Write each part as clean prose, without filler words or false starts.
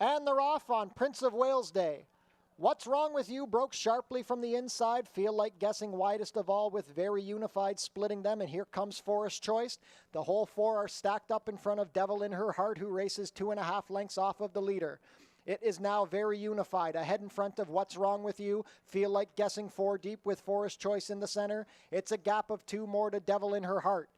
And they're off on Prince of Wales Day. What's Wrong With You broke sharply from the inside. Feel Like Guessing widest of all with Very Unified splitting them. And here comes Forest Choice. The whole four are stacked up in front of Devil in Her Heart, who races 2.5 lengths off of the leader. It is now Very Unified, ahead in front of What's Wrong With You. Feel Like Guessing 4 deep with Forest Choice in the center. It's a gap of 2 more to Devil in Her Heart.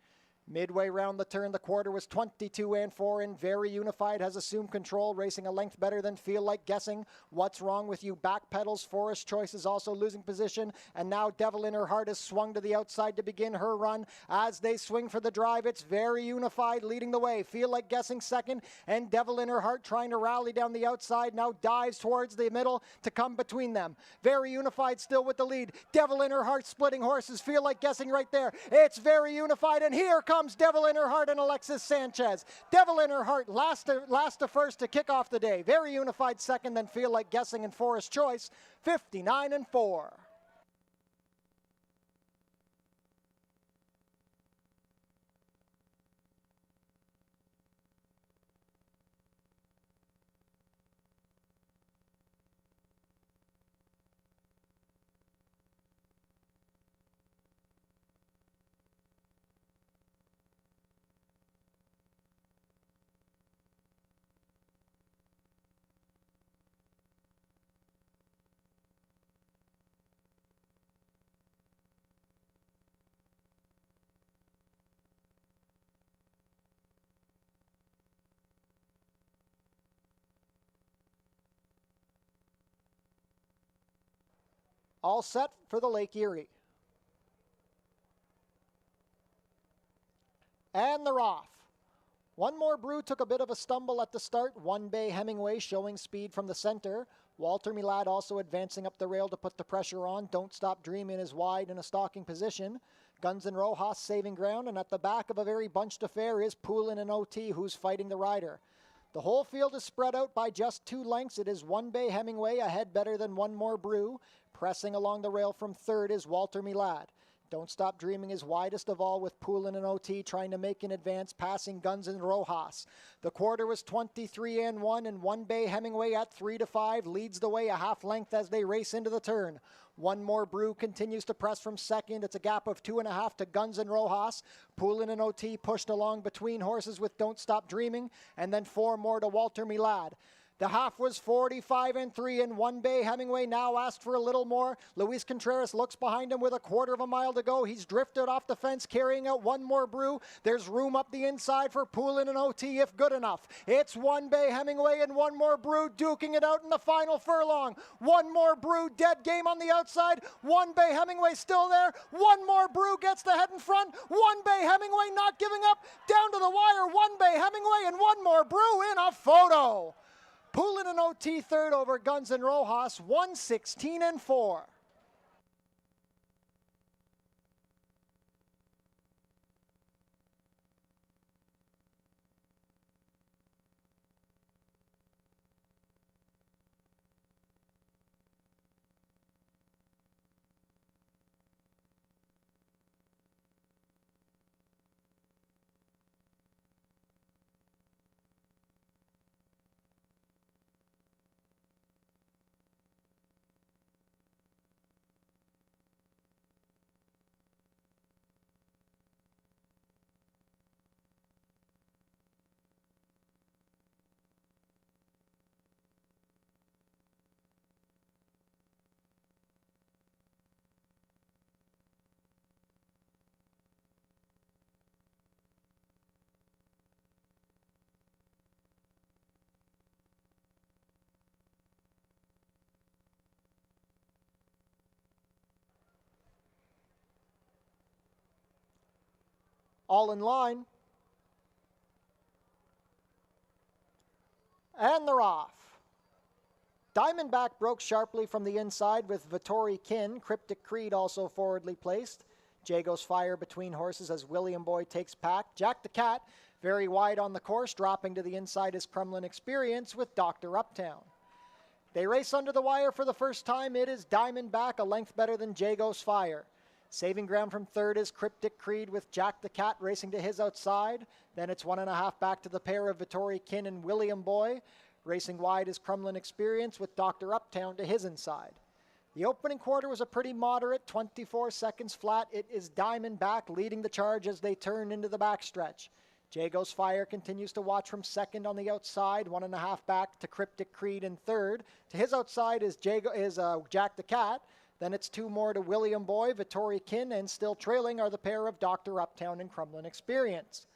Midway round the turn, the quarter was 22-4, and Very Unified has assumed control, racing a length better than Feel Like Guessing. What's Wrong With You backpedals. Forest Choice is also losing position, and now Devil in Her Heart has swung to the outside to begin her run. As they swing for the drive, it's Very Unified leading the way. Feel Like Guessing second, and Devil in Her Heart trying to rally down the outside, now dives towards the middle to come between them. Very Unified still with the lead. Devil in Her Heart splitting horses. Feel Like Guessing right there. It's Very Unified, and here comes Devil in Her Heart and Alexis Sanchez. Devil in Her Heart last to first to kick off the day. Very Unified second, then Feel Like Guessing and Forest Choice, 59-4. All set for the Lake Erie. And they're off. One More Brew took a bit of a stumble at the start. One Bay Hemingway showing speed from the center. Walter Milad also advancing up the rail to put the pressure on. Don't Stop Dreaming is wide in a stalking position. Guns and Rojas saving ground, and at the back of a very bunched affair is Poulin and OT, who's fighting the rider. The whole field is spread out by just 2 lengths. It is One Bay Hemingway ahead better than One More Brew. Pressing along the rail from third is Walter Milad. Don't Stop Dreaming is widest of all with Poulin and OT trying to make an advance, passing Guns and Rojas. The quarter was 23-1, and One Bay Hemingway at 3-5 leads the way a half length as they race into the turn. One More Brew continues to press from second. It's a gap of 2.5 to Guns and Rojas. Poulin and OT pushed along between horses with Don't Stop Dreaming, and then 4 more to Walter Milad. The half was 45-3, and One Bay Hemingway now asked for a little more. Luis Contreras looks behind him with a quarter of a mile to go. He's drifted off the fence, carrying out One More Brew. There's room up the inside for Poulin and OT if good enough. It's One Bay Hemingway and One More Brew duking it out in the final furlong. One More Brew dead game on the outside. One Bay Hemingway still there. One More Brew gets the head in front. One Bay Hemingway not giving up. Down to the wire, One Bay Hemingway and One More Brew in a photo. Poulin and OT third over Guns and Rojas, 116-4. All in line. And they're off. Diamondback broke sharply from the inside with Vittori Kin. Cryptic Creed also forwardly placed. Jago's Fire between horses as William Boy takes pack. Jack the Cat very wide on the course, dropping to the inside is Crumlin Experience with Dr. Uptown. They race under the wire for the first time. It is Diamondback, a length better than Jago's Fire. Saving ground from third is Cryptic Creed with Jack the Cat racing to his outside. Then it's 1.5 back to the pair of Vittori Kin and William Boy. Racing wide is Crumlin Experience with Dr. Uptown to his inside. The opening quarter was a pretty moderate 24 seconds flat. It is Diamondback leading the charge as they turn into the backstretch. Jago's Fire continues to watch from second on the outside, 1.5 back to Cryptic Creed in third. To his outside is Jack the Cat. Then it's 2 more to William Boy, Vittori Kin, and still trailing are the pair of Dr. Uptown and Crumlin Experience.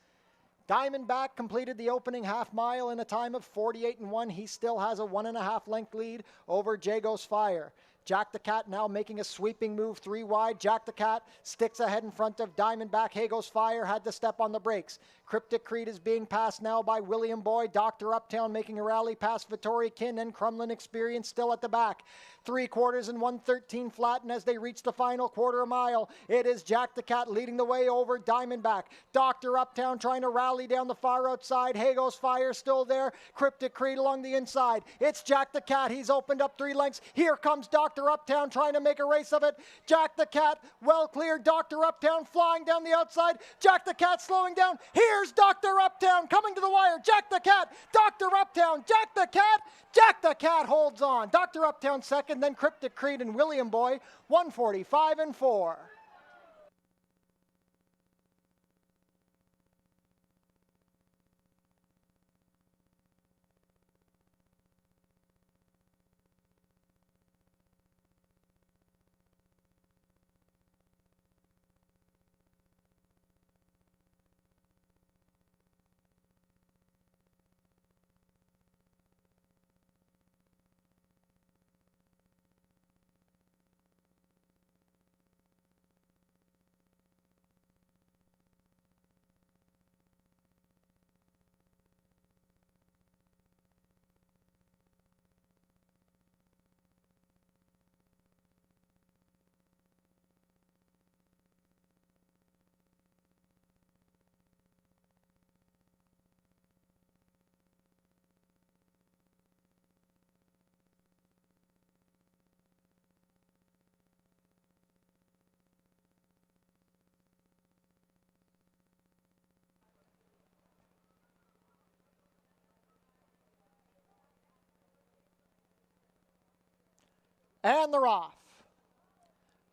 Diamondback completed the opening half mile in a time of 48-1. He still has a 1.5 length lead over Jago's Fire. Jack the Cat now making a sweeping move 3 wide. Jack the Cat sticks ahead in front of Diamondback. Jago's Fire had to step on the brakes. Cryptic Creed is being passed now by William Boy. Dr. Uptown making a rally past Vittori Kin, and Crumlin Experience still at the back. 3/4 and 1:13 flat, and as they reach the final quarter mile, it is Jack the Cat leading the way over Diamondback. Dr. Uptown trying to rally down the far outside. Jago's Fire still there. Cryptic Creed along the inside. It's Jack the Cat. He's opened up 3 lengths. Here comes Dr. Uptown trying to make a race of it. Jack the Cat well cleared. Dr. Uptown flying down the outside. Jack the Cat slowing down. Here's Dr. Uptown coming to the wire. Jack the Cat. Dr. Uptown. Jack the Cat. Jack the Cat holds on. Dr. Uptown second, then Cryptic Creed and William Boy, 1:45-4. And they're off.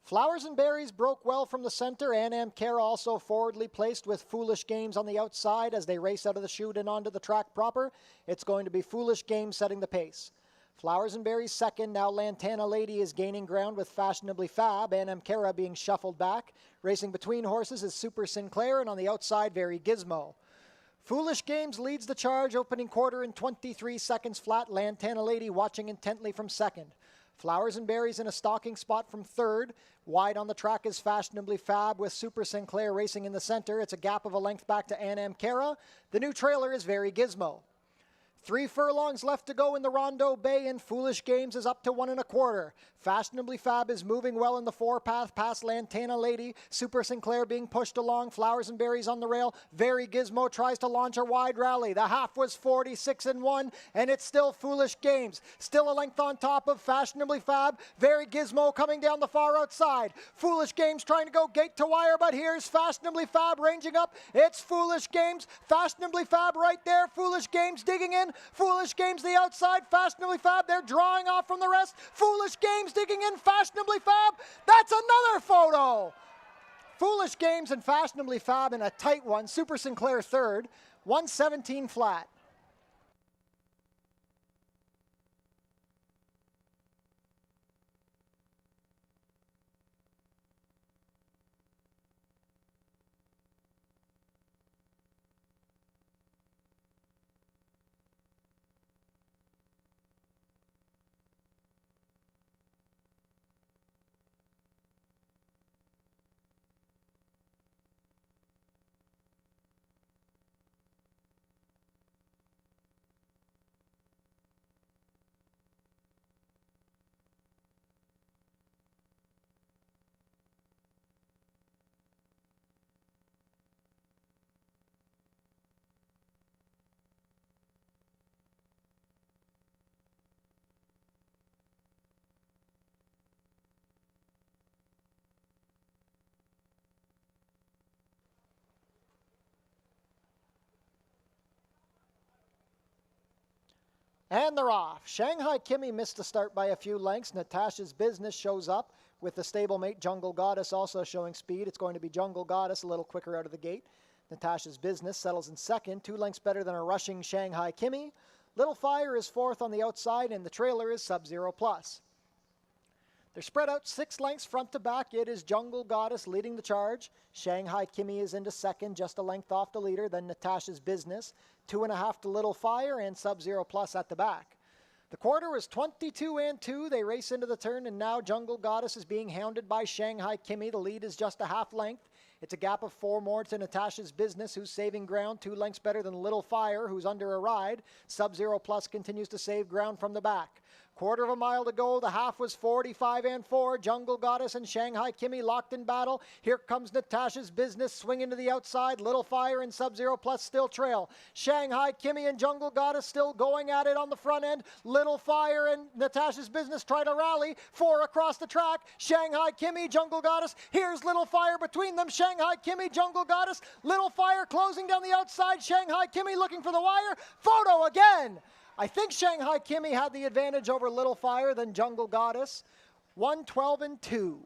Flowers and Berries broke well from the center. Anam Care also forwardly placed with Foolish Games on the outside as they race out of the chute and onto the track proper. It's going to be Foolish Games setting the pace. Flowers and Berries second. Now Lantana Lady is gaining ground with Fashionably Fab. Anam Cara being shuffled back. Racing between horses is Super Sinclair, and on the outside, Very Gizmo. Foolish Games leads the charge, opening quarter in 23 seconds flat. Lantana Lady watching intently from second. Flowers and Berries in a stalking spot from third. Wide on the track is Fashionably Fab with Super Sinclair racing in the center. It's a gap of a length back to Anam Cara. The new trailer is Very Gizmo. 3 furlongs left to go in the Rondo Bay, and Foolish Games is up to 1 1/4. Fashionably Fab is moving well in the 4-path past Lantana Lady. Super Sinclair being pushed along. Flowers and Berries on the rail. Very Gizmo tries to launch a wide rally. The half was 46-1, and it's still Foolish Games. Still a length on top of Fashionably Fab. Very Gizmo coming down the far outside. Foolish Games trying to go gate to wire, but here's Fashionably Fab ranging up. It's Foolish Games. Fashionably Fab right there. Foolish Games digging in. Foolish Games the outside. Fashionably Fab, they're drawing off from the rest. Foolish Games digging in. Fashionably Fab. That's another photo. Foolish Games and Fashionably Fab in a tight one. Super Sinclair third. 1:17 flat. And they're off. Shanghai Kimmy missed the start by a few lengths. Natasha's Business shows up with the stablemate Jungle Goddess also showing speed. It's going to be Jungle Goddess a little quicker out of the gate. Natasha's Business settles in second, 2 lengths better than a rushing Shanghai Kimmy. Little Fire is fourth on the outside, and the trailer is Sub-Zero Plus. They're spread out 6 lengths front to back. It is Jungle Goddess leading the charge. Shanghai Kimmy is into second, just a length off the leader. Then Natasha's Business, 2.5 to Little Fire, and Sub-Zero Plus at the back. The quarter is 22-2. They race into the turn, and now Jungle Goddess is being hounded by Shanghai Kimmy. The lead is just a half length. It's a gap of 4 more to Natasha's Business, who's saving ground, 2 lengths better than Little Fire, who's under a ride. Sub-Zero Plus continues to save ground from the back. Quarter of a mile to go. The half was 45-4. Jungle Goddess and Shanghai Kimmy locked in battle. Here comes Natasha's Business swinging to the outside. Little Fire and Sub-Zero Plus still trail. Shanghai Kimmy and Jungle Goddess still going at it on the front end. Little Fire and Natasha's Business try to rally. 4 across the track. Shanghai Kimmy, Jungle Goddess. Here's Little Fire between them. Shanghai Kimmy, Jungle Goddess. Little Fire closing down the outside. Shanghai Kimmy looking for the wire. Photo again. I think Shanghai Kimmy had the advantage over Little Fire than Jungle Goddess. 1:12-2.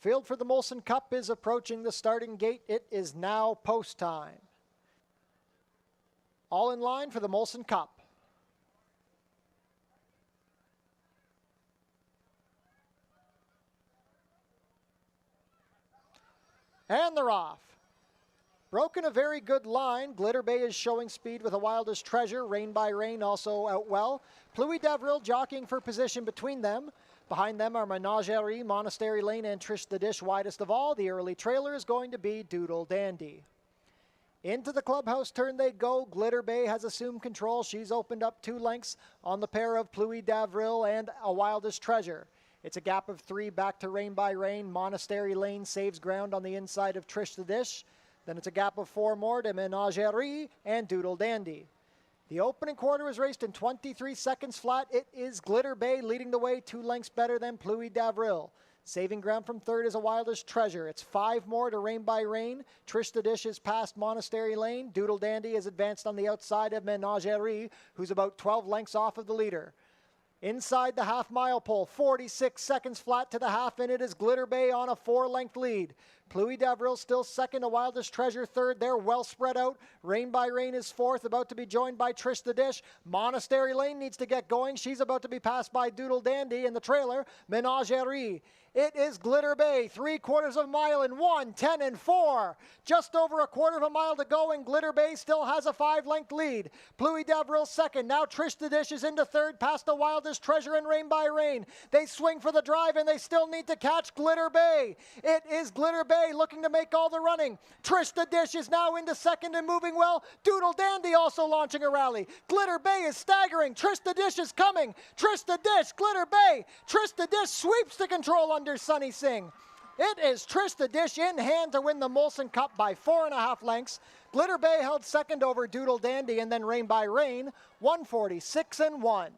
Field for the Molson Cup is approaching the starting gate. It is now post time. All in line for the Molson Cup. And they're off. Broken a very good line. Glitter Bay is showing speed with a Wildest Treasure. Rain by Rain also out well. Pluie d'Avril jockeying for position between them. Behind them are Menagerie, Monastery Lane, and Trish the Dish widest of all. The early trailer is going to be Doodle Dandy. Into the clubhouse turn they go. Glitter Bay has assumed control. She's opened up 2 lengths on the pair of Pluie d'Avril and a Wildest Treasure. It's a gap of 3 back to Rain by Rain. Monastery Lane saves ground on the inside of Trish the Dish. Then it's a gap of 4 more to Menagerie and Doodle Dandy. The opening quarter was raced in 23 seconds flat. It is Glitter Bay leading the way, 2 lengths better than Pluie d'Avril. Saving ground from third is a Wildest Treasure. It's 5 more to Rain by Rain. Trish the Dish is past Monastery Lane. Doodle Dandy is advanced on the outside of Menagerie, who's about 12 lengths off of the leader. Inside the half-mile pole, 46 seconds flat to the half, and it is Glitter Bay on a 4-length lead. Pluie d'Avril still second, a Wildest Treasure third. They're well spread out. Rain by Rain is fourth, about to be joined by Trish the Dish. Monastery Lane needs to get going. She's about to be passed by Doodle Dandy in the trailer. Menagerie. It is Glitter Bay, 3/4 of a mile in 1:10-4. Just over a quarter of a mile to go, and Glitter Bay still has a 5-length lead. Pluie d'Avril second. Now Trish the Dish is into third, past the Wildest Treasure and Rain by Rain. They swing for the drive, and they still need to catch Glitter Bay. It is Glitter Bay looking to make all the running. Trish the Dish is now into second and moving well. Doodle Dandy also launching a rally. Glitter Bay is staggering. Trish the Dish is coming. Trish the Dish, Glitter Bay. Trish the Dish sweeps the control under Sunny Singh. It is Trish the Dish in hand to win the Molson Cup by 4.5 lengths. Glitter Bay held second over Doodle Dandy and then Rain by Rain, 146-1.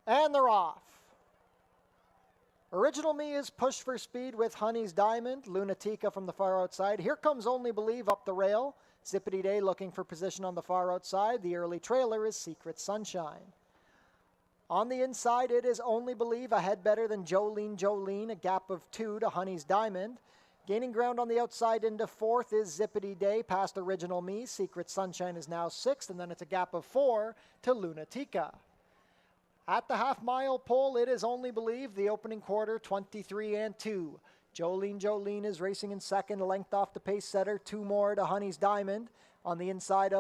And they're off. Original Me is pushed for speed with Honey's Diamond, Lunatica from the far outside. Here comes Only Believe up the rail. Zippity Day looking for position on the far outside. The early trailer is Secret Sunshine. On the inside, it is Only Believe, ahead better than Jolene, a gap of 2 to Honey's Diamond. Gaining ground on the outside into 4th is Zippity Day, past Original Me. Secret Sunshine is now 6th, and then it's a gap of 4 to Lunatica. At the half-mile pole, it is Only Believe, the opening quarter, 23-2. Jolene is racing in 2nd, a length off the pace setter, 2 more to Honey's Diamond. On the inside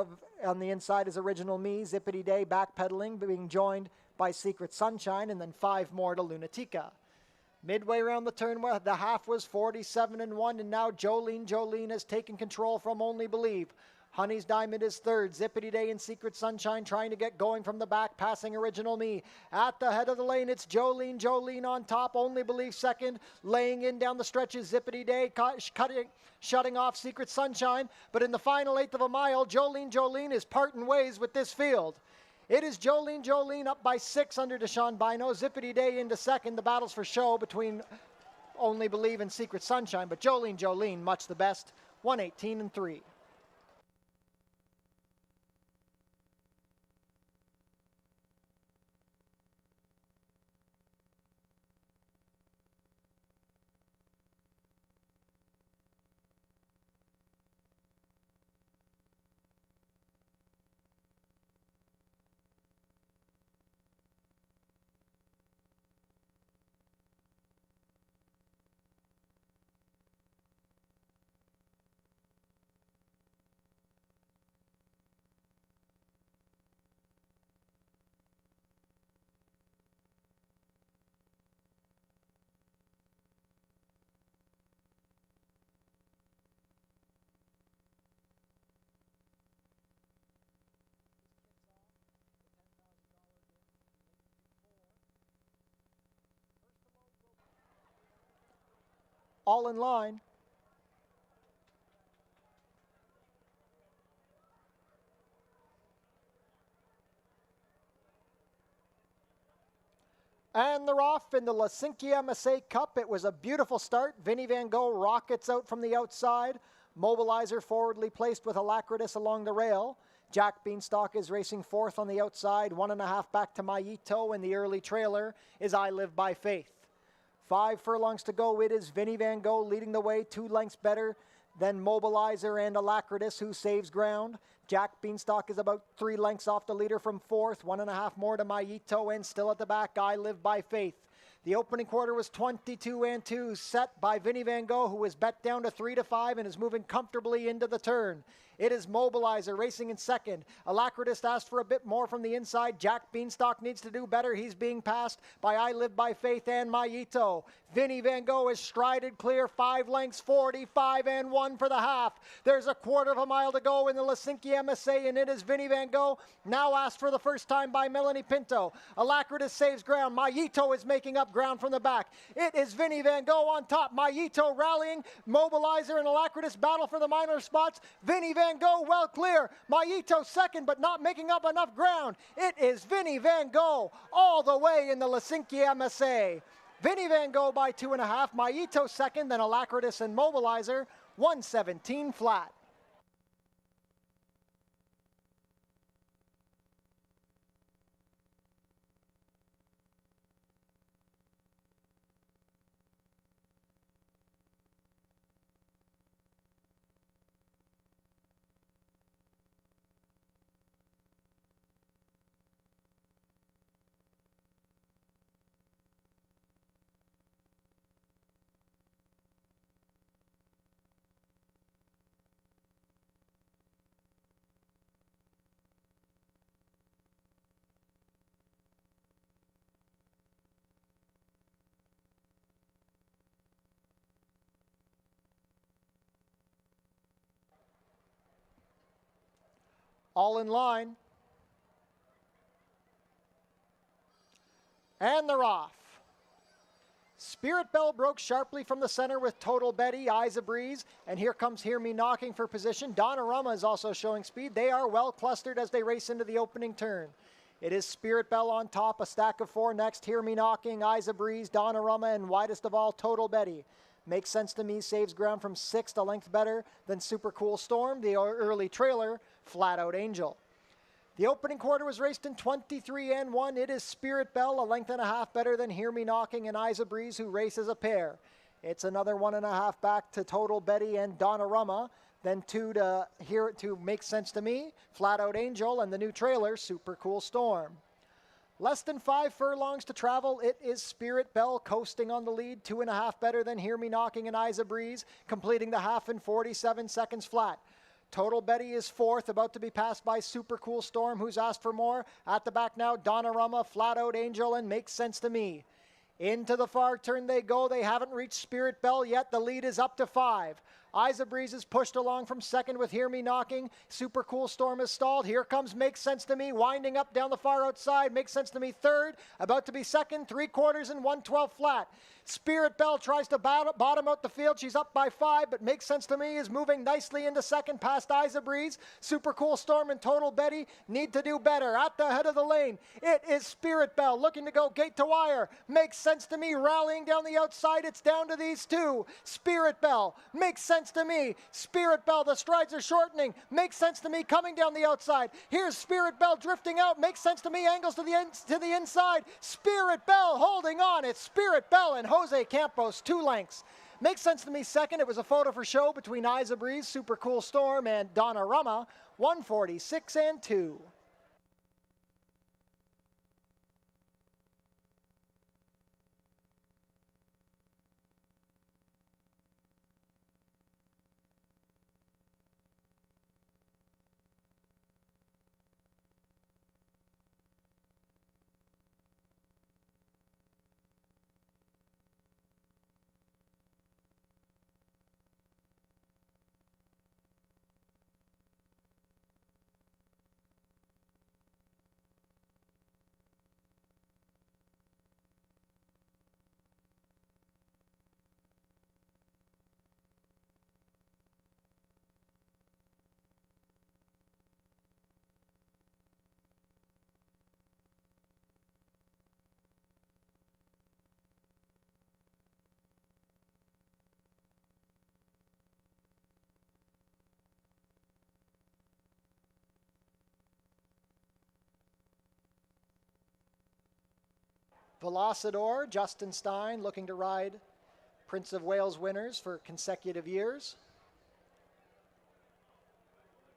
is Original Me, Zippity Day backpedaling, being joined by Secret Sunshine, and then 5 more to Lunatica. Midway around the turn, the half was 47-1, and now Jolene has taken control from Only Believe. Honey's Diamond is 3rd. Zippity Day and Secret Sunshine trying to get going from the back, passing Original Me. At the head of the lane, it's Jolene on top. Only Believe 2nd. Laying in down the stretches, Zippity Day shutting off Secret Sunshine. But in the final 1/8 of a mile, Jolene is parting ways with this field. It is Jolene up by 6 under Deshaun Bino. Zippity Day into 2nd. The battle's for show between Only Believe and Secret Sunshine. But Jolene much the best. 1:18-3. All in line. And they're off in the Helsinki MSA Cup. It was a beautiful start. Vinny Van Gogh rockets out from the outside. Mobilizer forwardly placed with Alacritus along the rail. Jack Beanstalk is racing 4th on the outside. 1.5 back to Mayito, and the early trailer is I Live by Faith. 5 furlongs to go. It is Vinny Van Gogh leading the way, 2 lengths better than Mobilizer and Alacritus, who saves ground. Jack Beanstalk is about 3 lengths off the leader from 4th, 1.5 more to Mayito, and still at the back, I Live by Faith. The opening quarter was 22-2, set by Vinny Van Gogh, who was bet down to 3-5 and is moving comfortably into the turn. It is Mobilizer racing in 2nd. Alacritus asked for a bit more from the inside. Jack Beanstalk needs to do better. He's being passed by I Live by Faith and Mayito. Vinny Van Gogh is strided clear, 5 lengths, 45-1 for the half. There's a 1/4 mile to go in the Helsinki MSA, and it is Vinny Van Gogh, now asked for the first time by Melanie Pinto. Alacritus saves ground. Mayito is making up ground from the back. It is Vinny Van Gogh on top. Mayito rallying. Mobilizer and Alacritus battle for the minor spots. Vinny Van Gogh well clear. Mayito 2nd, but not making up enough ground. It is Vinny Van Gogh all the way in the Helsinki MSA. Vinny Van Gogh by 2.5. Mayito 2nd, then Alacritus and Mobilizer. 1:17 flat. All in line. And they're off. Spirit Bell broke sharply from the center with Total Betty, Eyes a Breeze, and here comes Hear Me Knocking for position. Donorama is also showing speed. They are well clustered as they race into the opening turn. It is Spirit Bell on top, a stack of 4 next. Hear Me Knocking, Eyes a Breeze, Donnarumma, and widest of all, Total Betty. Makes Sense to Me saves ground from 6th, a length better than Super Cool Storm, the early trailer, Flat Out Angel. The opening quarter was raced in 23-1. It is Spirit Bell, a length and a half better than Hear Me Knocking and Eyes a Breeze, who race as a pair. It's another 1.5 back to Total Betty and Donnarumma. Then 2 to Make Sense to Me, Flat Out Angel, and the new trailer, Super Cool Storm. Less than 5 furlongs to travel. It is Spirit Bell coasting on the lead, 2.5 better than Hear Me Knocking and Eyes a Breeze, completing the half in 47 seconds flat. Total Betty is 4th, about to be passed by Super Cool Storm, who's asked for more. At the back now, Donnarumma, Flat Out Angel, and Make Sense to Me. Into the far turn they go. They haven't reached Spirit Bell yet. The lead is up to 5. Eyes a Breeze is pushed along from 2nd with Hear Me Knocking. Super Cool Storm is stalled. Here comes Make Sense to Me, winding up down the far outside. Make Sense to Me 3rd, about to be 2nd, 3/4 and 1/12 flat. Spirit Bell tries to bottom out the field. She's up by 5, but Make Sense to Me is moving nicely into 2nd past Eyes a Breeze. Super Cool Storm and Total Betty need to do better. At the head of the lane, it is Spirit Bell looking to go gate to wire. Make Sense to Me rallying down the outside. It's down to these 2. Spirit Bell, Make Sense to Me. Spirit Bell, the strides are shortening. Make Sense to Me coming down the outside. Here's Spirit Bell drifting out. Make Sense to Me angles to the inside. Spirit Bell holding on. It's Spirit Bell and Jose Campos, 2 lengths. Makes Sense to Me 2nd. It was a photo for show between Eyes a Breeze, Super Cool Storm, and Donnarumma, 146-2. Velocidor, Justin Stein, looking to ride Prince of Wales winners for consecutive years.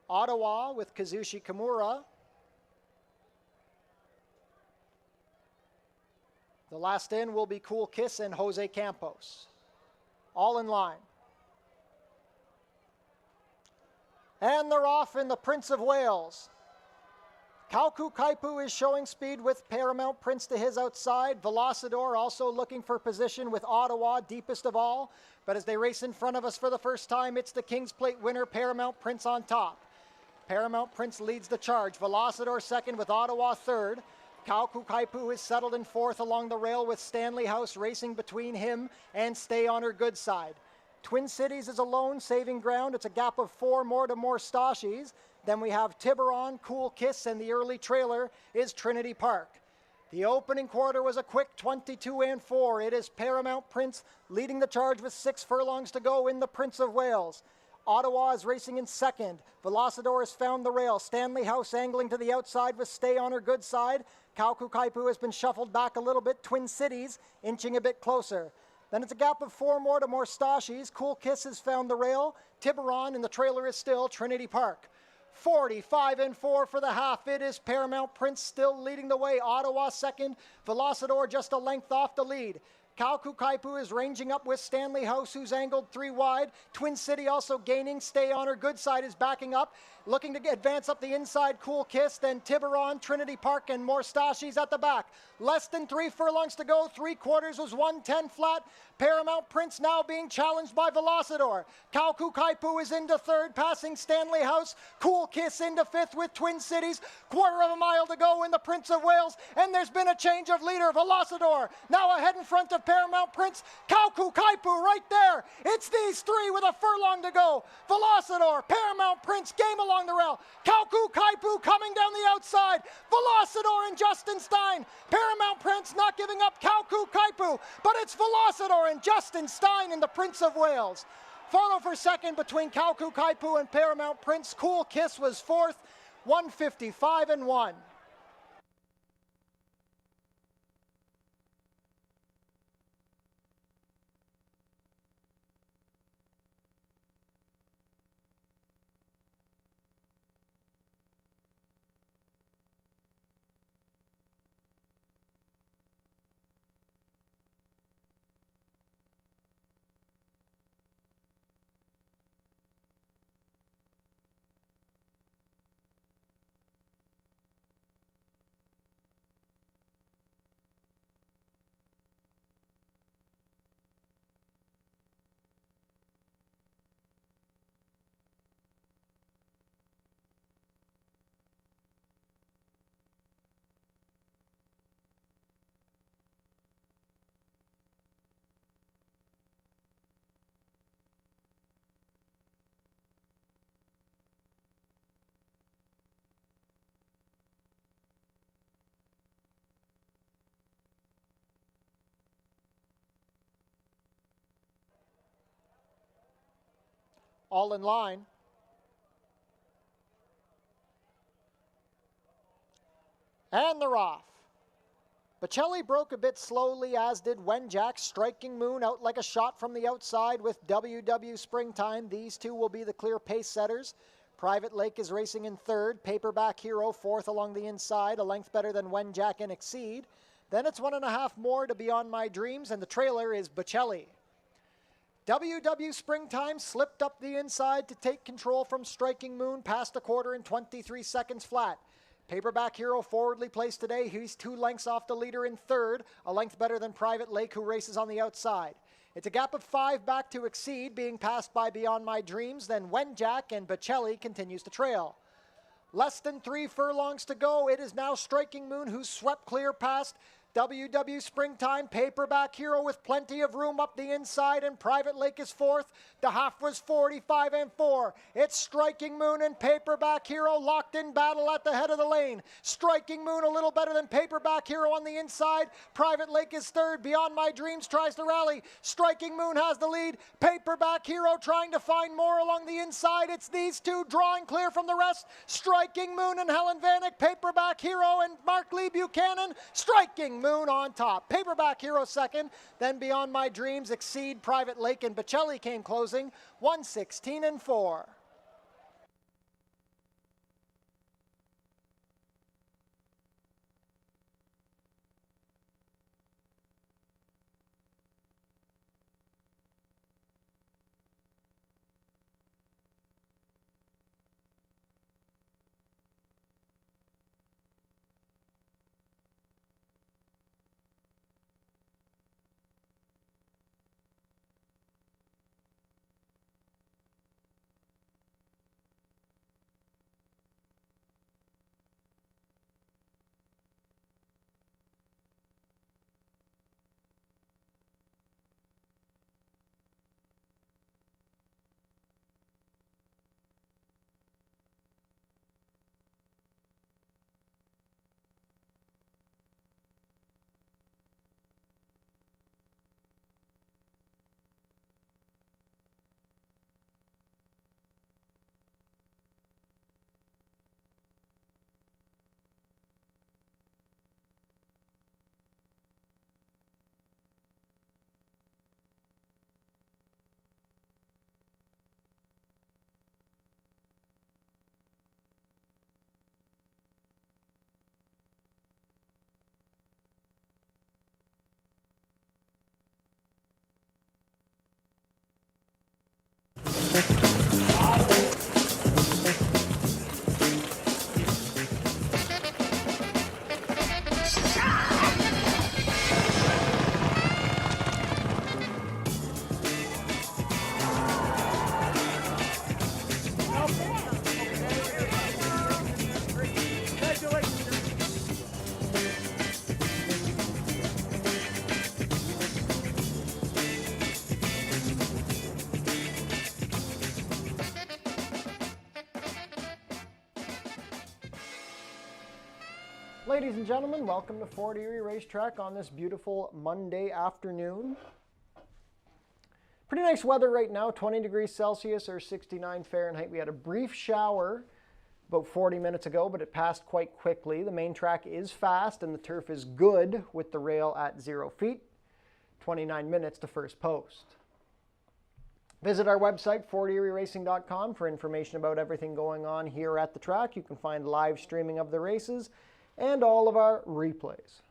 Ottawa with Kazushi Kimura. The last in will be Cool Kiss and Jose Campos. All in line. And they're off in the Prince of Wales. Kauku Kaipu is showing speed with Paramount Prince to his outside. Velocidor also looking for position with Ottawa, deepest of all. But as they race in front of us for the first time, it's the King's Plate winner, Paramount Prince on top. Paramount Prince leads the charge. Velocidor 2nd with Ottawa 3rd. Kauku Kaipu is settled in 4th along the rail with Stanley House racing between him and Stay on Her Good Side. Twin Cities is alone, saving ground. It's a gap of 4 more to Stashis. Then we have Tiburon, Cool Kiss, and the early trailer is Trinity Park. The opening quarter was a quick 22-4. It is Paramount Prince leading the charge with 6 furlongs to go in the Prince of Wales. Ottawa is racing in 2nd. Velocidor has found the rail. Stanley House angling to the outside with Stay on Her Good Side. Kauku Kaipu has been shuffled back a little bit. Twin Cities inching a bit closer. Then it's a gap of 4 more to Stashis. Cool Kiss has found the rail. Tiburon, and the trailer is still Trinity Park. 45-4 for the half. It is Paramount Prince still leading the way. Ottawa 2nd. Velocidor just a length off the lead. Kauku Kaipu is ranging up with Stanley House, who's angled 3 wide. Twin City also gaining. Stay on Her Good Side is backing up. Looking to advance up the inside, Cool Kiss, then Tiburon, Trinity Park, and Stashis at the back. Less than 3 furlongs to go. 3/4 was 110 flat. Paramount Prince now being challenged by Velocidor. Kauku Kaipu is into 3rd, passing Stanley House. Cool Kiss into 5th with Twin Cities. 1/4 mile to go in the Prince of Wales, and there's been a change of leader. Velocidor now ahead in front of Paramount Prince. Kauku Kaipu right there. It's these three with a furlong to go. Velocidor, Paramount Prince, game along the rail. Kauku Kaipu coming down the outside. Velocidor and Justin Stein. Paramount Prince not giving up Kauku Kaipu, but it's Velocidor and Justin Stein in the Prince of Wales. Photo for second between Kauku Kaipu and Paramount Prince. Cool Kiss was fourth, 155-1. All in line. And they're off. Bocelli broke a bit slowly, as did Wenjack. Striking Moon out like a shot from the outside with WW Springtime. These two will be the clear pace setters. Private Lake is racing in third. Paperback Hero fourth along the inside, a length better than Wenjack and Exceed. Then it's 1.5 more to Beyond My Dreams, and the trailer is Bocelli. WW Springtime slipped up the inside to take control from Striking Moon past a quarter in 23 seconds flat. Paperback Hero forwardly placed today. He's 2 lengths off the leader in third, a length better than Private Lake, who races on the outside. It's a gap of 5 back to Exceed, being passed by Beyond My Dreams. Then Wenjack and Bocelli continues to trail. Less than 3 furlongs to go. It is now Striking Moon who's swept clear past WW Springtime. Paperback Hero with plenty of room up the inside, and Private Lake is fourth. The half was 45-4. It's Striking Moon and Paperback Hero locked in battle at the head of the lane. Striking Moon a little better than Paperback Hero on the inside. Private Lake is third. Beyond My Dreams tries to rally. Striking Moon has the lead. Paperback Hero trying to find more along the inside. It's these two drawing clear from the rest. Striking Moon and Helen Vanek. Paperback Hero and Mark Lee Buchanan. Striking Moon on top. Paperback Hero second. Then Beyond My Dreams, Exceed, Private Lake, and Bocelli came closing, 116-4. Ladies and gentlemen, welcome to Fort Erie Racetrack on this beautiful Monday afternoon. Pretty nice weather right now, 20 degrees Celsius or 69 Fahrenheit. We had a brief shower about 40 minutes ago, but it passed quite quickly. The main track is fast and the turf is good with the rail at 0 feet. 29 minutes to first post. Visit our website, forterieracing.com, for information about everything going on here at the track. You can find live streaming of the races and all of our replays.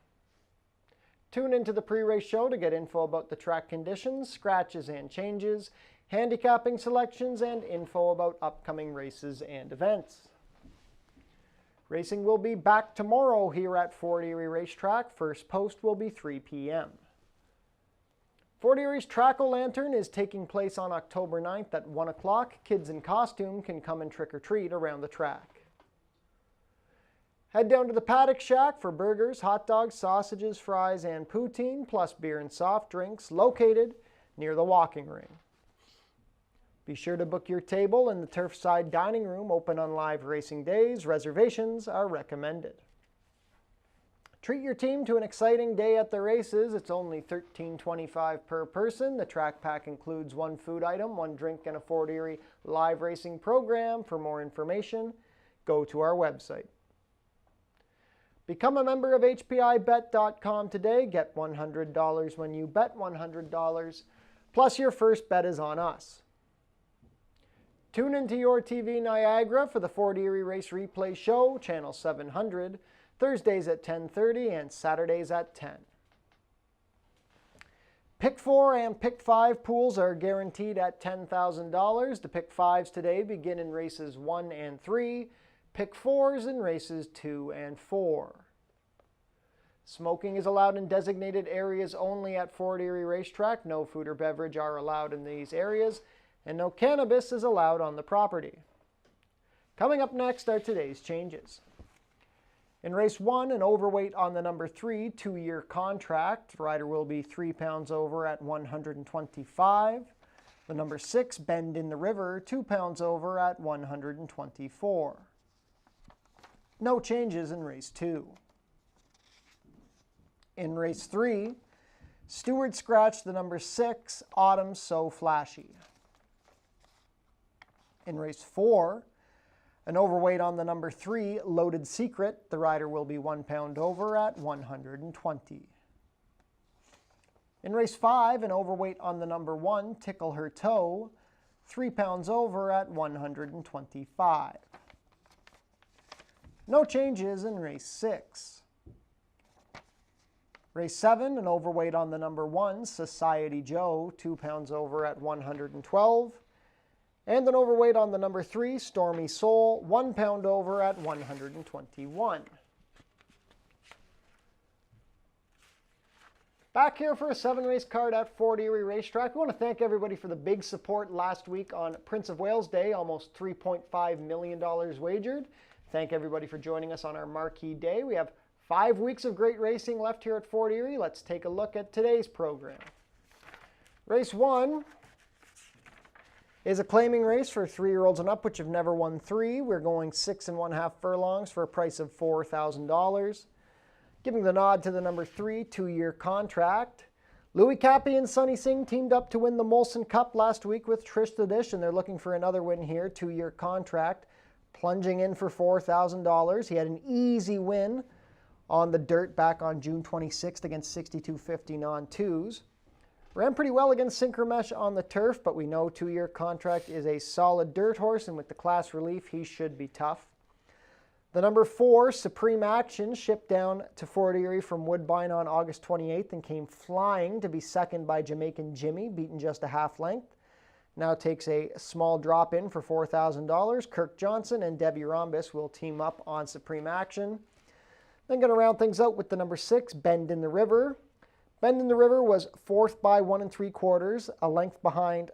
Tune into the pre-race show to get info about the track conditions, scratches and changes, handicapping selections, and info about upcoming races and events. Racing will be back tomorrow here at Fort Erie Racetrack. First post will be 3 p.m. Fort Erie's Track-O-Lantern is taking place on October 9th at 1 o'clock. Kids in costume can come and trick-or-treat around the track. Head down to the Paddock Shack for burgers, hot dogs, sausages, fries, and poutine, plus beer and soft drinks, located near the walking ring. Be sure to book your table in the Turfside Dining Room, open on live racing days. Reservations are recommended. Treat your team to an exciting day at the races. It's only $13.25 per person. The track pack includes 1 food item, 1 drink, and a Fort Erie live racing program. For more information, go to our website. Become a member of HPIBet.com today. Get $100 when you bet $100, plus your first bet is on us. Tune into your TV Niagara for the Fort Erie Race Replay Show, Channel 700, Thursdays at 10:30 and Saturdays at 10. Pick 4 and Pick 5 pools are guaranteed at $10,000. The Pick 5s today begin in races 1 and 3. Pick 4s in races 2 and 4. Smoking is allowed in designated areas only at Fort Erie Racetrack. No food or beverage are allowed in these areas, and no cannabis is allowed on the property. Coming up next are today's changes. In race 1, an overweight on the number 3, 2-year contract. The rider will be 3 pounds over at 125. The number 6, Bend in the River, 2 pounds over at 124. No changes in race 2. In race 3, Stewart scratched the number 6, Autumn So Flashy. In race 4, an overweight on the number 3, Loaded Secret. The rider will be 1 pound over at 120. In race 5, an overweight on the number 1, Tickle Her Toe, 3 pounds over at 125. No changes in race 6. Race 7, an overweight on the number 1, Society Joe, 2 pounds over at 112. And an overweight on the number 3, Stormy Soul, 1 pound over at 121. Back here for a 7-race card at Fort Erie Racetrack. We want to thank everybody for the big support last week on Prince of Wales Day, almost $3.5 million wagered. Thank everybody for joining us on our marquee day. We have 5 weeks of great racing left here at Fort Erie. Let's take a look at today's program. Race 1 is a claiming race for 3-year-olds and up, which have never won 3. We're going 6 1/2 furlongs for a price of $4,000. Giving the nod to the number 3, 2-year contract. Louis Cappy and Sonny Singh teamed up to win the Molson Cup last week with Trish the Dish, and they're looking for another win here, 2-year contract. Plunging in for $4,000. He had an easy win on the dirt back on June 26th against 62.50 non-2s. Ran pretty well against Synchromesh on the turf, but we know 2-year contract is a solid dirt horse, and with the class relief, he should be tough. The number 4, Supreme Action, shipped down to Fort Erie from Woodbine on August 28th and came flying to be second by Jamaican Jimmy, beaten just a half length. Now takes a small drop in for $4,000. Kirk Johnson and Debbie Rhombus will team up on Supreme Action. Then going to round things out with the number 6, Bend in the River. Bend in the River was 4th by 1 3/4, a length behind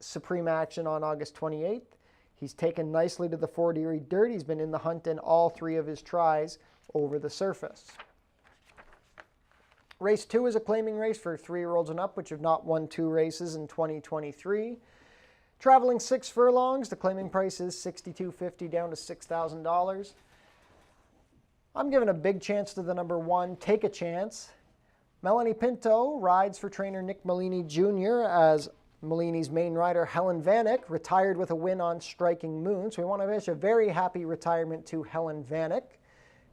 Supreme Action on August 28th. He's taken nicely to the Fort Erie dirt. He's been in the hunt in all 3 of his tries over the surface. Race 2 is a claiming race for 3-year-olds and up, which have not won 2 races in 2023. Traveling 6 furlongs, the claiming price is $62.50 down to $6,000. I'm giving a big chance to the number 1, Take a Chance. Melanie Pinto rides for trainer Nick Malini Jr. as Malini's main rider Helen Vanek retired with a win on Striking Moon. So we want to wish a very happy retirement to Helen Vanek.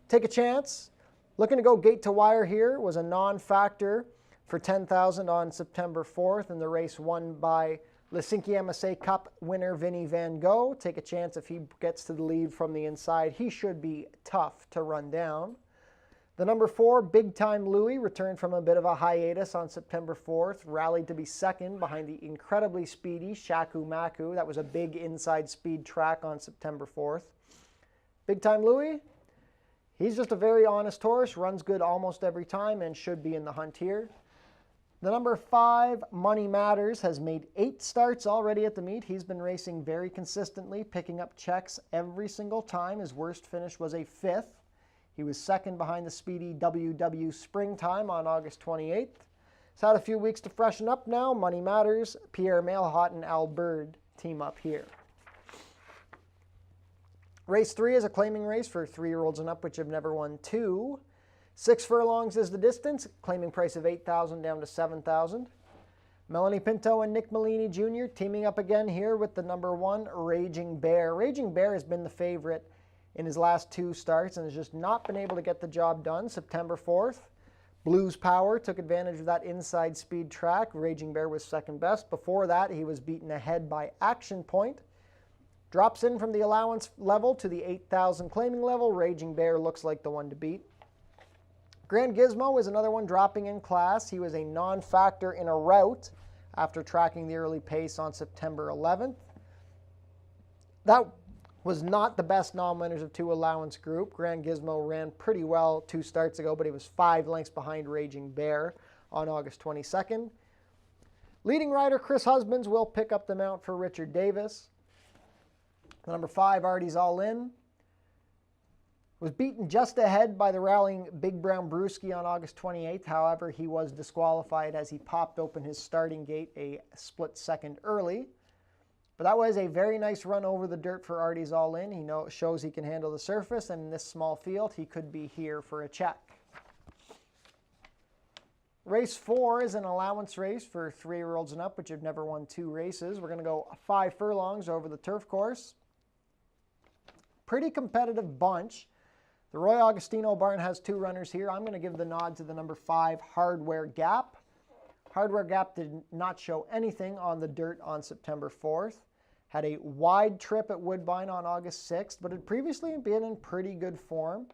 Take a Chance. Looking to go gate to wire here. Was a non-factor for $10,000 on September 4th in the race won by Helsinki MSA Cup winner Vinny Van Gogh. Take a chance if he gets to the lead from the inside. He should be tough to run down. The number 4, Big Time Louie, returned from a bit of a hiatus on September 4th, rallied to be second behind the incredibly speedy Shaku Maku. That was a big inside speed track on September 4th. Big Time Louie, he's just a very honest horse, runs good almost every time and should be in the hunt here. The number 5, Money Matters, has made 8 starts already at the meet. He's been racing very consistently, picking up checks every single time. His worst finish was a 5th. He was second behind the speedy WW Springtime on August 28th. He's had a few weeks to freshen up now. Money Matters, Pierre Mailhot, and Al Bird team up here. Race 3 is a claiming race for 3-year-olds and up, which have never won 2. 6 furlongs is the distance, claiming price of $8,000 down to $7,000. Melanie Pinto and Nick Malini Jr. teaming up again here with the number 1, Raging Bear. Raging Bear has been the favorite in his last 2 starts and has just not been able to get the job done. September 4th, Blues Power took advantage of that inside speed track. Raging Bear was second best. Before that, he was beaten ahead by Action Point. Drops in from the allowance level to the 8,000 claiming level. Raging Bear looks like the one to beat. Grand Gizmo is another one dropping in class. He was a non-factor in a rout after tracking the early pace on September 11th. That was not the best non-winners of 2 allowance group. Grand Gizmo ran pretty well 2 starts ago, but he was 5 lengths behind Raging Bear on August 22nd. Leading rider Chris Husbands will pick up the mount for Richard Davis. The number 5, Artie's All In, was beaten just ahead by the rallying Big Brown Brewski on August 28th. However, he was disqualified as he popped open his starting gate a split second early. But that was a very nice run over the dirt for Artie's All In. He shows he can handle the surface, and in this small field, he could be here for a check. Race 4 is an allowance race for 3-year-olds and up, which have never won 2 races. We're going to go 5 furlongs over the turf course. Pretty competitive bunch. The Roy Augustino barn has 2 runners here. I'm going to give the nod to the number 5, Hardware Gap. Hardware Gap did not show anything on the dirt on September 4th. Had a wide trip at Woodbine on August 6th, but had previously been in pretty good form.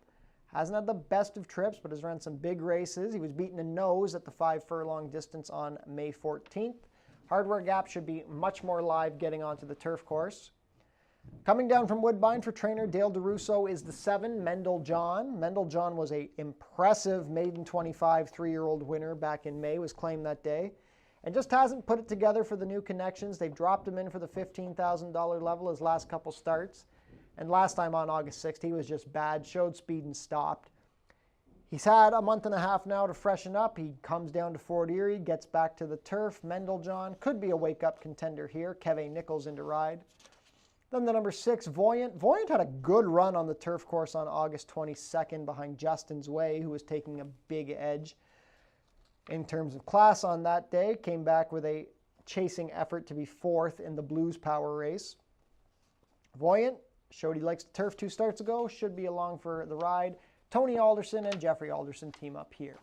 Hasn't had the best of trips, but has run some big races. He was beaten a nose at the 5 furlong distance on May 14th. Hardware Gap should be much more live getting onto the turf course. Coming down from Woodbine for trainer Dale DeRusso is the 7, Mendel John. Mendel John was an impressive maiden 25 3-year-old winner back in May, was claimed that day, and just hasn't put it together for the new connections. They've dropped him in for the $15,000 level his last couple starts, and last time on August 6th, he was just bad, showed speed and stopped. He's had a month and a half now to freshen up. He comes down to Fort Erie, gets back to the turf. Mendel John could be a wake-up contender here. Kevin Nichols in to ride. Then the number 6, Voyant. Voyant had a good run on the turf course on August 22nd behind Justin's Way, who was taking a big edge in terms of class on that day. Came back with a chasing effort to be 4th in the Blues Power race. Voyant showed he likes the turf 2 starts ago, should be along for the ride. Tony Alderson and Jeffrey Alderson team up here.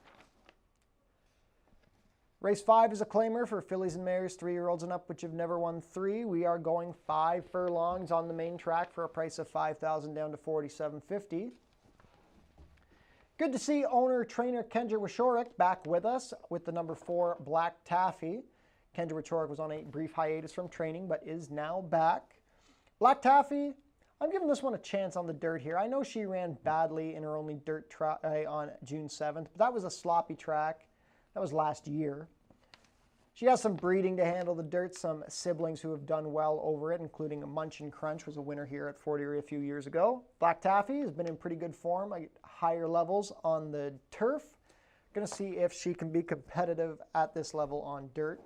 Race 5 is a claimer for fillies and mares, 3-year-olds and up, which have never won 3. We are going 5 furlongs on the main track for a price of $5,000 down to $4,750. Good to see owner-trainer Kendra Wishorik back with us with the number 4, Black Taffy. Kendra Wishorik was on a brief hiatus from training, but is now back. Black Taffy, I'm giving this one a chance on the dirt here. I know she ran badly in her only dirt track on June 7th, but that was a sloppy track. That was last year. She has some breeding to handle the dirt, some siblings who have done well over it, including a Munch and Crunch, was a winner here at Fort Erie a few years ago. Black Taffy has been in pretty good form at higher levels on the turf. Going to see if she can be competitive at this level on dirt.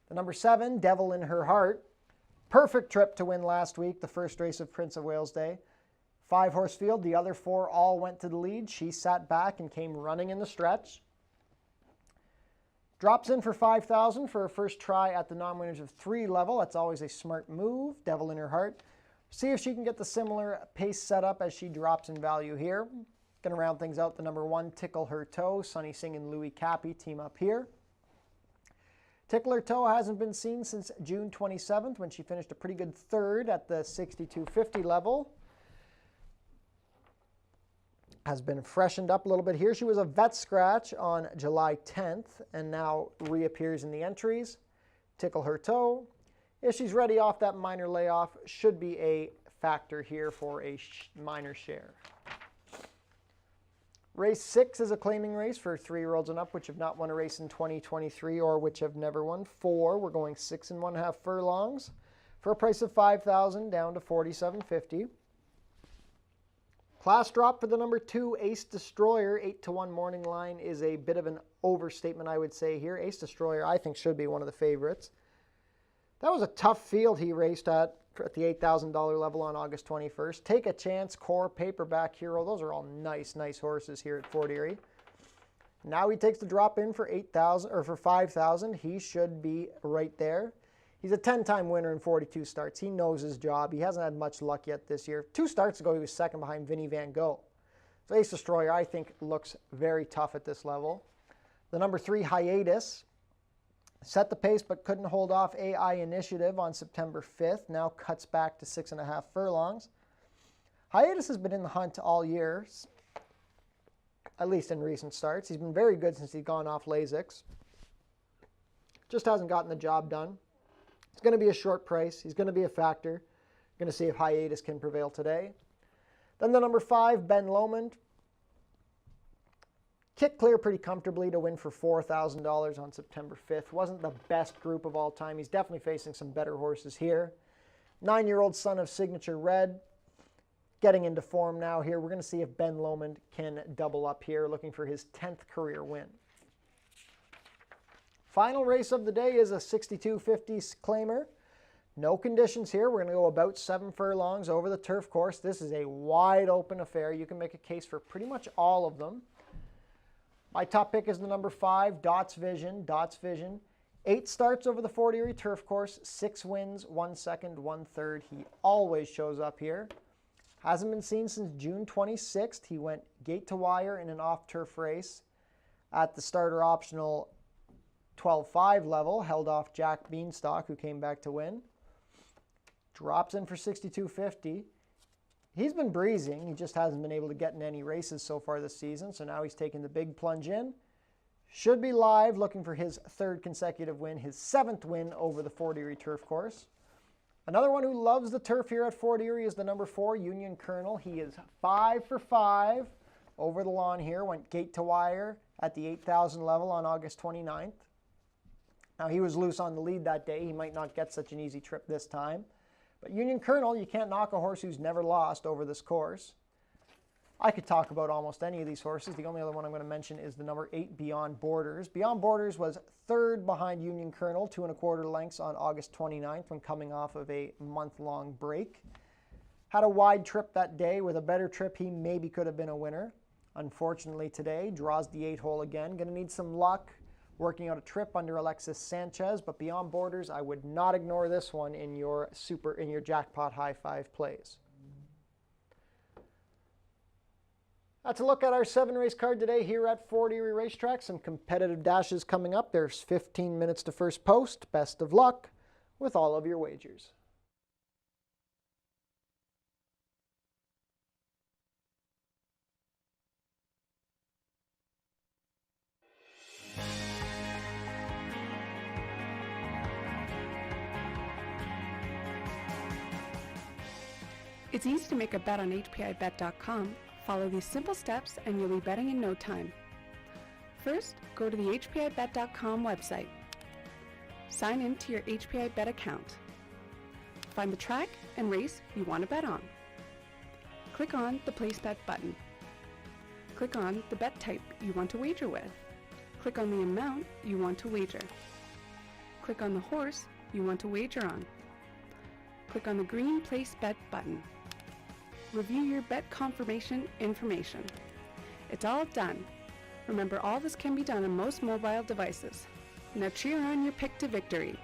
The number 7, Devil in Her Heart. Perfect trip to win last week, the first race of Prince of Wales Day. 5-horse field, the other 4 all went to the lead. She sat back and came running in the stretch. Drops in for 5,000 for her first try at the non-winners of 3 level. That's always a smart move. Devil in her heart. See if she can get the similar pace set up as she drops in value here. Going to round things out. The number 1, Tickle Her Toe. Sunny Singh and Louis Cappy team up here. Tickle Her Toe hasn't been seen since June 27th when she finished a pretty good 3rd at the 62.50 level. Has been freshened up a little bit here. She was a vet scratch on July 10th and now reappears in the entries. Tickle Her Toe. If she's ready off that minor layoff, should be a factor here for a minor share. Race 6 is a claiming race for 3-year-olds and up, which have not won a race in 2023 or which have never won 4. We're going 6 1/2 furlongs for a price of $5,000 down to $4,750. Class drop for the number 2, Ace Destroyer. 8-1 morning line is a bit of an overstatement, I would say here. Ace Destroyer, I think, should be one of the favorites. That was a tough field he raced at the $8,000 level on August 21st. Take a Chance, Core, Paperback Hero. Those are all nice horses here at Fort Erie. Now he takes the drop in for $8,000 or for $5,000. He should be right there. He's a 10-time winner in 42 starts. He knows his job. He hasn't had much luck yet this year. 2 starts ago, he was second behind Vinnie Van Gogh. So Ace Destroyer, I think, looks very tough at this level. The number 3, Hiatus, set the pace but couldn't hold off AI Initiative on September 5th. Now cuts back to 6 1/2 furlongs. Hiatus has been in the hunt all year, at least in recent starts. He's been very good since he's gone off Lasix. Just hasn't gotten the job done. It's going to be a short price. He's going to be a factor. Going to see if Hiatus can prevail today. Then the number 5, Ben Lomond. Kicked clear pretty comfortably to win for $4,000 on September 5th. Wasn't the best group of all time. He's definitely facing some better horses here. 9-year-old son of Signature Red. Getting into form now here. We're going to see if Ben Lomond can double up here, looking for his 10th career win. Final race of the day is a 62.50 claimer. No conditions here. We're going to go about 7 furlongs over the turf course. This is a wide open affair. You can make a case for pretty much all of them. My top pick is the number 5, Dots Vision. Dots Vision. 8 starts over the Fort Erie turf course, 6 wins, 1 second, 1 third. He always shows up here. Hasn't been seen since June 26th. He went gate to wire in an off-turf race at the starter optional 12.5 level, held off Jack Beanstalk, who came back to win. Drops in for 62.50. He's been breezing. He just hasn't been able to get in any races so far this season, so now he's taking the big plunge in. Should be live, looking for his 3rd consecutive win, his 7th win over the Fort Erie turf course. Another one who loves the turf here at Fort Erie is the number 4, Union Colonel. He is 5 for 5 over the lawn here, went gate to wire at the 8,000 level on August 29th. Now, he was loose on the lead that day. He might not get such an easy trip this time. But Union Colonel, you can't knock a horse who's never lost over this course. I could talk about almost any of these horses. The only other one I'm going to mention is the number 8, Beyond Borders. Beyond Borders was 3rd behind Union Colonel, 2 1/4 lengths on August 29th when coming off of a month-long break. Had a wide trip that day. With a better trip, he maybe could have been a winner. Unfortunately today, draws the 8-hole again. Going to need some luck working out a trip under Alexis Sanchez, but Beyond Borders, I would not ignore this one in your jackpot high 5 plays. That's a look at our 7-race card today here at Fort Erie Racetrack. Some competitive dashes coming up. There's 15 minutes to first post. Best of luck with all of your wagers. It's easy to make a bet on HPIBet.com. Follow these simple steps and you'll be betting in no time. First, go to the HPIBet.com website. Sign in to your HPIBet account. Find the track and race you want to bet on. Click on the Place Bet button. Click on the bet type you want to wager with. Click on the amount you want to wager. Click on the horse you want to wager on. Click on the green Place Bet button. review your bet confirmation information. It's all done. Remember, all this can be done on most mobile devices. Now cheer on your pick to victory.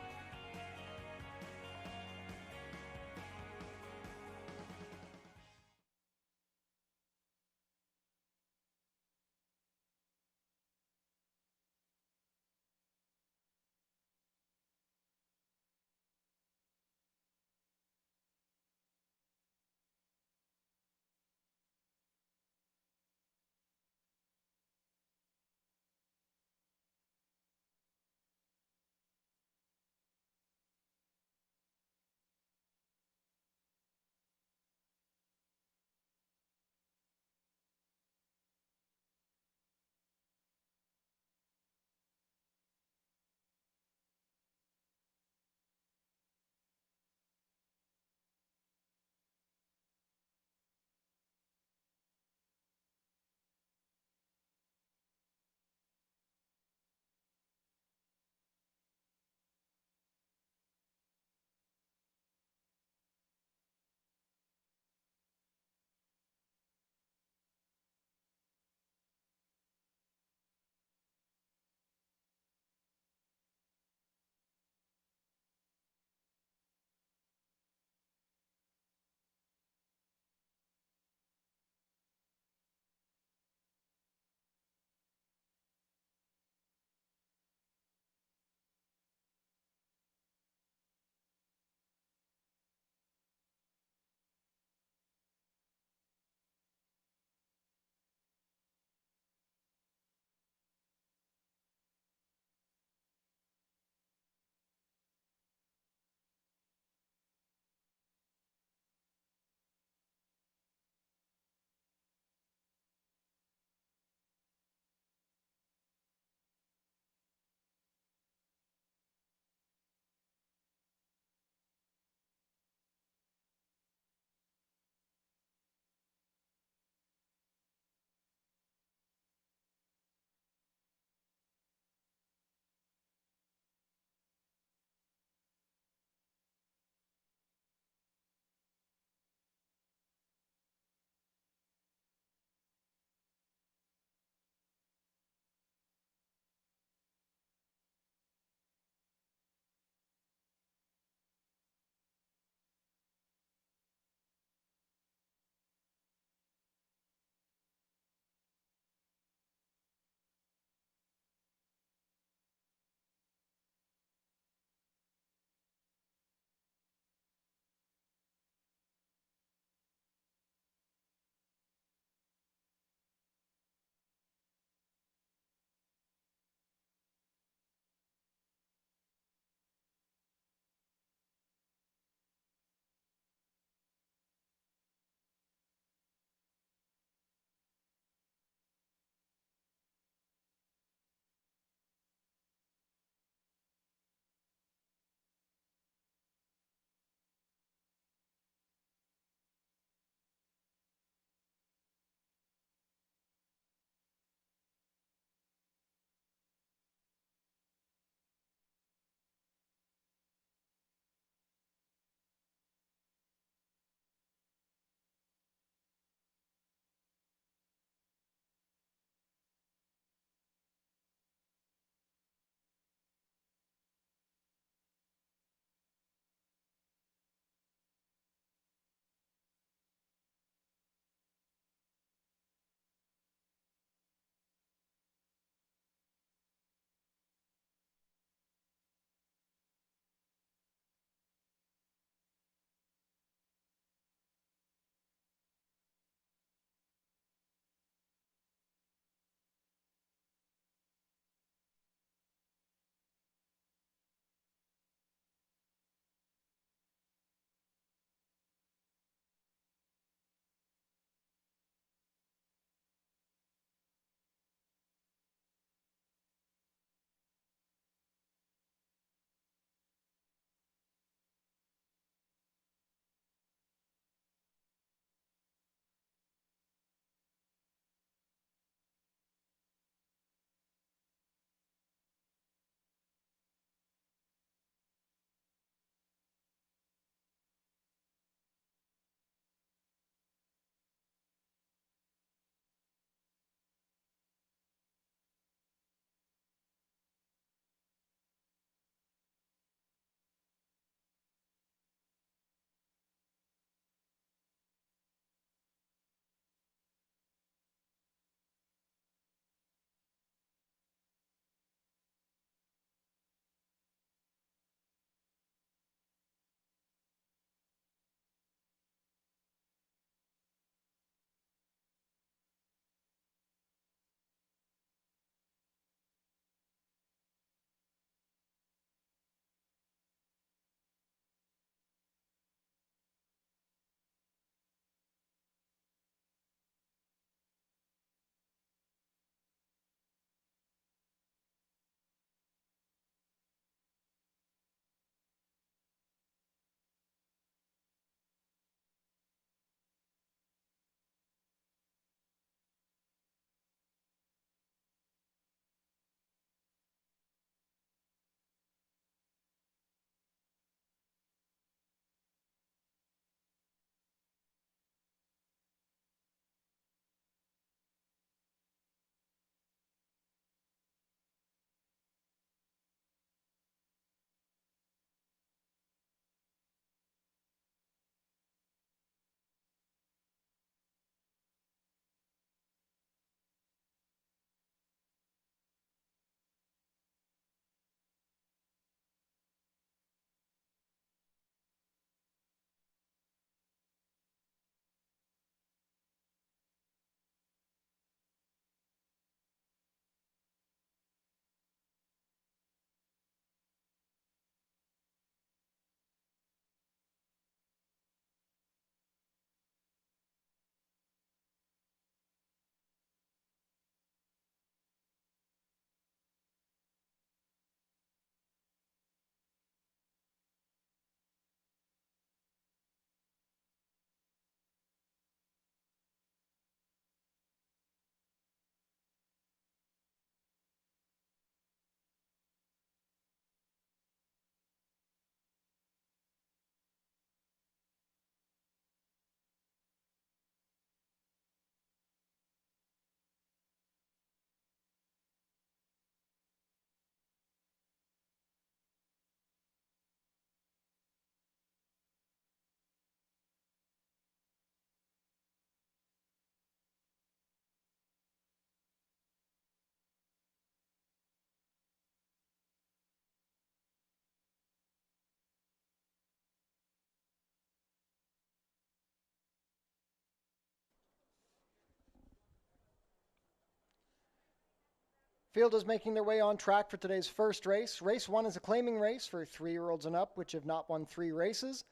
Field is making their way on track for today's first race. Race 1 is a claiming race for 3-year-olds and up, which have not won 3 races.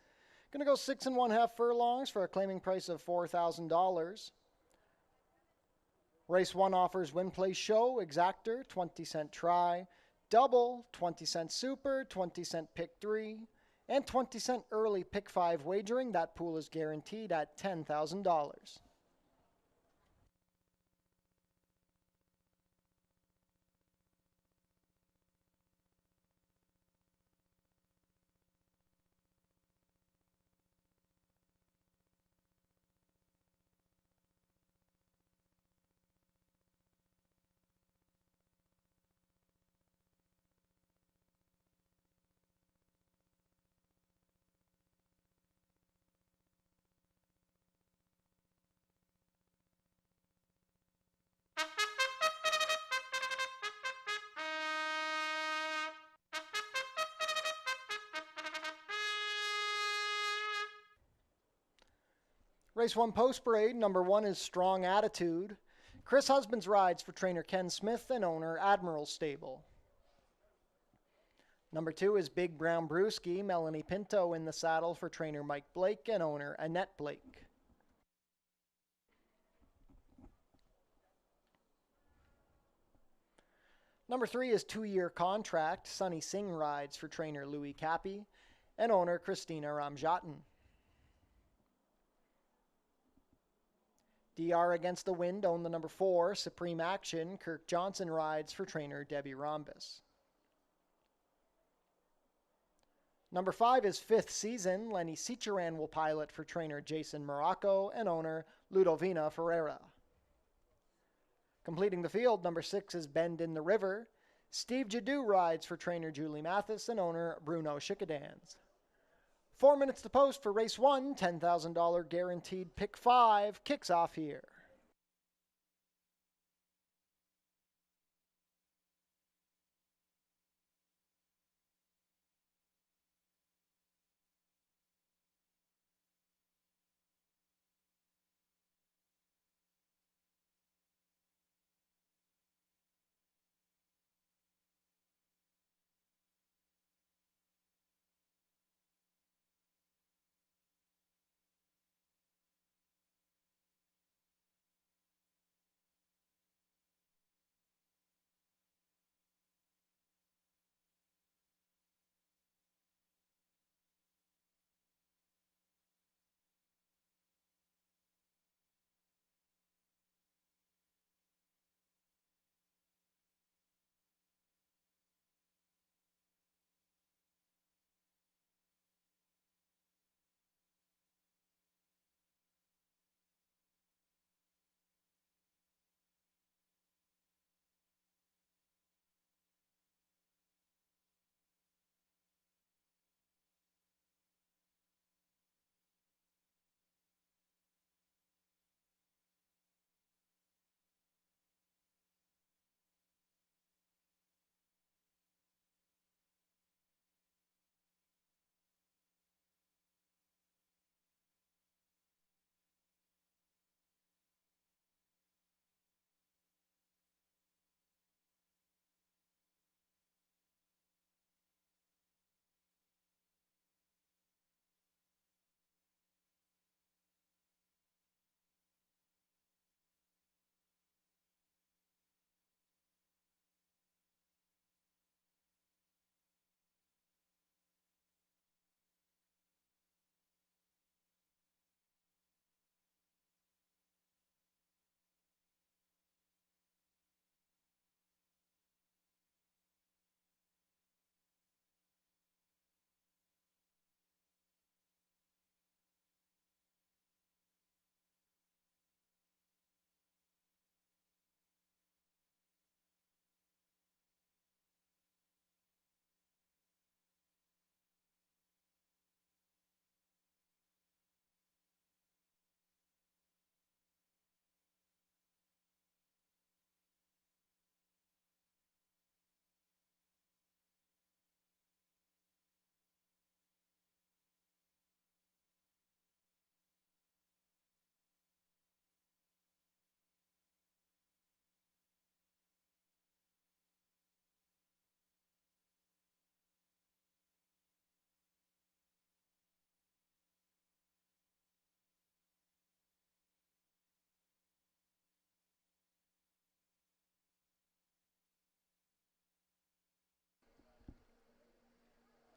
Going to go 6 1/2 furlongs for a claiming price of $4,000. Race 1 offers win, place, show, exactor, 20-cent try, double, 20-cent super, 20-cent pick 3, and 20-cent early pick 5 wagering. That pool is guaranteed at $10,000. Race 1 post parade, number 1 is Strong Attitude. Chris Husbands rides for trainer Ken Smith and owner Admiral Stable. Number 2 is Big Brown Brewski, Melanie Pinto in the saddle for trainer Mike Blake and owner Annette Blake. Number 3 is 2-year contract, Sunny Singh rides for trainer Louis Cappy and owner Christina Ramjatin. DR Against the Wind owned the number 4, Supreme Action. Kirk Johnson rides for trainer Debbie Rhombus. Number 5 is 5th Season. Lenny Cicheran will pilot for trainer Jason Morocco and owner Ludovina Ferreira. Completing the field, number 6 is Bend in the River. Steve Jadu rides for trainer Julie Mathis and owner Bruno Chickadans. 4 minutes to post for race 1, $10,000 guaranteed pick 5 kicks off here.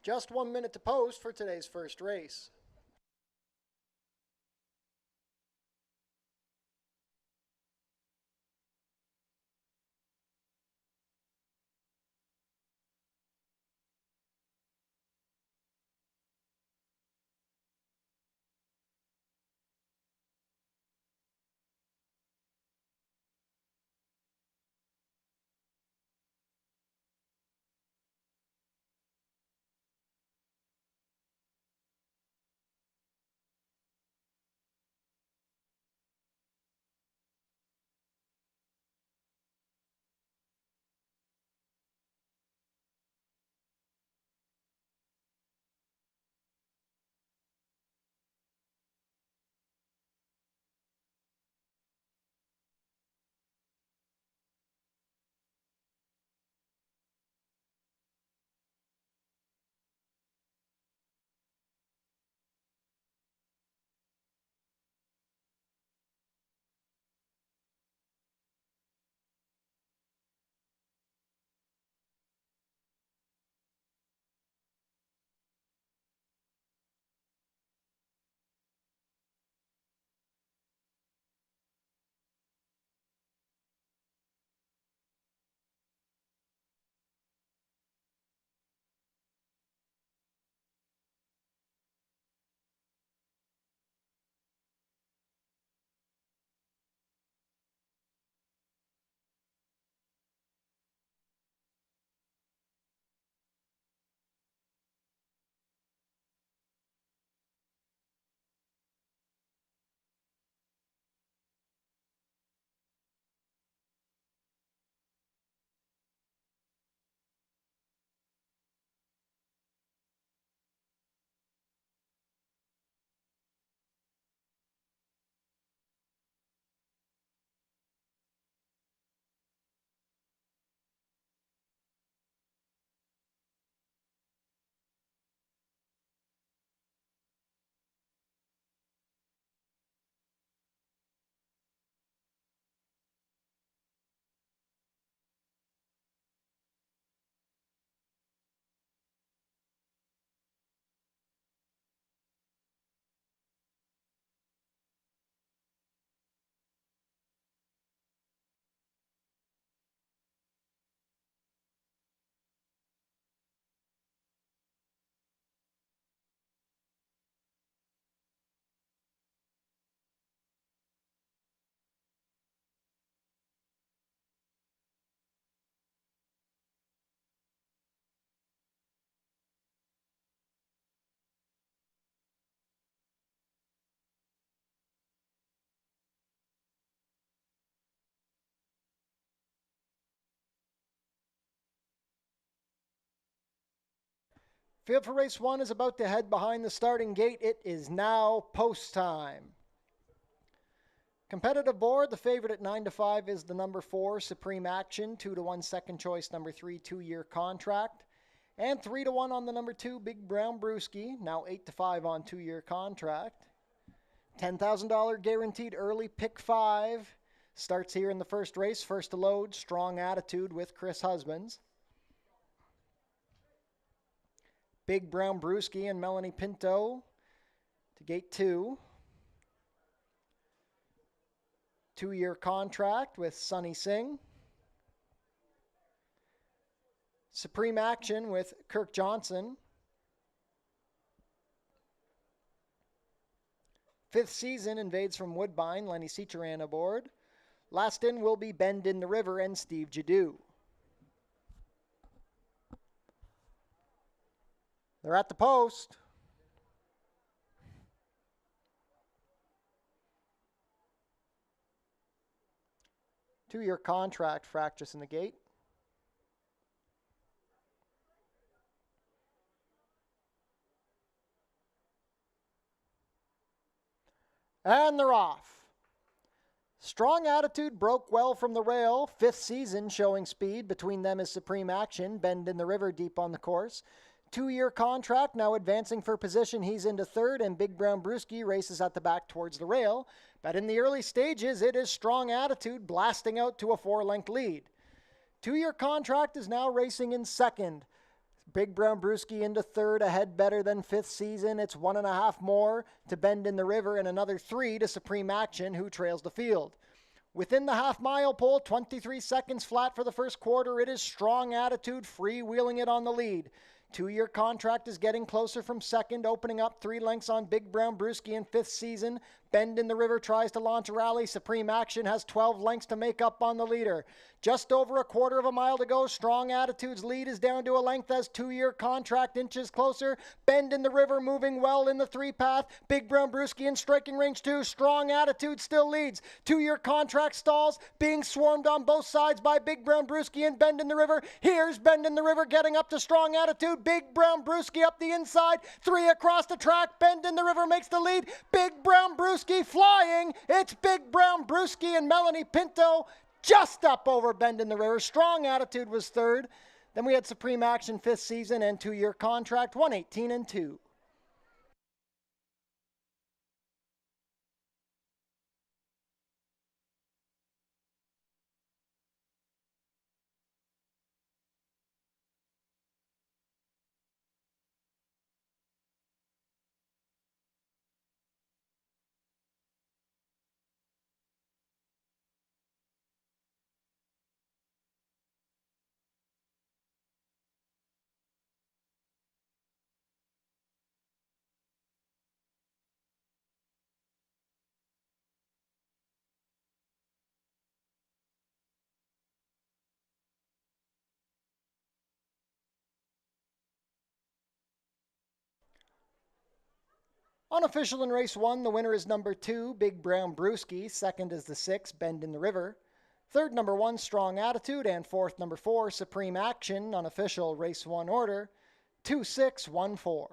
Just 1 minute to post for today's first race. Field for race 1 is about to head behind the starting gate. It is now post time. Competitive board, the favorite at 9-5 is the number 4, Supreme Action. 2-1 second choice, number 3, 2-year contract. And 3-1 on the number 2, Big Brown Brewski. Now 8-5 on 2-year contract. $10,000 guaranteed early pick 5. Starts here in the first race. First to load, Strong Attitude with Chris Husbands. Big Brown Brewski and Melanie Pinto to gate 2. 2-year contract with Sunny Singh. Supreme Action with Kirk Johnson. 5th season invades from Woodbine, Lenny Cicheran aboard. Last in will be Bend in the River and Steve Jadu. They're at the post. Two-year contract fractious in the gate. And they're off. Strong Attitude broke well from the rail. 5th season showing speed. Between them is Supreme Action. Bend in the River deep on the course. 2-year contract now advancing for position. He's into 3rd, and Big Brown Brewski races at the back towards the rail. But in the early stages, it is Strong Attitude blasting out to a 4-length lead. 2-year contract is now racing in 2nd. Big Brown Brewski into third, ahead better than fifth season. It's 1.5 more to Bend in the River and another 3 to Supreme Action, who trails the field. Within the half-mile pole, 23 seconds flat for the first quarter. It is Strong Attitude freewheeling it on the lead. 2-year contract is getting closer from second, opening up 3 lengths on Big Brown Brewski in fifth season. Bend in the River tries to launch a rally. Supreme Action has 12 lengths to make up on the leader. Just over a quarter of a mile to go. Strong Attitude's lead is down to a length as 2-year contract inches closer. Bend in the River moving well in the 3-path. Big Brown Brewski in striking range 2. Strong Attitude still leads. 2-year contract stalls, being swarmed on both sides by Big Brown Brewski and Bend in the River. Here's Bend in the River getting up to Strong Attitude. Big Brown Brewski up the inside. 3 across the track. Bend in the River makes the lead. Big Brown Brewski flying. It's Big Brown Brewski and Melanie Pinto just up over Bend in the River. Strong Attitude was third. Then we had Supreme Action fifth season and 2-year contract, 118-2. Unofficial in race 1, the winner is number 2, Big Brown Brewski. Second is the 6, Bend in the River. Third, number 1, Strong Attitude. And fourth, number 4, Supreme Action. Unofficial race 1 order, 2-6-1-4.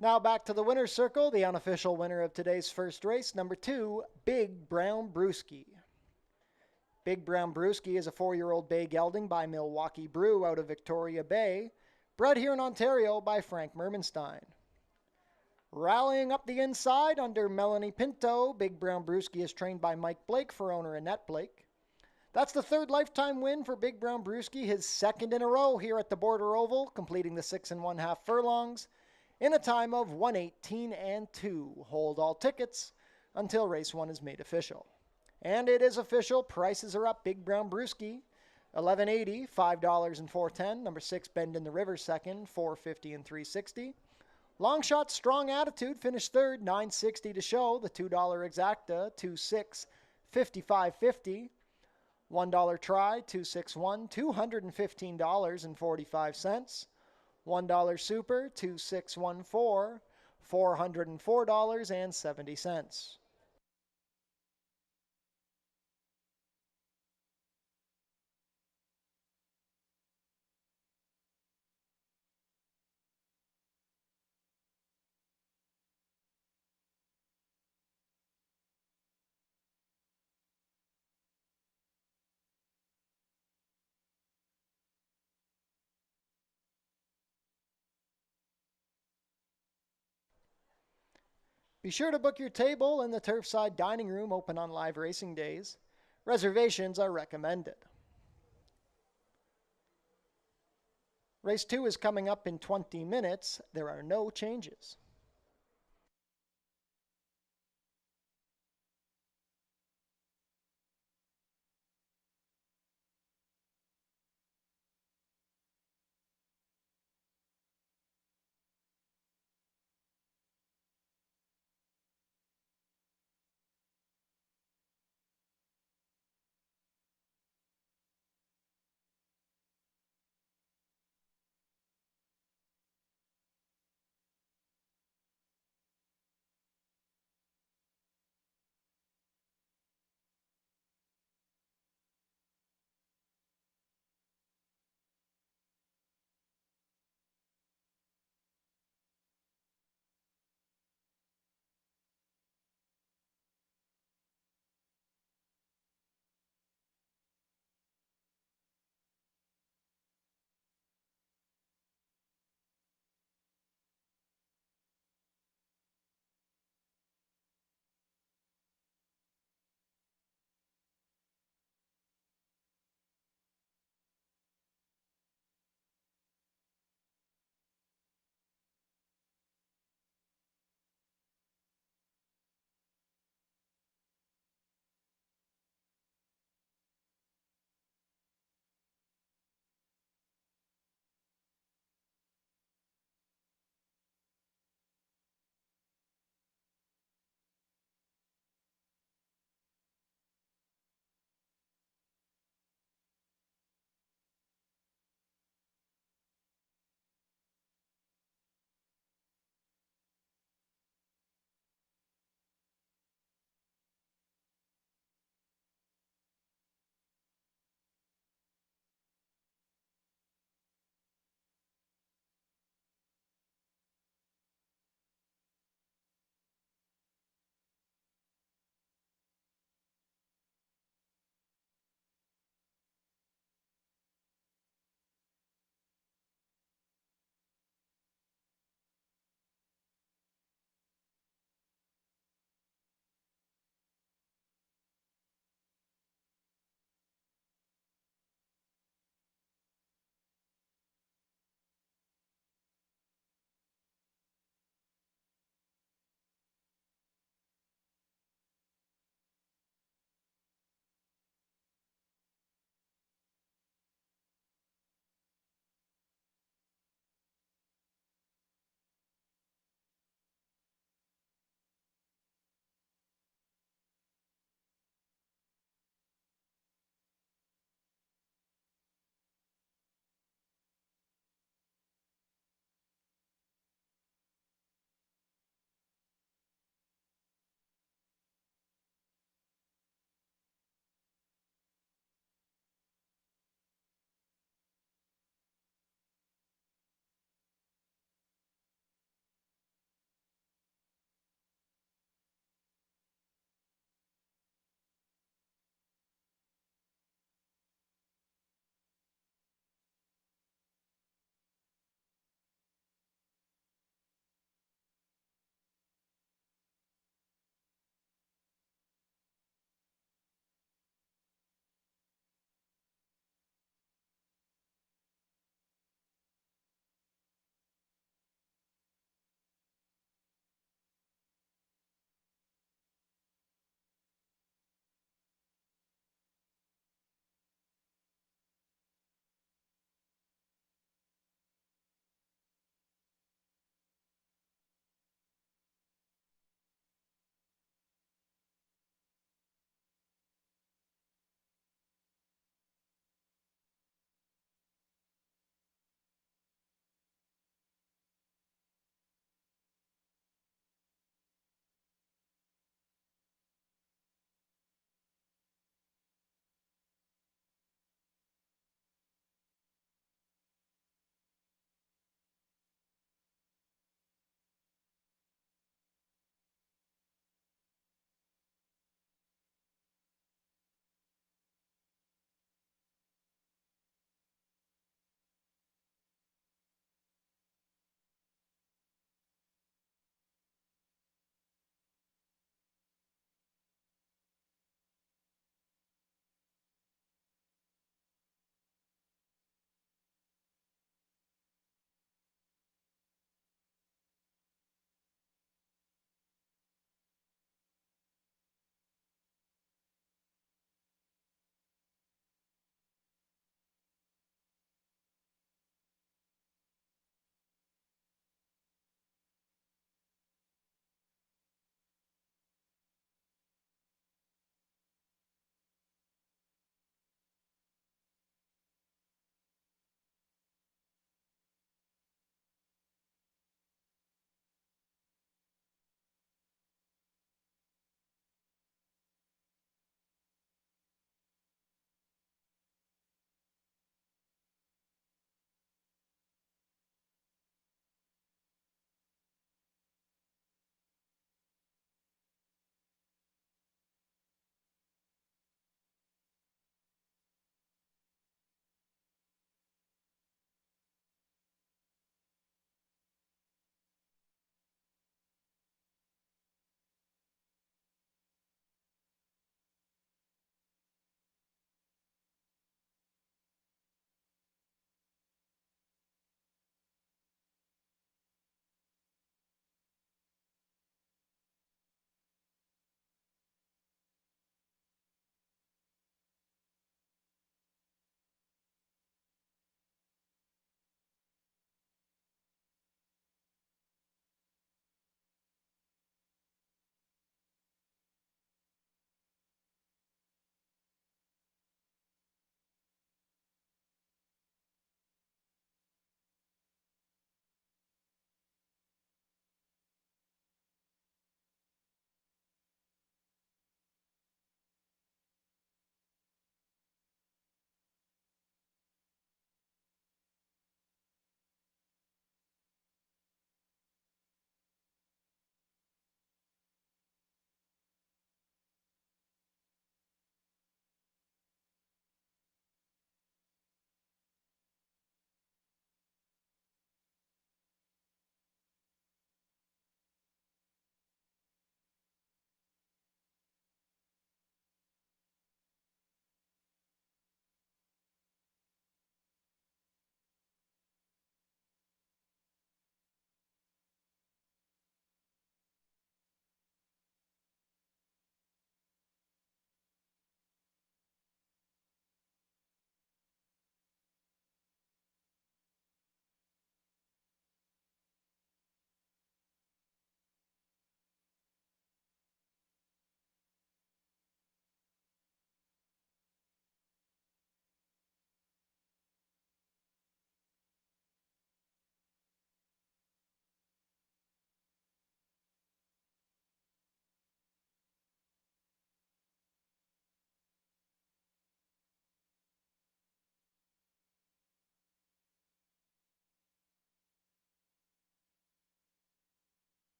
Now back to the winner's circle, the unofficial winner of today's first race, number 2, Big Brown Brewski. Big Brown Brewski is a 4-year-old bay gelding by Milwaukee Brew out of Victoria Bay, bred here in Ontario by Frank Mermenstein. Rallying up the inside under Melanie Pinto, Big Brown Brewski is trained by Mike Blake for owner Annette Blake. That's the 3rd lifetime win for Big Brown Brewski, his 2nd in a row here at the Border Oval, completing the 6 1/2 furlongs in a time of 1:18-2. Hold all tickets until race 1 is made official. And it is official. Prices are up. Big Brown Brewski, $11.80, $5.04. Number 6, Bend in the River, second, $4.50 and $3.60. Long Shot Strong Attitude finished third, $9.60 to show. The $2 exacta, $2.6, $55.50. $1 try, $2.61, $215.45. $1 super, $2.614, $404.70. Be sure to book your table in the Turfside Dining Room, open on live racing days. Reservations are recommended. Race 2 is coming up in 20 minutes. There are no changes.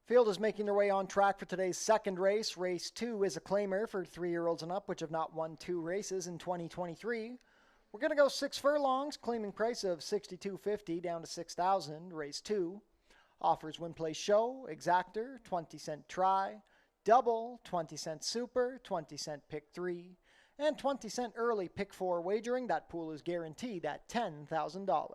Field is making their way on track for today's second race. Race 2 is a claimer for 3-year-olds and up, which have not won 2 races in 2023. We're going to go 6 furlongs, claiming price of $62.50 down to $6,000. Race 2 offers win, play, show, exactor, 20-cent try, double, 20-cent super, 20-cent pick 3, and 20-cent early pick 4 wagering. That pool is guaranteed at $10,000.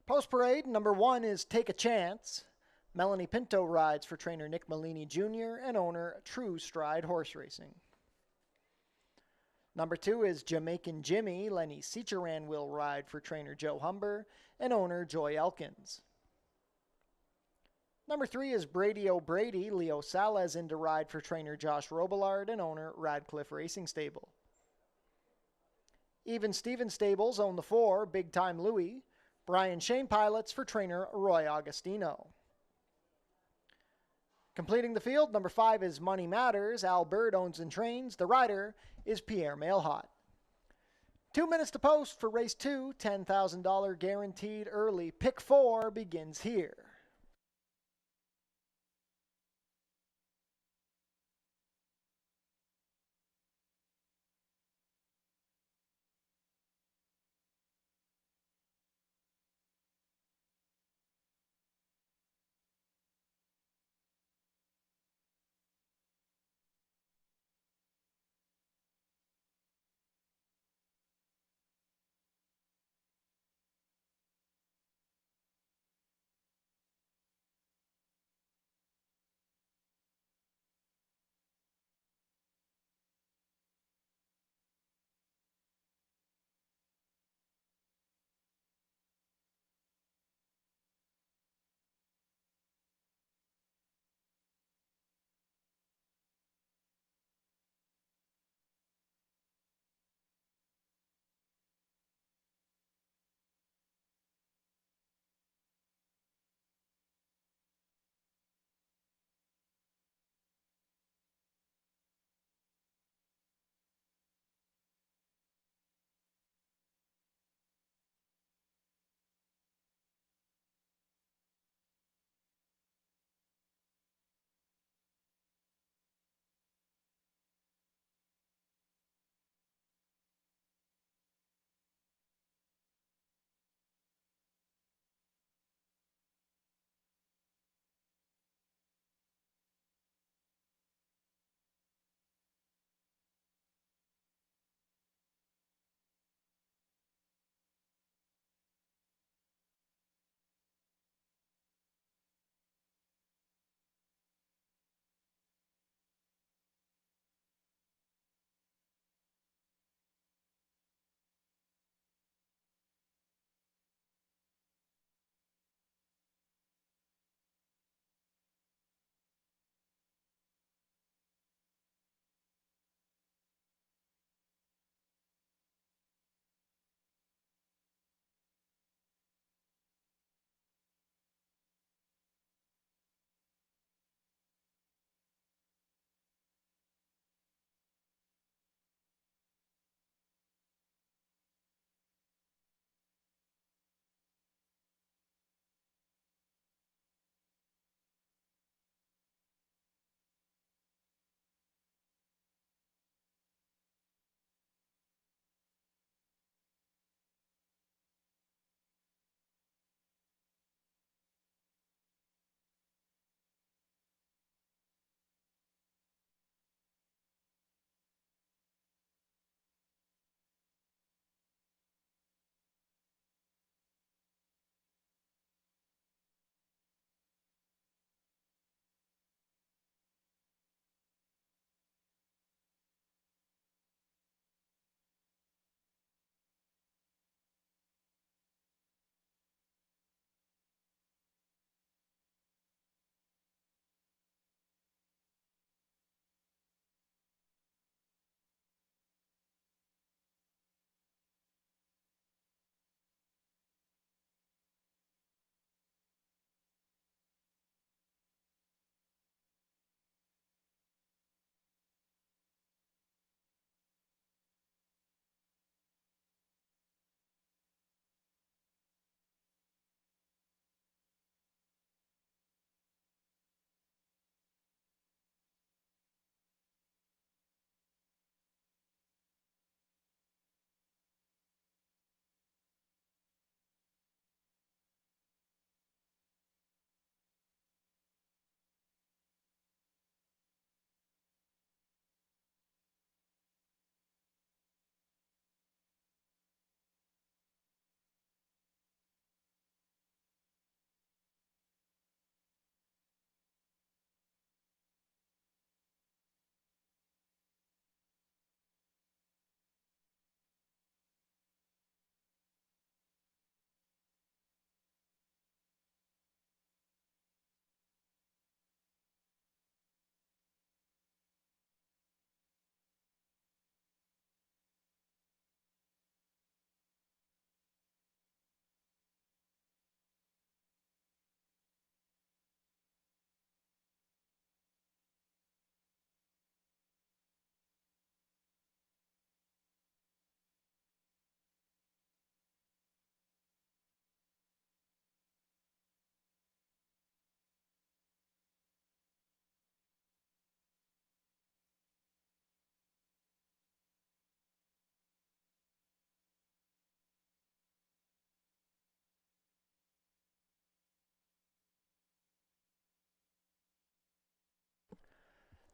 Post parade, number 1 is Take a Chance. Melanie Pinto rides for trainer Nick Malini Jr. and owner True Stride Horse Racing. Number 2 is Jamaican Jimmy. Lenny Seacheran will ride for trainer Joe Humber and owner Joy Elkins. Number 3 is Brady O'Brady. Leo Salas in to ride for trainer Josh Robillard and owner Radcliffe Racing Stable. Even Steven Stables own the 4, Big Time Louie. Brian Shane pilots for trainer Roy Augustino. Completing the field, number 5 is Money Matters. Al Bird owns and trains. The rider is Pierre Mailhot. 2 minutes to post for race 2. $10,000 guaranteed early. Pick 4 begins here.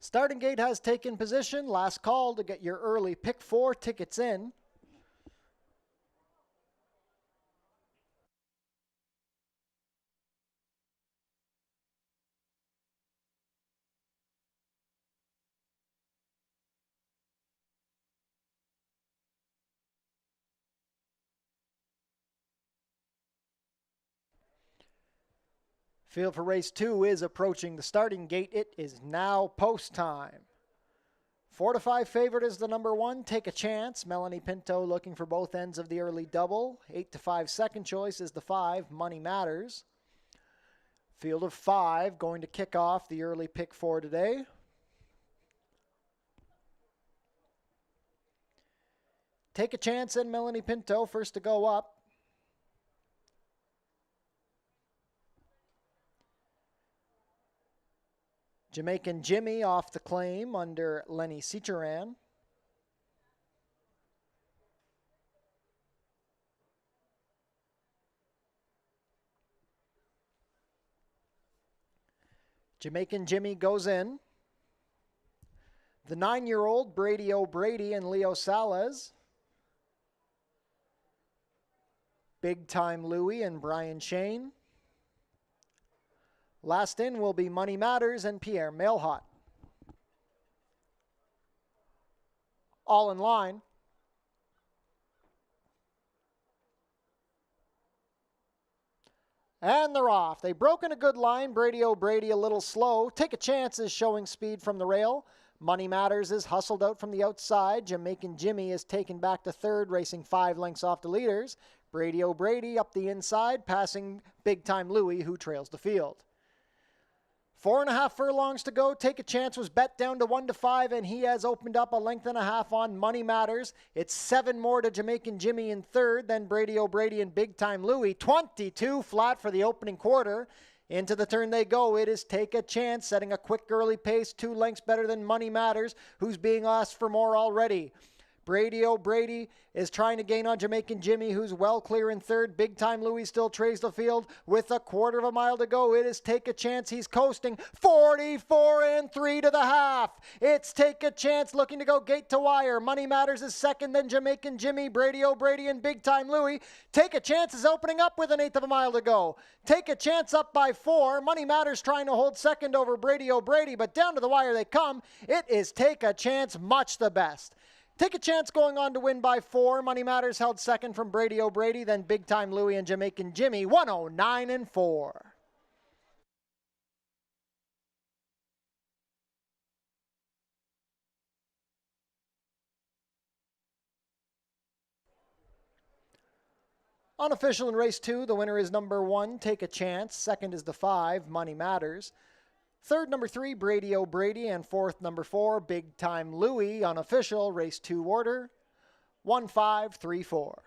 Starting gate has taken position. Last call to get your early pick 4 tickets in. Field for race 2 is approaching the starting gate. It is now post time. 4 to 5 favorite is the number 1, Take a Chance. Melanie Pinto looking for both ends of the early double. 8 to 5 second choice is the 5, Money Matters. Field of 5 going to kick off the early pick 4 today. Take a Chance and Melanie Pinto first to go up. Jamaican Jimmy off the claim under Lenny Cicheran. Jamaican Jimmy goes in. The 9-year-old Brady O'Brady and Leo Salas. Big Time Louie and Brian Shane. Last in will be Money Matters and Pierre Mailhot. All in line. And they're off. They've broken a good line. Brady O'Brady a little slow. Take a Chance is showing speed from the rail. Money Matters is hustled out from the outside. Jamaican Jimmy is taken back to third, racing 5 lengths off the leaders. Brady O'Brady up the inside, passing Big Time Louie, who trails the field. 4.5 furlongs to go. Take a Chance was bet down to 1 to 5, and he has opened up a length and a half on Money Matters. It's 7 more to Jamaican Jimmy in third, then Brady O'Brady and Big Time Louie. 22 flat for the opening quarter. Into the turn they go. It is Take a Chance, setting a quick early pace, 2 lengths better than Money Matters, who's being asked for more already. Brady O'Brady is trying to gain on Jamaican Jimmy, who's well clear in third. Big Time Louie still trails the field with a 1/4 mile to go. It is Take a Chance. He's coasting 44 3 to the half. It's Take a Chance looking to go gate to wire. Money Matters is second, then Jamaican Jimmy, Brady O'Brady, and Big Time Louie. Take a Chance is opening up with an 1/8 mile to go. Take a Chance up by 4. Money Matters trying to hold second over Brady O'Brady, but down to the wire they come. It is Take a Chance, much the best. Take a Chance going on to win by 4. Money Matters held second from Brady O'Brady, then Big Time Louie and Jamaican Jimmy, 109-4. Unofficial in race 2, the winner is number 1, Take a Chance. Second is the 5, Money Matters. Third, number 3, Brady O'Brady, and fourth, number 4, Big Time Louie. Unofficial, race 2 order, 1-5-3-4.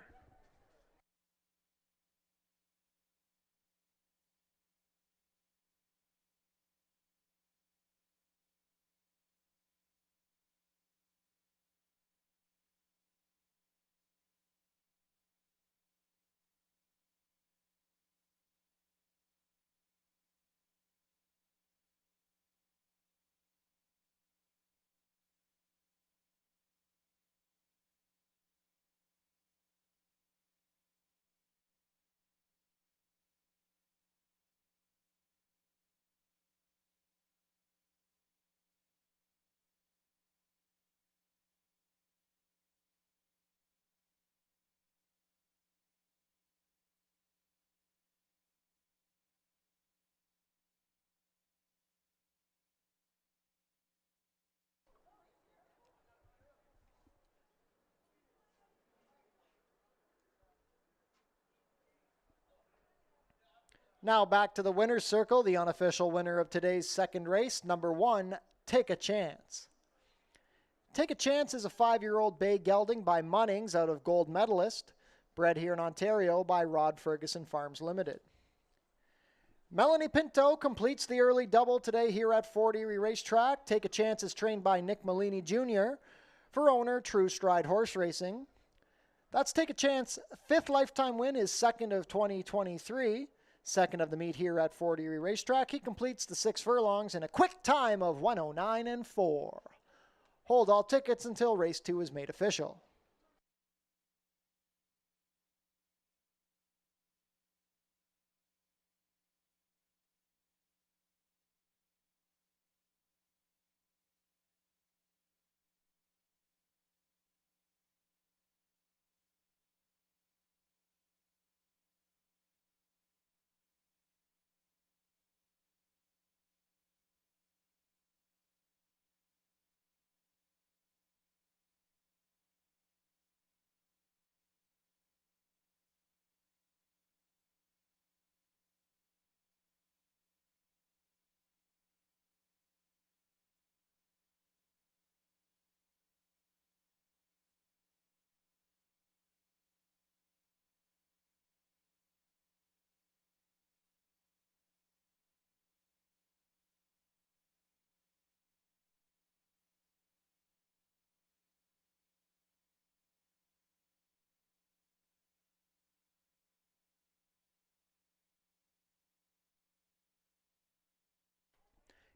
Now back to the winner's circle, the unofficial winner of today's second race, number 1, Take a Chance. Take a Chance is a 5-year-old bay gelding by Munnings out of Gold Medalist, bred here in Ontario by Rod Ferguson Farms Limited. Melanie Pinto completes the early double today here at Fort Erie Racetrack. Take a Chance is trained by Nick Malini Jr. for owner True Stride Horse Racing. That's Take a Chance. 5th lifetime win is 2nd of 2023. Second of the meet here at Fort Erie Racetrack, he completes the 6 furlongs in a quick time of 1:09 and 4. Hold all tickets until race 2 is made official.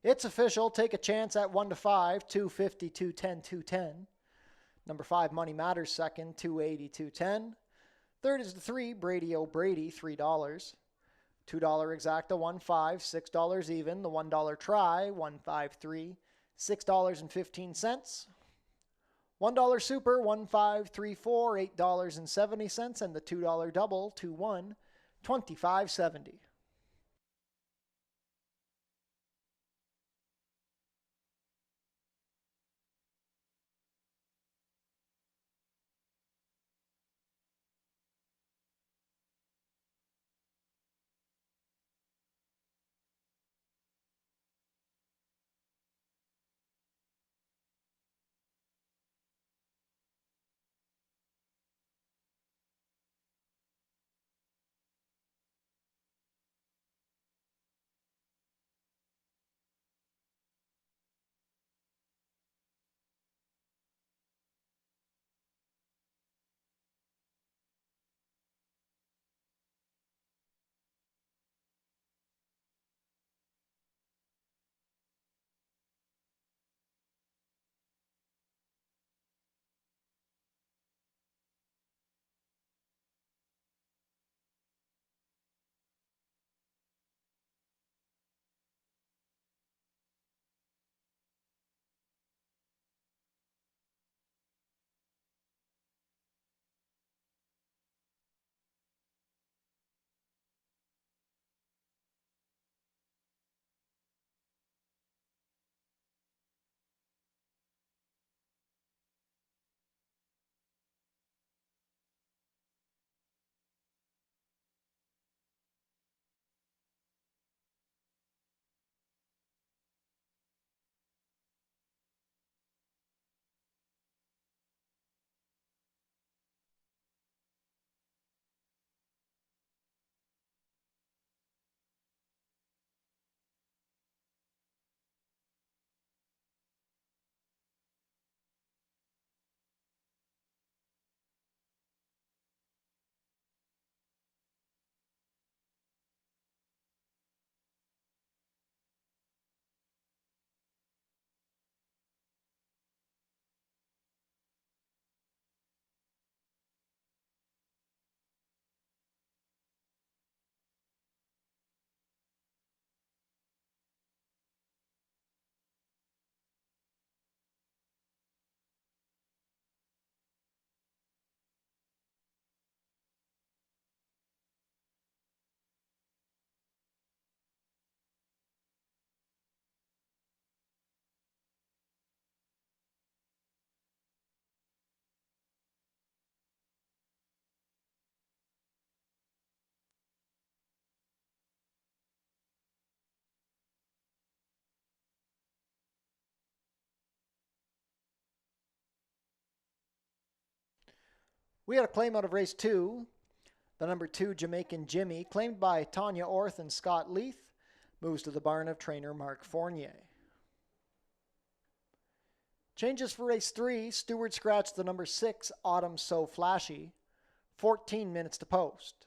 It's official. Take a chance at 1 to 5, 250, 210, 210. Number 5, Money Matters second, 280, 210. Third is the 3, Brady O'Brady, $3. $2 exacta, 1.5, $6 even. The $1 try, 153, $6.15. $1 super, 1534, $8.70, and the $2 double, 2-1, $25.70. We had a claim out of race 2. The number 2, Jamaican Jimmy, claimed by Tanya Orth and Scott Leith, moves to the barn of trainer Mark Fournier. Changes for race 3, Stewart scratched the number 6, Autumn So Flashy, 14 minutes to post.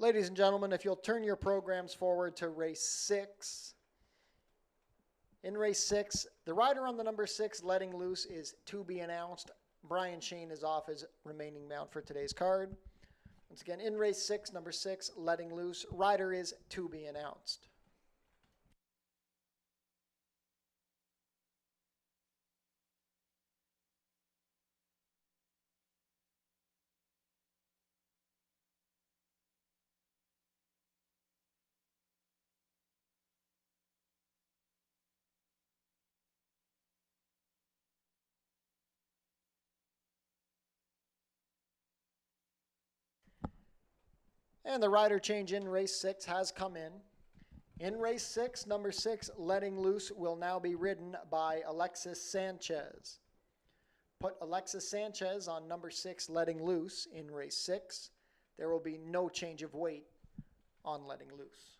Ladies and gentlemen, if you'll turn your programs forward to race 6. In race 6, the rider on the number 6, Letting Loose, is to be announced. Brian Shane is off his remaining mount for today's card. Once again, in race 6, number 6, Letting Loose, rider is to be announced. And the rider change in race 6 has come in. In race 6, number 6, Letting Loose, will now be ridden by Alexis Sanchez. Put Alexis Sanchez on number 6, Letting Loose, in race 6. There will be no change of weight on Letting Loose.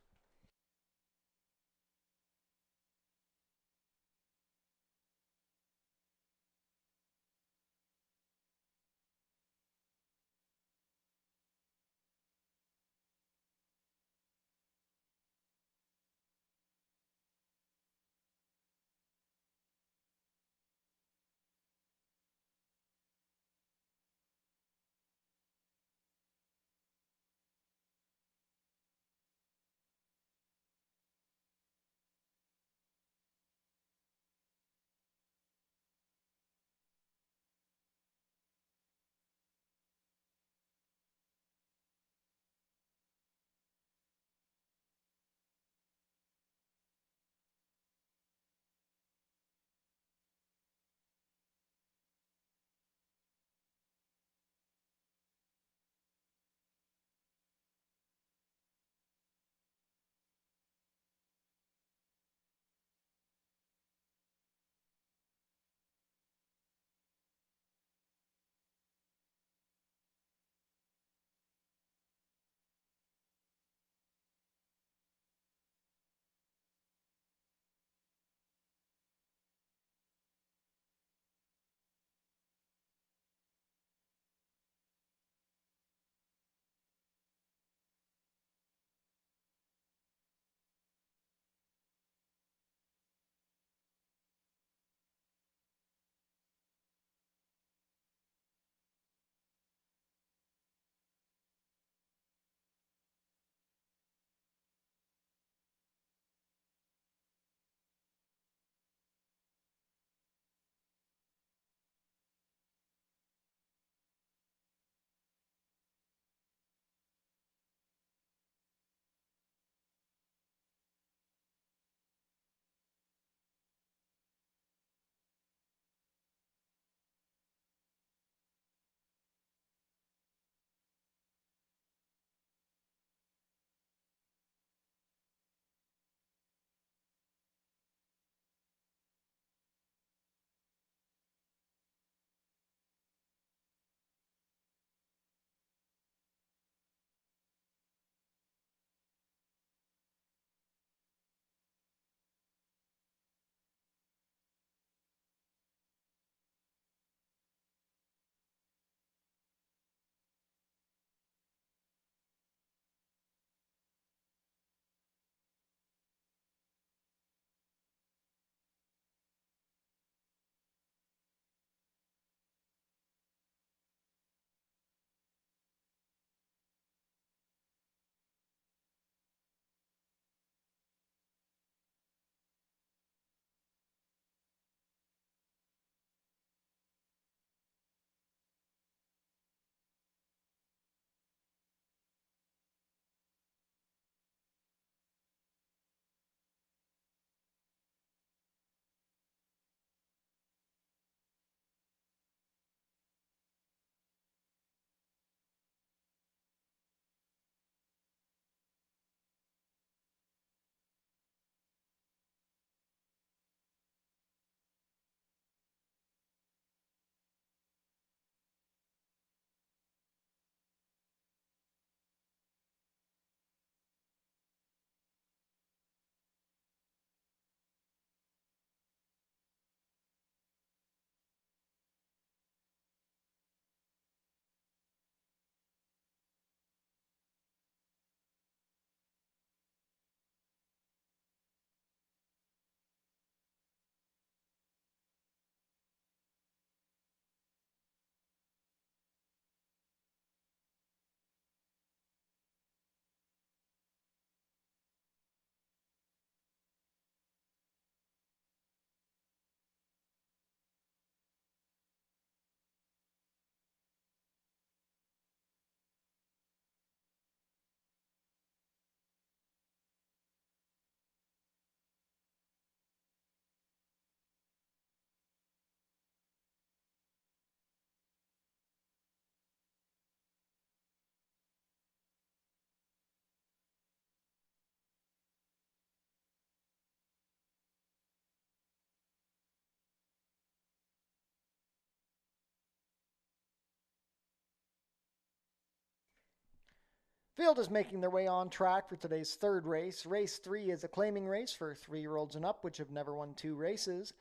Field is making their way on track for today's third race. Race 3 is a claiming race for 3-year-olds and up, which have never won 2 races.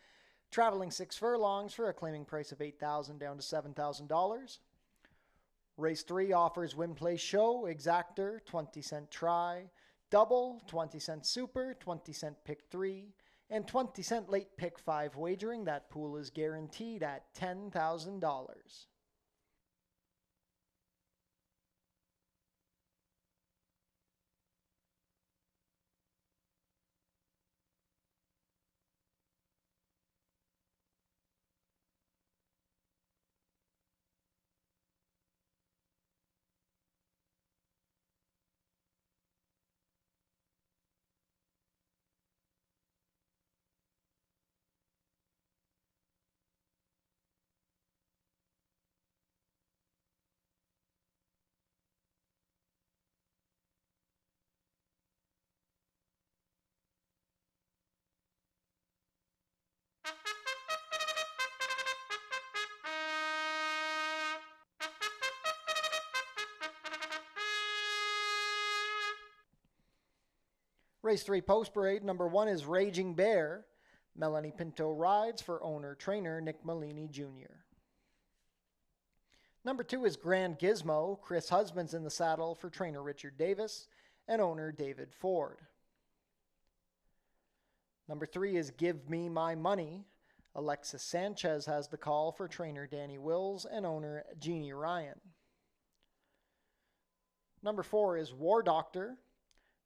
Traveling 6 furlongs for a claiming price of $8,000 down to $7,000. Race 3 offers win, play, show, exactor, 20-cent try, double, 20-cent super, 20-cent pick 3, and 20-cent late pick 5 wagering. That pool is guaranteed at $10,000. Race 3 post parade. Number 1 is Raging Bear. Melanie Pinto rides for owner-trainer Nick Malini Jr. Number 2 is Grand Gizmo. Chris Husband's in the saddle for trainer Richard Davis and owner David Ford. Number 3 is Give Me My Money. Alexis Sanchez has the call for trainer Danny Wills and owner Jeannie Ryan. Number 4 is War Doctor.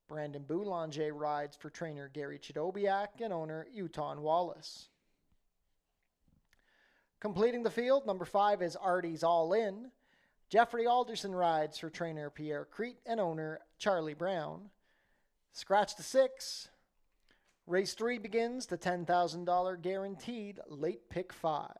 Brandon Boulanger rides for trainer Gary Chidobiak and owner Uton Wallace. Completing the field, number 5 is Artie's All In. Jeffrey Alderson rides for trainer Pierre Crete and owner Charlie Brown. Scratch the 6. Race 3 begins, the $10,000 guaranteed late pick 5.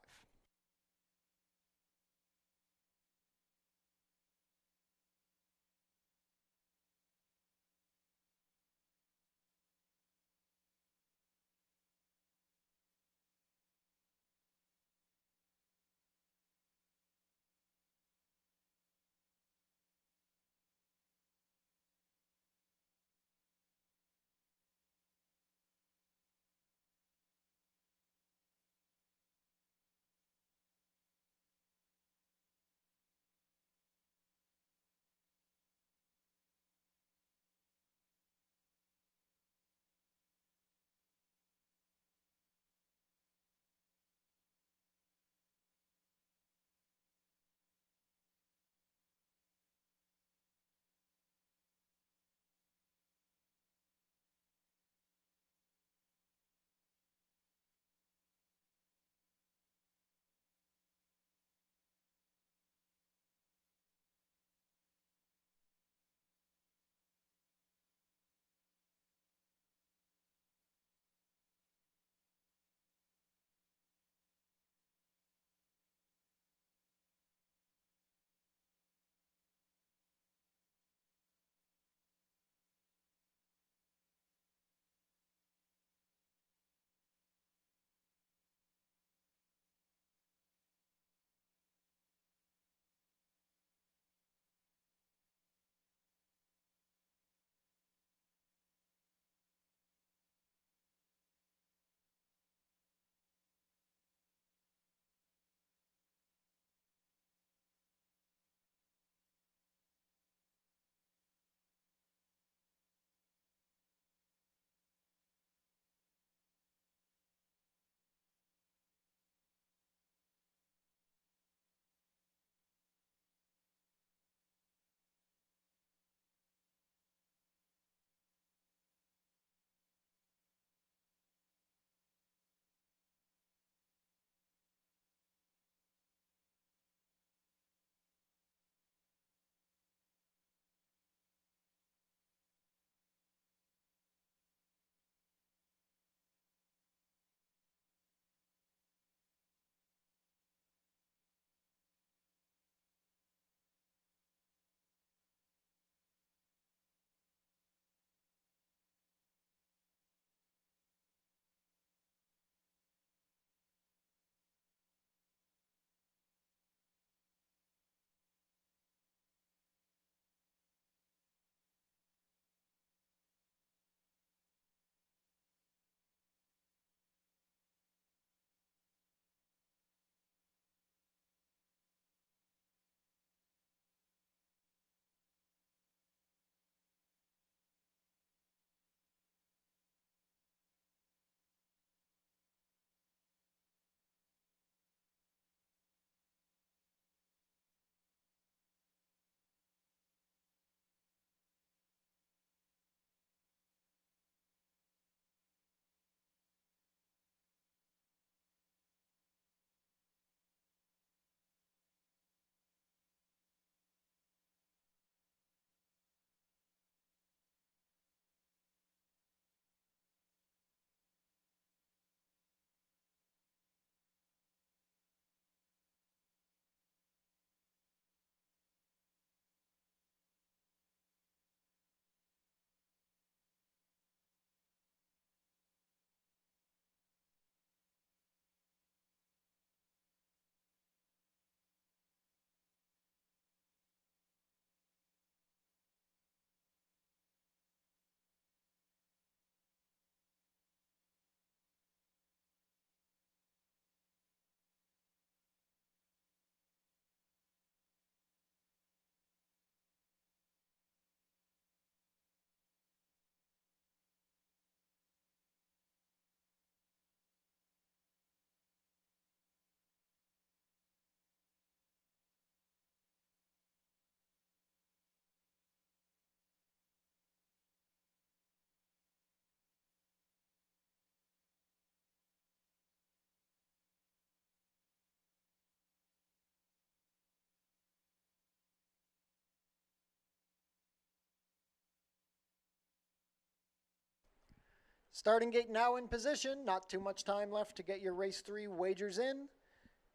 Starting gate now in position. Not too much time left to get your race 3 wagers in.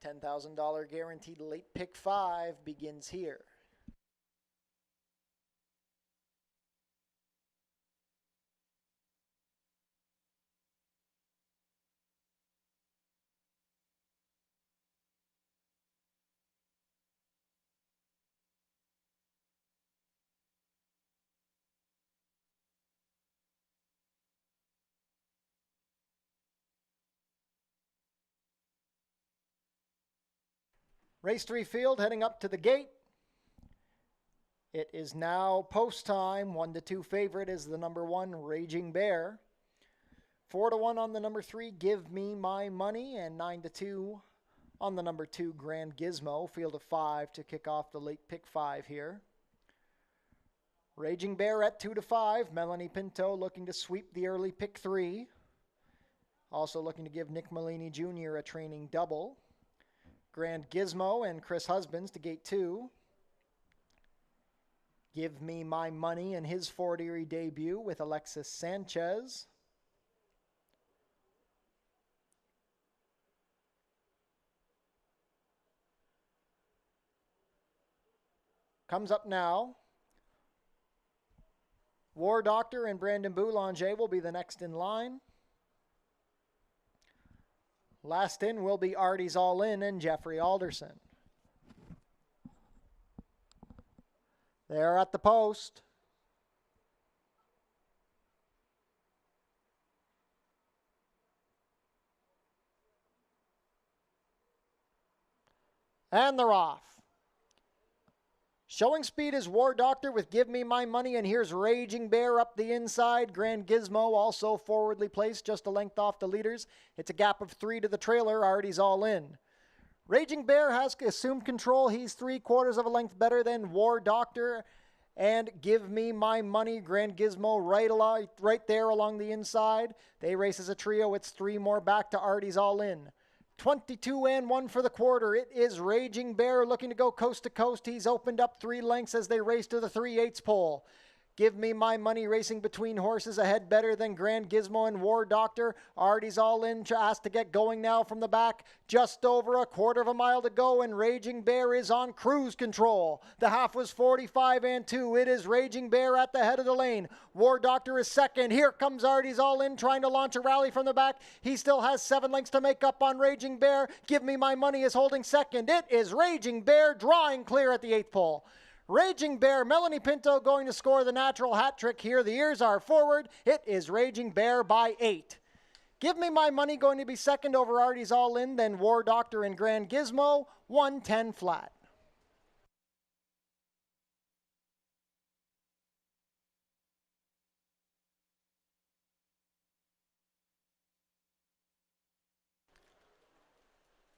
$10,000 guaranteed late pick 5 begins here. Race 3 field heading up to the gate. It is now post time. 1-2 favorite is the number 1 Raging Bear. 4-1 on the number 3 Give Me My Money, and 9-2 on the number 2 Grand Gizmo. Field of 5 to kick off the late pick 5 here. Raging Bear at 2-5. Melanie Pinto looking to sweep the early pick 3. Also looking to give Nick Malini Jr. a training double. Grand Gizmo and Chris Husbands to gate 2. Give Me My Money in his Fort Erie debut with Alexis Sanchez. Comes up now. War Doctor and Brandon Boulanger will be the next in line. Last in will be Artie's All In and Jeffrey Alderson. They're at the post. And they're off. Showing speed is War Doctor with Give Me My Money, and here's Raging Bear up the inside. Grand Gizmo also forwardly placed, just a length off the leaders. It's a gap of 3 to the trailer. Artie's All In. Raging Bear has assumed control. He's 3/4 of a length better than War Doctor and Give Me My Money. Grand Gizmo right there along the inside. They race as a trio. It's 3 more back to Artie's All In. 22-1 for the quarter. It is Raging Bear looking to go coast to coast. He's opened up 3 lengths as they race to the 3/8 pole. Give Me My Money racing between horses ahead better than Grand Gizmo and War Doctor. Artie's All In asked to get going now from the back. Just over 1/4 mile to go, and Raging Bear is on cruise control. The half was 45-2. It is Raging Bear at the head of the lane. War Doctor is second. Here comes Artie's All In trying to launch a rally from the back. He still has 7 lengths to make up on Raging Bear. Give Me My Money is holding second. It is Raging Bear drawing clear at the 8th pole. Raging Bear, Melanie Pinto going to score the natural hat trick here. The ears are forward. It is Raging Bear by 8. Give Me My Money going to be second over Artie's All In, then War Doctor and Grand Gizmo, 110 flat.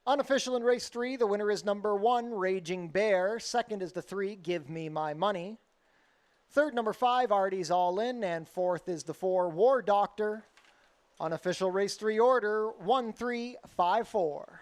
Unofficial in race 3, the winner is number 1, Raging Bear. Second is the 3, Give Me My Money. Third, number 5, Artie's All In. And fourth is the 4, War Doctor. Unofficial race 3 order, 1-3-5-4.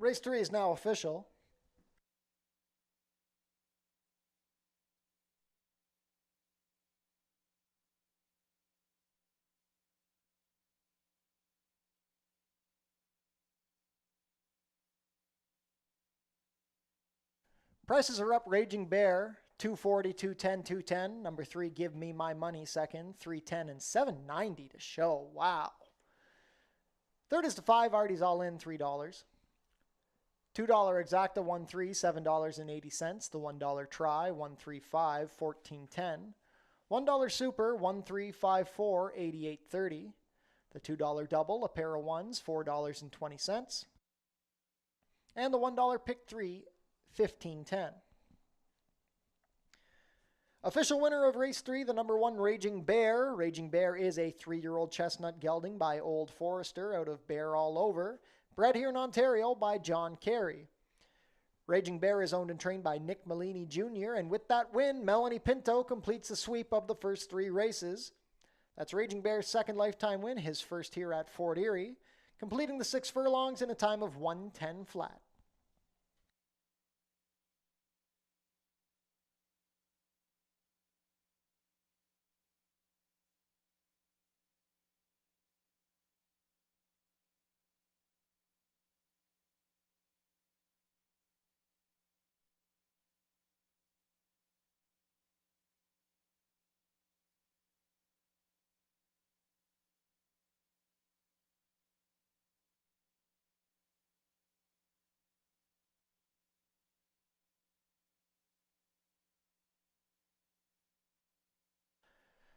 Race 3 is now official. Prices are up. Raging Bear, 240, 210, 210. Number 3, Give Me My Money, second, 310 and 790 to show. Wow. Third is the 5, Artie's All In, $3. $2 Exacta, 1-3, $7.80. The $1 Try, 135, $14.10. $1 Super, 1354, $88.30. The $2 Double, a pair of ones, $4.20. And the $1 Pick 3, $15.10. Official winner of race 3, the number 1 Raging Bear. Raging Bear is a 3-year-old chestnut gelding by Old Forester out of Bear All Over, bred here in Ontario by John Carey. Raging Bear is owned and trained by Nick Malini Jr., and with that win, Melanie Pinto completes the sweep of the first 3 races. That's Raging Bear's second lifetime win, his first here at Fort Erie, completing the 6 furlongs in a time of 1:10 flat.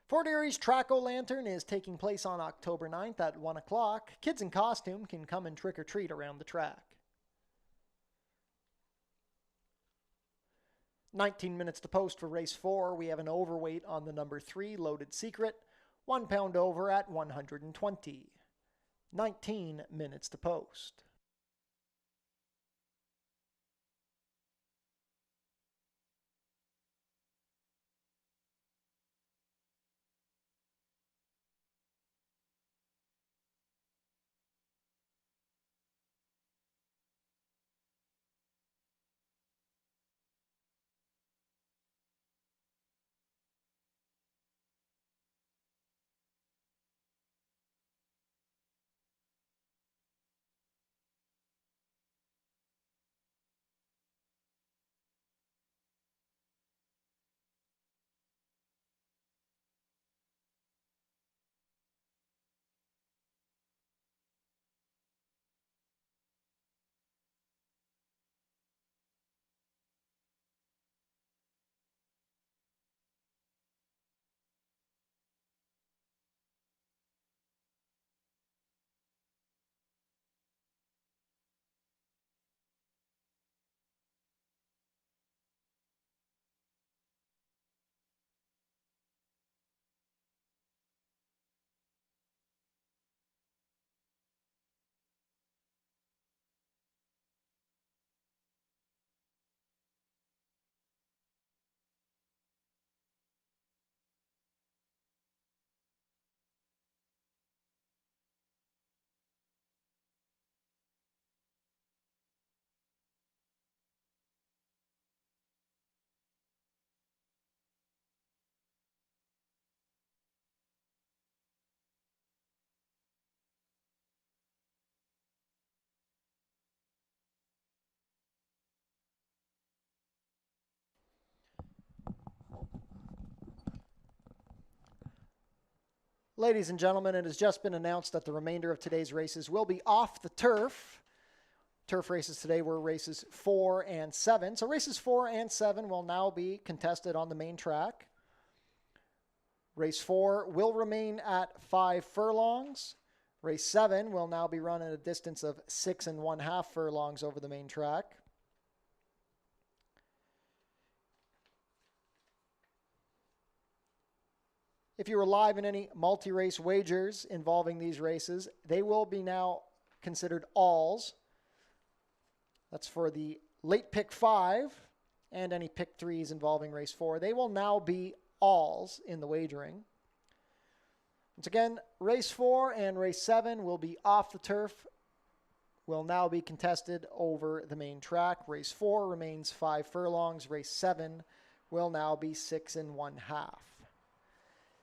Fort Erie's Track-O-Lantern is taking place on October 9th at 1 o'clock. Kids in costume can come and trick-or-treat around the track. 19 minutes to post for race 4. We have an overweight on the number 3, Loaded Secret, 1 pound over at 120. 19 minutes to post. Ladies and gentlemen, it has just been announced that the remainder of today's races will be off the turf. Turf races today were races 4 and 7. So races 4 and 7 will now be contested on the main track. Race 4 will remain at 5 furlongs. Race 7 will now be run at a distance of 6 1/2 furlongs over the main track. If you were live in any multi-race wagers involving these races, they will be now considered alls. That's for the late pick 5 and any pick 3s involving race 4. They will now be alls in the wagering. Once again, race 4 and race 7 will be off the turf. will now be contested over the main track. Race 4 remains 5 furlongs. Race 7 will now be 6 1/2.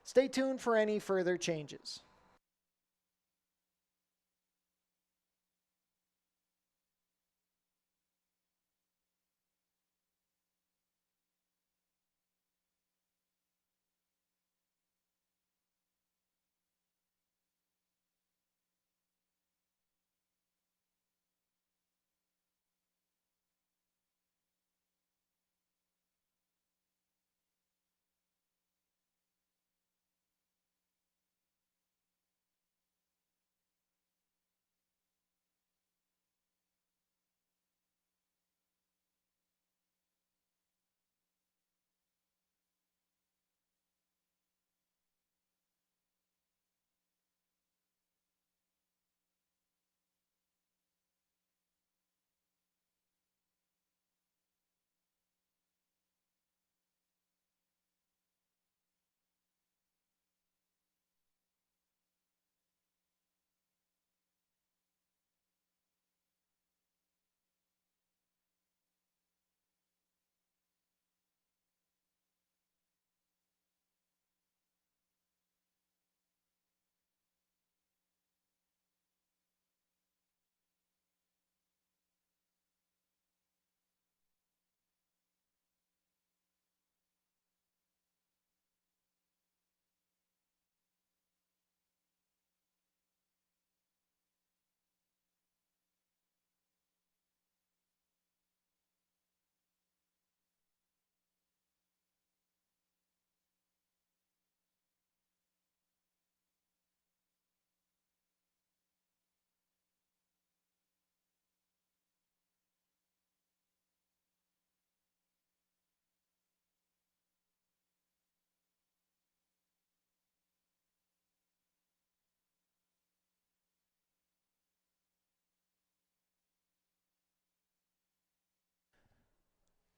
Stay tuned for any further changes.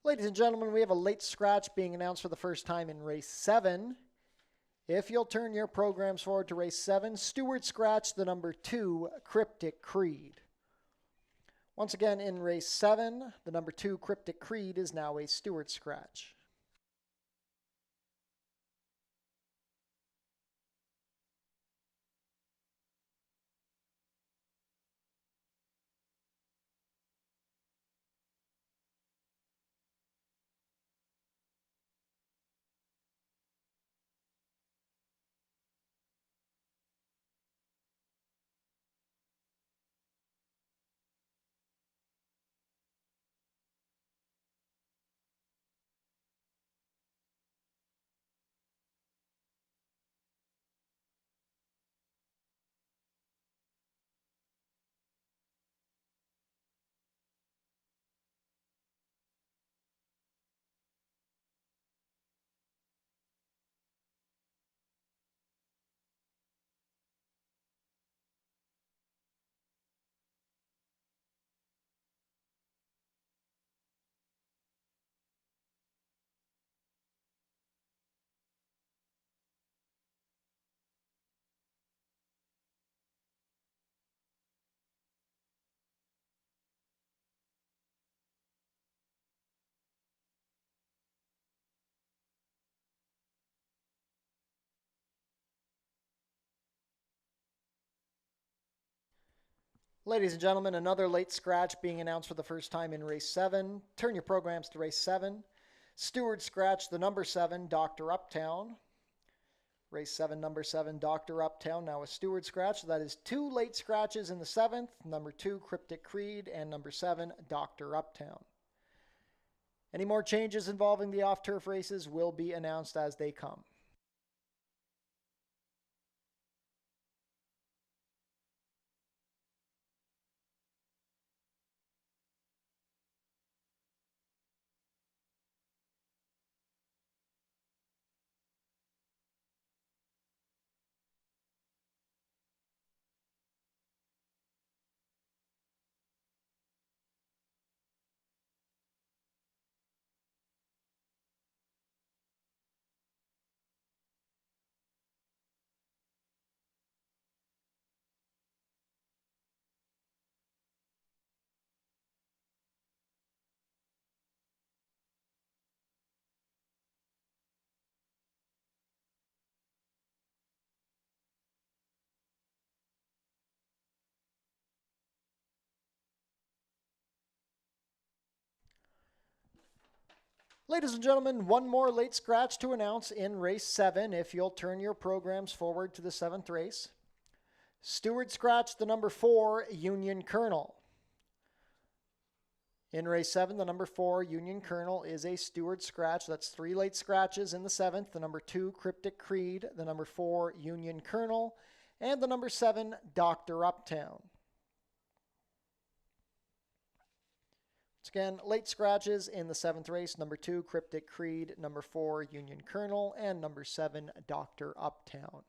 Ladies and gentlemen, we have a late scratch being announced for the first time in race 7. If you'll turn your programs forward to race 7, Stewart scratch the number 2, Cryptic Creed. Once again, in race 7, the number 2, Cryptic Creed, is now a Stewart scratch. Ladies and gentlemen, another late scratch being announced for the first time in race 7. Turn your programs to race 7. Stewart scratch the number 7, Dr. Uptown. Race 7, number 7, Dr. Uptown, now a Stewart scratch. That is 2 late scratches in the 7th. Number 2, Cryptic Creed, and number 7, Dr. Uptown. Any more changes involving the off-turf races will be announced as they come. Ladies and gentlemen, one more late scratch to announce in race 7, if you'll turn your programs forward to the 7th race. Stewart scratch the number 4, Union Colonel. In race 7, the number 4, Union Colonel, is a Stewart scratch. That's 3 late scratches in the 7th. The number 2, Cryptic Creed. The number 4, Union Colonel. And the number 7, Dr. Uptown. Once again, late scratches in the 7th race. Number 2, Cryptic Creed. Number 4, Union Colonel. And number 7, Dr. Uptown.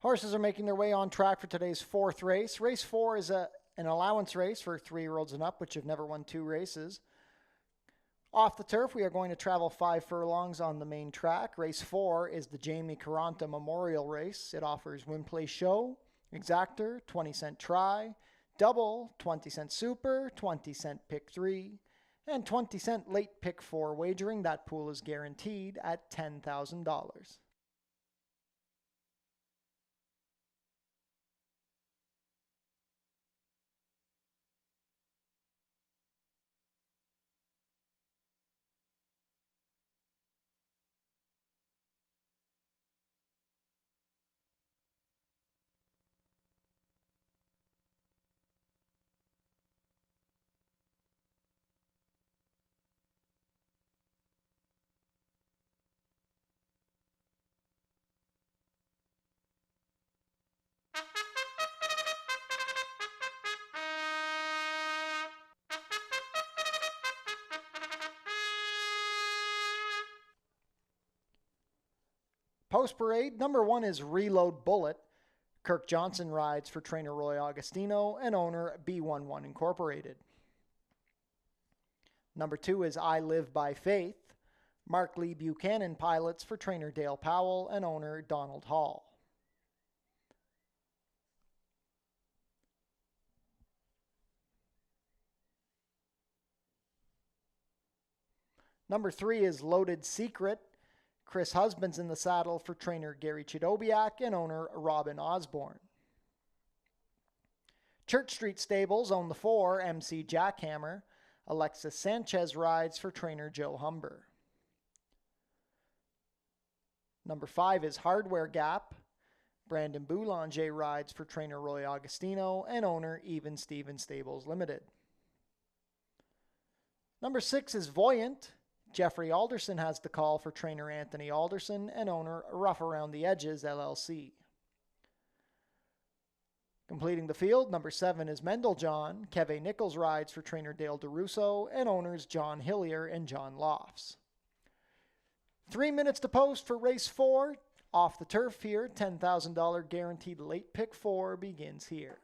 Horses are making their way on track for today's fourth race. Race 4 is an allowance race for 3-year-olds and up, which have never won 2 races. Off the turf, we are going to travel 5 furlongs on the main track. Race 4 is the Jamie Caranta Memorial Race. It offers win, play, show, exactor, 20-cent try, double, 20-cent super, 20-cent pick 3, and 20-cent late pick 4 wagering. That pool is guaranteed at $10,000. Post parade, number 1 is Reload Bullet. Kirk Johnson rides for trainer Roy Augustino and owner B11 Incorporated. Number 2 is I Live by Faith. Mark Lee Buchanan pilots for trainer Dale Powell and owner Donald Hall. Number 3 is Loaded Secret. Chris Husband's in the saddle for trainer Gary Chidobiak and owner Robin Osborne. Church Street Stables own the 4, MC Jackhammer. Alexis Sanchez rides for trainer Joe Humber. Number 5 is Hardware Gap. Brandon Boulanger rides for trainer Roy Augustino and owner Even Steven Stables Limited. Number 6 is Voyant. Jeffrey Alderson has the call for trainer Anthony Alderson and owner Rough Around the Edges LLC. Completing the field, number 7 is Mendel John. Keve Nichols rides for trainer Dale DeRusso and owners John Hillier and John Lofts. 3 minutes to post for race 4. Off the turf here, $10,000 guaranteed late pick 4 begins here.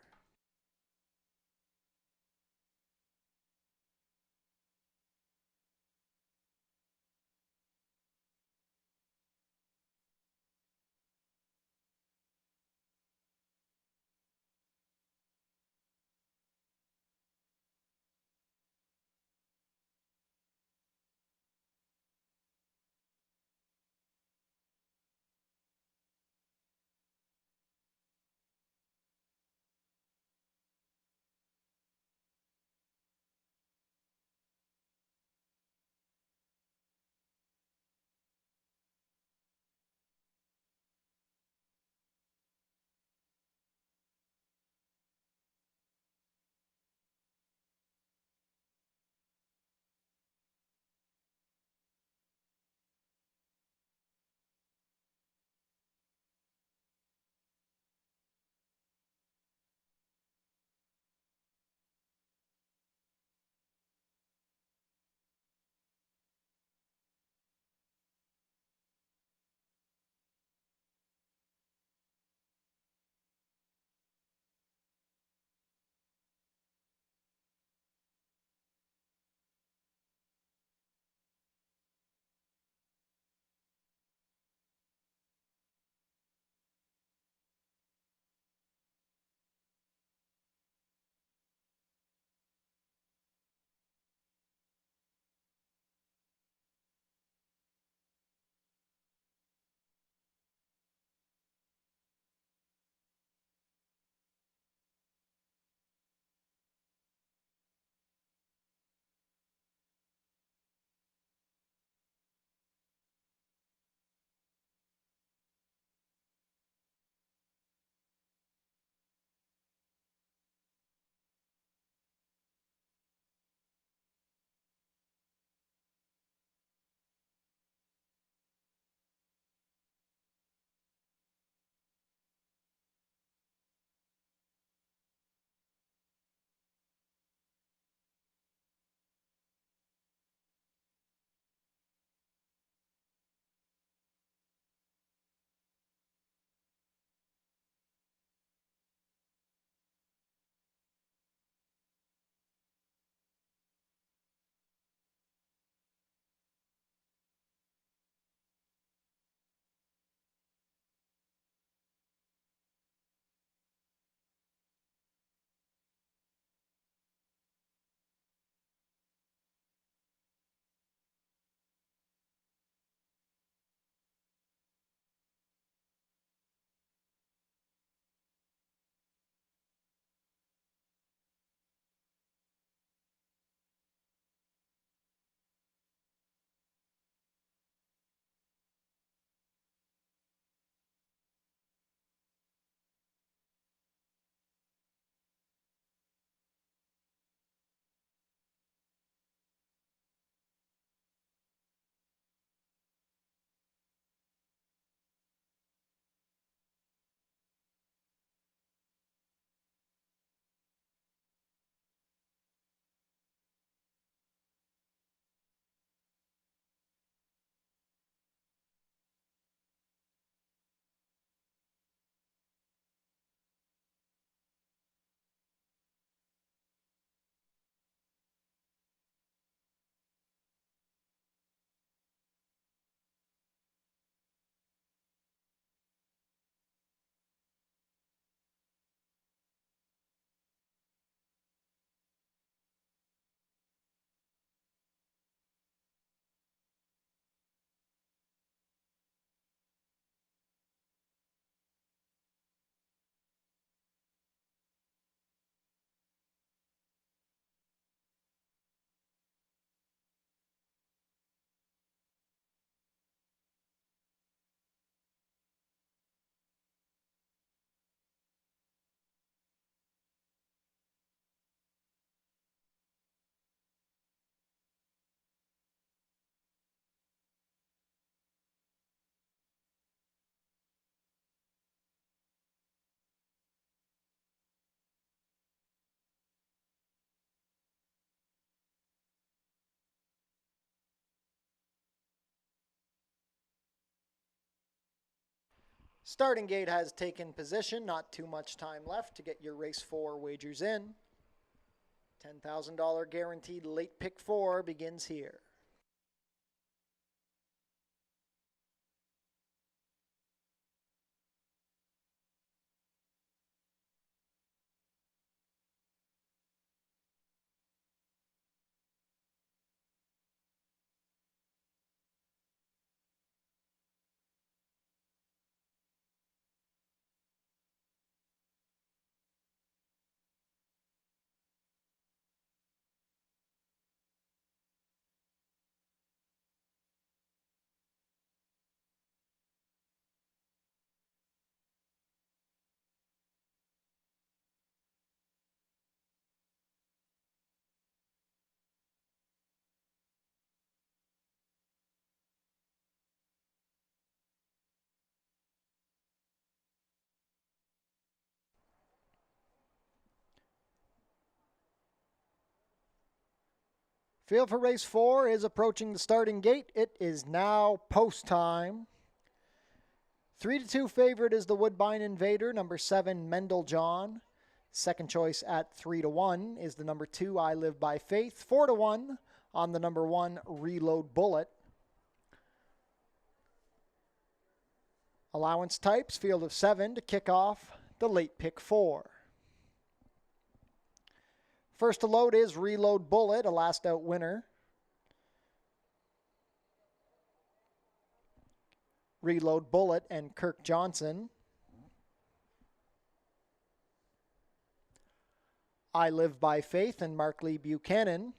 Starting gate has taken position. Not too much time left to get your race 4 wagers in. $10,000 guaranteed late pick 4 begins here. Field for race 4 is approaching the starting gate. It is now post time. 3-2 favorite is the Woodbine Invader, number 7, Mendel John. Second choice at 3-1 is the number 2, I Live by Faith. 4-1 on the number 1, Reload Bullet. Allowance types, field of 7 to kick off the late pick 4. First to load is Reload Bullet, a last out winner. Reload Bullet and Kirk Johnson. I Live by Faith and Mark Lee Buchanan.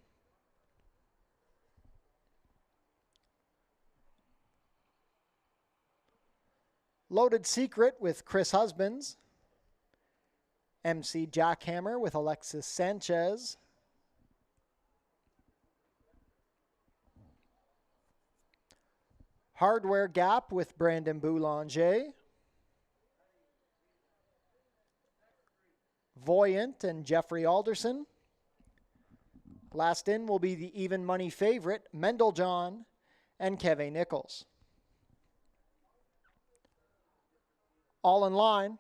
Loaded Secret with Chris Husbands. MC Jackhammer with Alexis Sanchez. Hardware Gap with Brandon Boulanger. Voyant and Jeffrey Alderson. Last in will be the even money favorite, Mendel John and Kevin Nichols. All in line.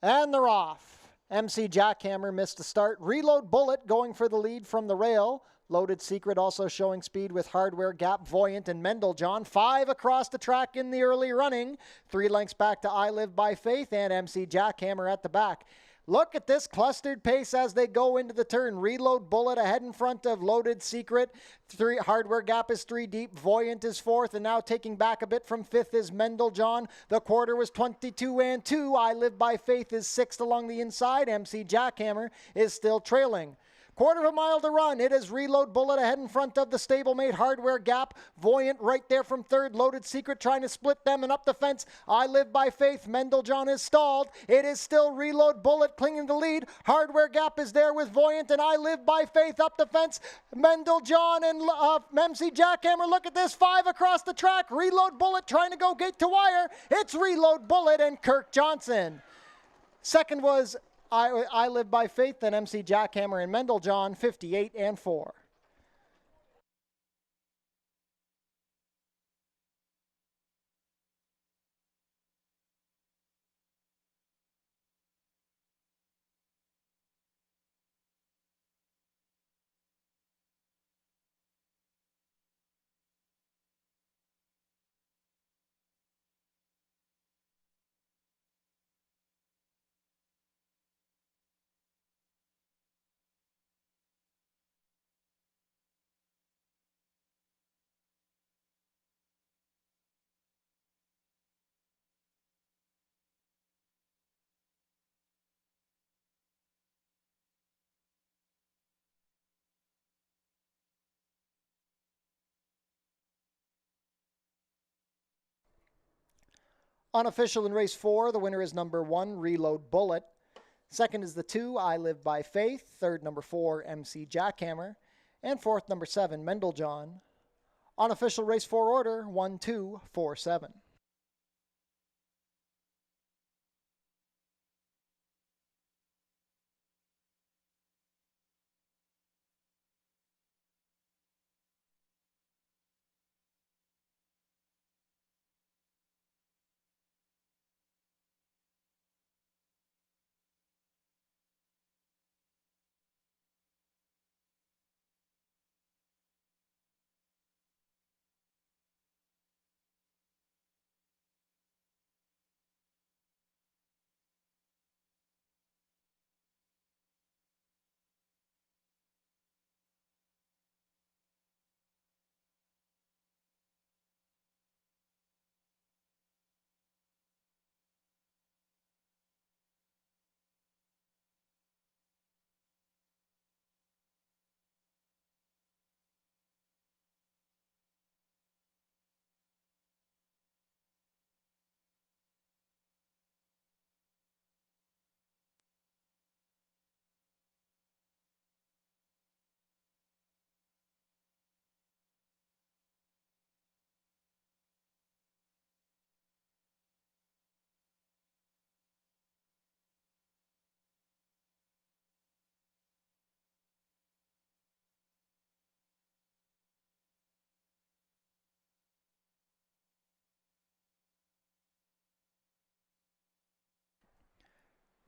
And they're off. MC Jackhammer missed the start. Reload Bullet going for the lead from the rail. Loaded Secret also showing speed with Hardware Gap, Voyant, and Mendel John. 5 across the track in the early running. 3 lengths back to I Live by Faith and MC Jackhammer at the back. Look at this clustered pace as they go into the turn. Reload Bullet ahead in front of Loaded Secret. Hardware Gap is 3 deep. Voyant is 4th, and now taking back a bit from 5th is Mendel John. The quarter was 22-2. I Live by Faith is 6th along the inside. MC Jackhammer is still trailing. Quarter of a mile to run. It is Reload Bullet ahead in front of the stablemate Hardware Gap. Voyant right there from 3rd. Loaded Secret trying to split them and up the fence. I Live by Faith. Mendel John is stalled. It is still Reload Bullet clinging to lead. Hardware Gap is there with Voyant and I Live by Faith up the fence. Mendel John and MC Jackhammer. Look at this. 5 across the track. Reload Bullet trying to go gate to wire. It's Reload Bullet and Kirk Johnson. Second was I Live by Faith, then MC Jackhammer and Mendel John, 58-4. Unofficial in race 4, the winner is number 1, Reload Bullet. Second is the 2, I Live by Faith. Third, number 4, MC Jackhammer. And fourth, number 7, Mendel John. Unofficial race 4 order, 1, 2, 4, 7.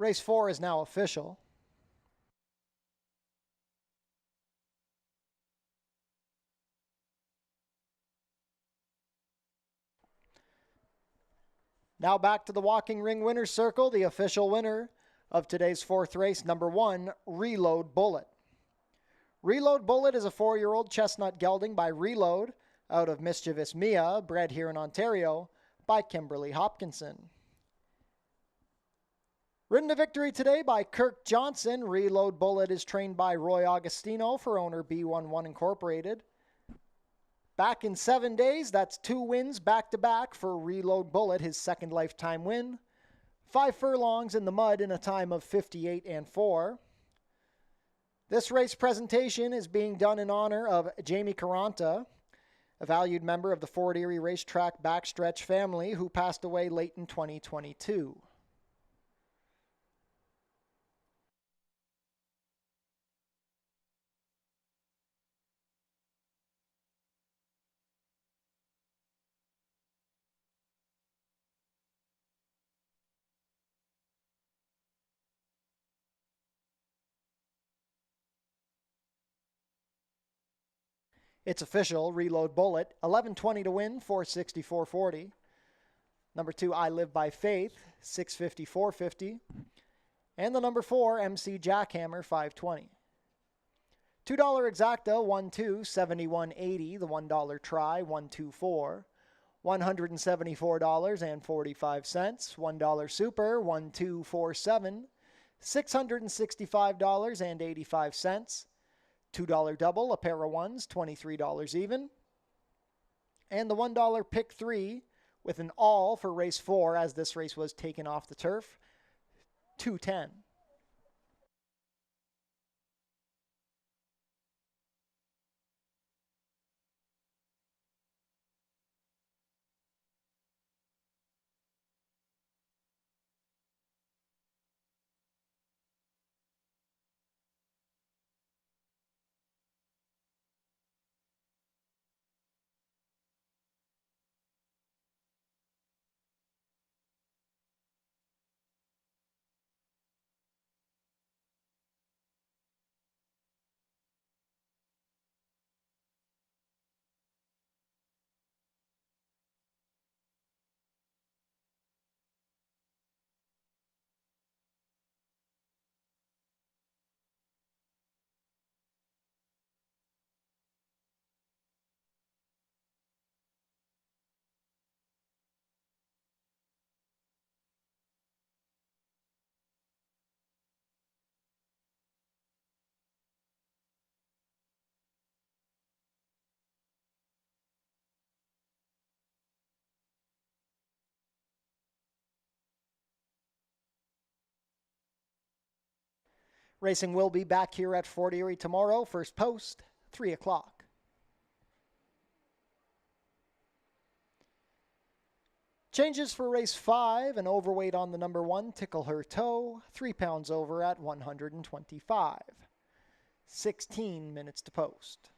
Race 4 is now official. Now back to the walking ring winner's circle, the official winner of today's fourth race, number 1, Reload Bullet. Reload Bullet is a 4-year-old chestnut gelding by Reload out of Mischievous Mia, bred here in Ontario by Kimberly Hopkinson. Ridden to victory today by Kirk Johnson. Reload Bullet is trained by Roy Augustino for owner B11 Incorporated. Back in 7 days, that's 2 wins back-to-back for Reload Bullet, his second lifetime win. 5 furlongs in the mud in a time of 58 and 4. This race presentation is being done in honor of Jamie Caranta, a valued member of the Fort Erie Racetrack backstretch family who passed away late in 2022. It's official, Reload Bullet, 11.20 to win, 464.40. Number 2, I Live by Faith, 654.50. And the number 4, MC Jackhammer, 520. $2 exacta, 1-2, 71.80. The $1 try, 124. $174.45. $1 super, 1247. $665.85. $2 double, a pair of ones, $23 even. And the $1 pick 3 with an all for race 4 as this race was taken off the turf, $210. Racing will be back here at Fort Erie tomorrow, first post, 3 o'clock. Changes for race 5, an overweight on the number 1, Tickle Her Toe, 3 pounds over at 125. 16 minutes to post.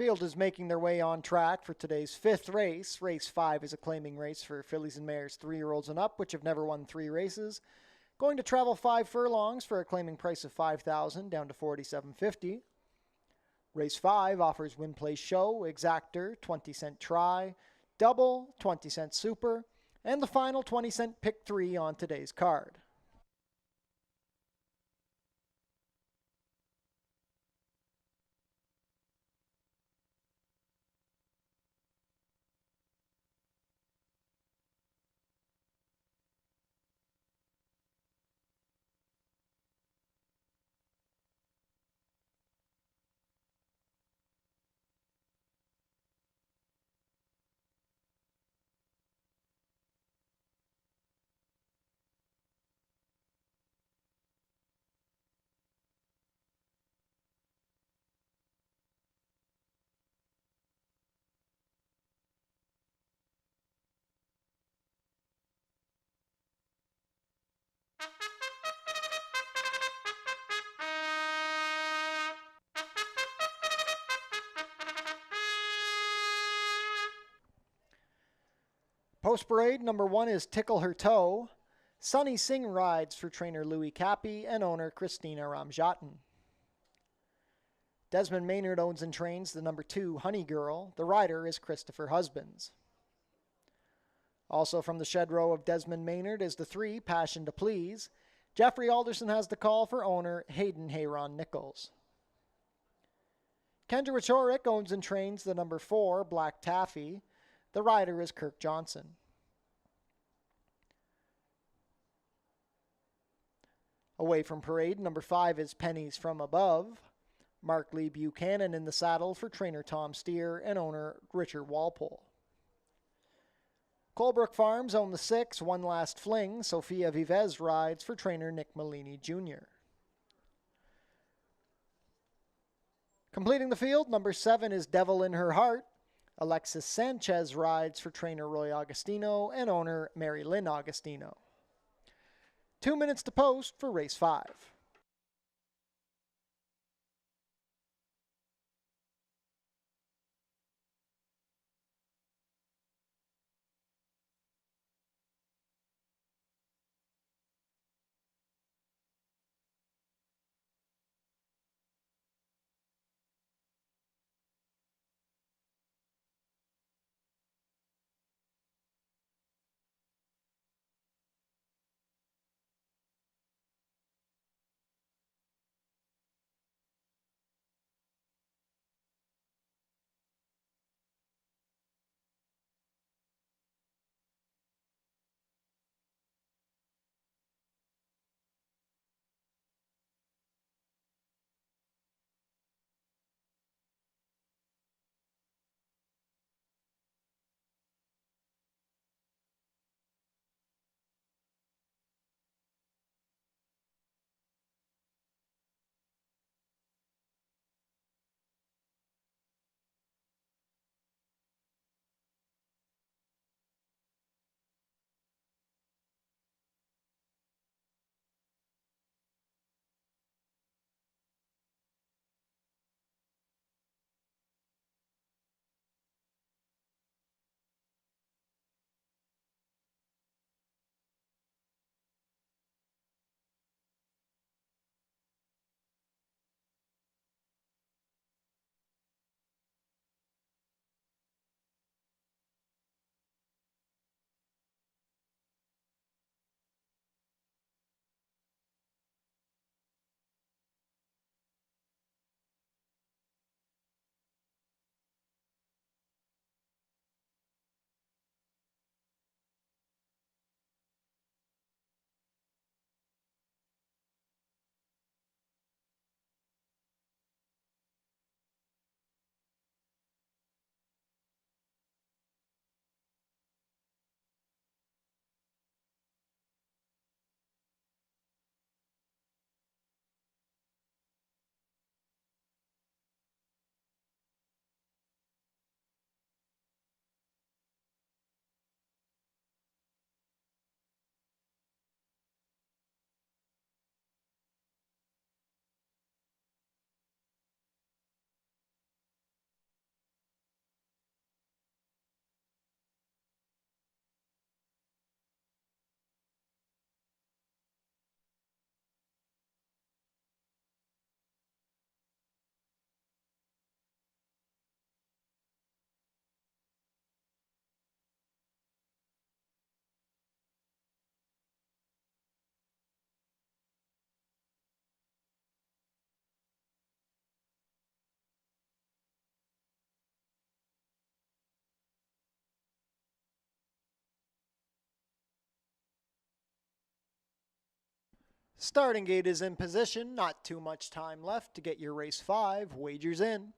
Field is making their way on track for today's fifth race. Race 5 is a claiming race for fillies and mares 3-year-olds and up, which have never won 3 races. Going to travel 5 furlongs for a claiming price of $5,000 down to $4,750. Race 5 offers win, place, show, exactor, 20-cent try, double, 20-cent super, and the final 20-cent pick 3 on today's card. Post parade, number 1 is Tickle Her Toe. Sunny Singh rides for trainer Louis Cappy and owner Christina Ramjatin. Desmond Maynard owns and trains the number 2 Honey Girl. The rider is Christopher Husbands. Also from the shed row of Desmond Maynard is the 3 Passion to Please. Jeffrey Alderson has the call for owner Hayden Hayron Nichols. Kendra Wichorick owns and trains the number 4 Black Taffy. The rider is Kirk Johnson. Away from parade, number 5 is Pennies from Above. Mark Lee Buchanan in the saddle for trainer Tom Steer and owner Richard Walpole. Colebrook Farms own the 6 One Last Fling. Sofia Vivez rides for trainer Nick Malini Jr. Completing the field, number 7 is Devil in Her Heart. Alexis Sanchez rides for trainer Roy Agostino and owner Mary Lynn Agostino. 2 minutes to post for race 5. Starting gate is in position, not too much time left to get your race 5 wagers in.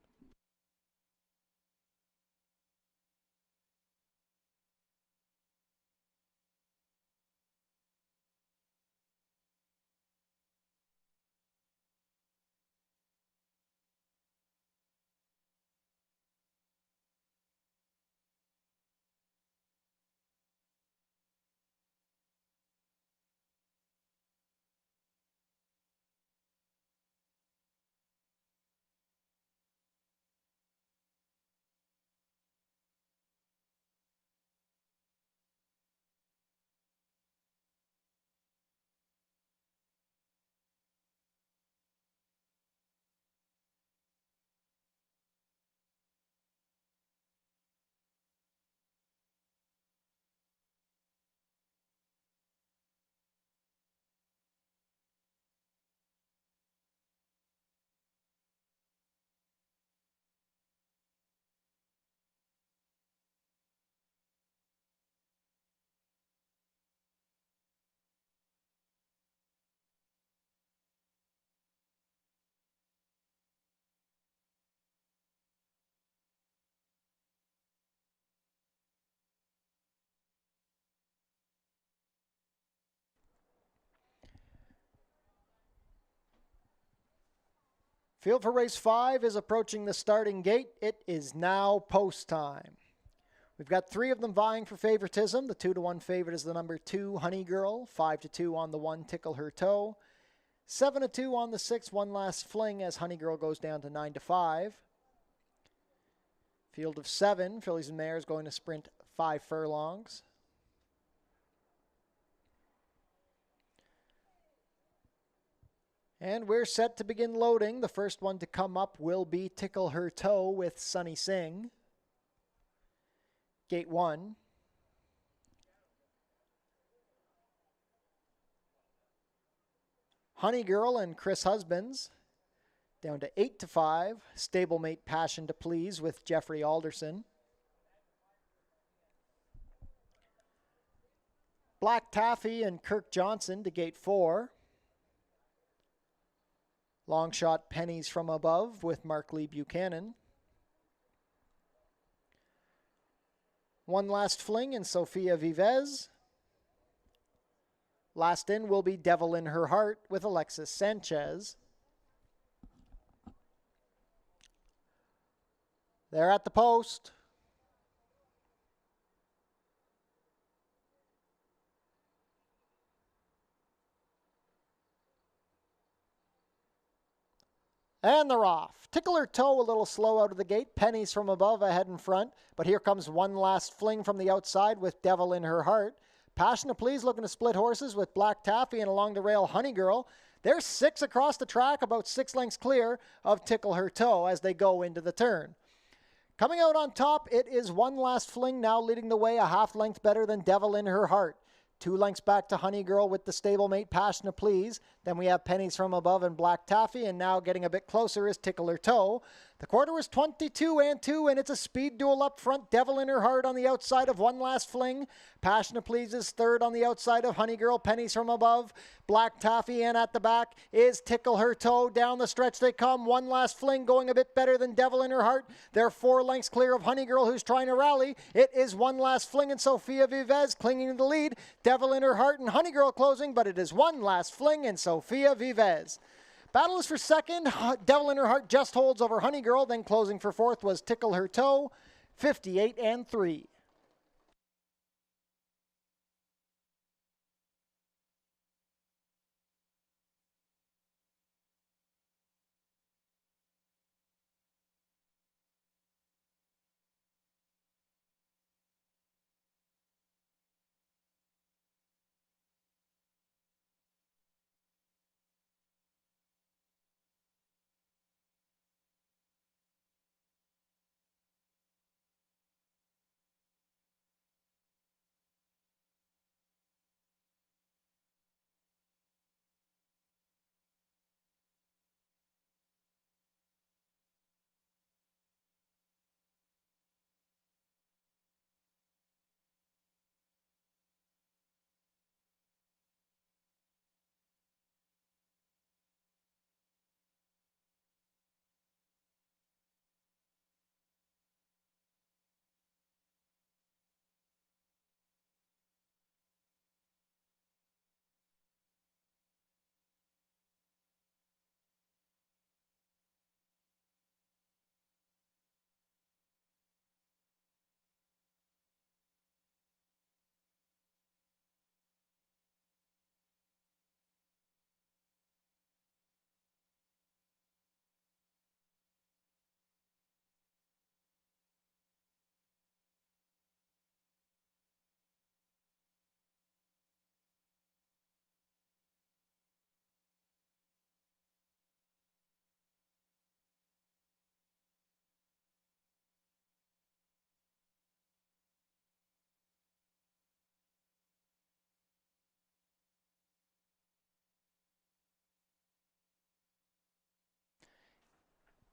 Field for race 5 is approaching the starting gate. It is now post time. We've got 3 of them vying for favoritism. The 2-1 favorite is the number 2, Honey Girl. 5-2 on the 1, Tickle Her Toe. 7-2 on the 6, One Last Fling, as Honey Girl goes down to 9-5. Field of 7, fillies and mares going to sprint 5 furlongs. And we're set to begin loading. The first one to come up will be Tickle Her Toe with Sunny Sing. Gate 1. Honey Girl and Chris Husbands down to 8-5. Stablemate Passion to Please with Jeffrey Alderson. Black Taffy and Kirk Johnson to gate 4. Long Shot Pennies from Above with Mark Lee Buchanan. One Last Fling and Sofia Vivez. Last in will be Devil in Her Heart with Alexis Sanchez. They're at the post. And they're off. Tickle Her Toe a little slow out of the gate. Pennies from Above ahead in front. But here comes One Last Fling from the outside with Devil in Her Heart. Passion to Please looking to split horses with Black Taffy, and along the rail Honey Girl. They're 6 across the track, about 6 lengths clear of Tickle Her Toe as they go into the turn. Coming out on top, it is One Last Fling, now leading the way a half length better than Devil in Her Heart. 2 lengths back to Honey Girl with the stablemate Passion to Please. Then we have Pennies from Above and Black Taffy, and now getting a bit closer is Tickle Her Toe. The quarter was 22-2, and it's a speed duel up front. Devil in Her Heart on the outside of One Last Fling. Passion to Please is third on the outside of Honey Girl. Pennies from Above, Black Taffy, and at the back is Tickle Her Toe. Down the stretch they come. One Last Fling going a bit better than Devil in Her Heart. They're 4 lengths clear of Honey Girl, who's trying to rally. It is One Last Fling and Sofia Vivez clinging to the lead. Devil in Her Heart and Honey Girl closing, but it is One Last Fling and Sofia Vivez. Battle is for second. Devil in Her Heart just holds over Honey Girl. Then closing for fourth was Tickle Her Toe, 58-3.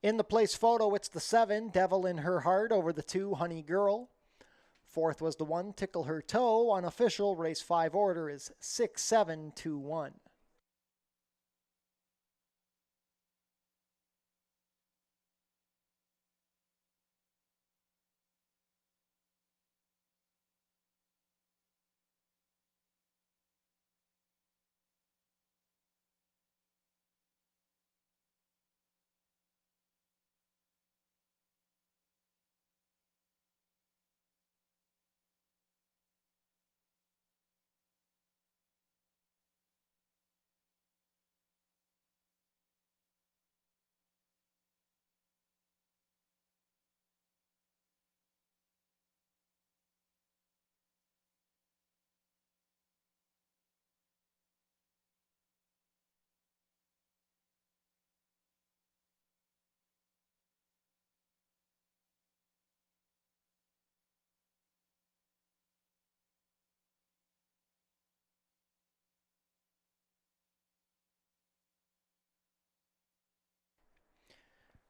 In the place photo, it's the 7, Devil in Her Heart, over the 2, Honey Girl. Fourth was the 1, Tickle Her Toe. Unofficial race 5 order is 6-7-2-1.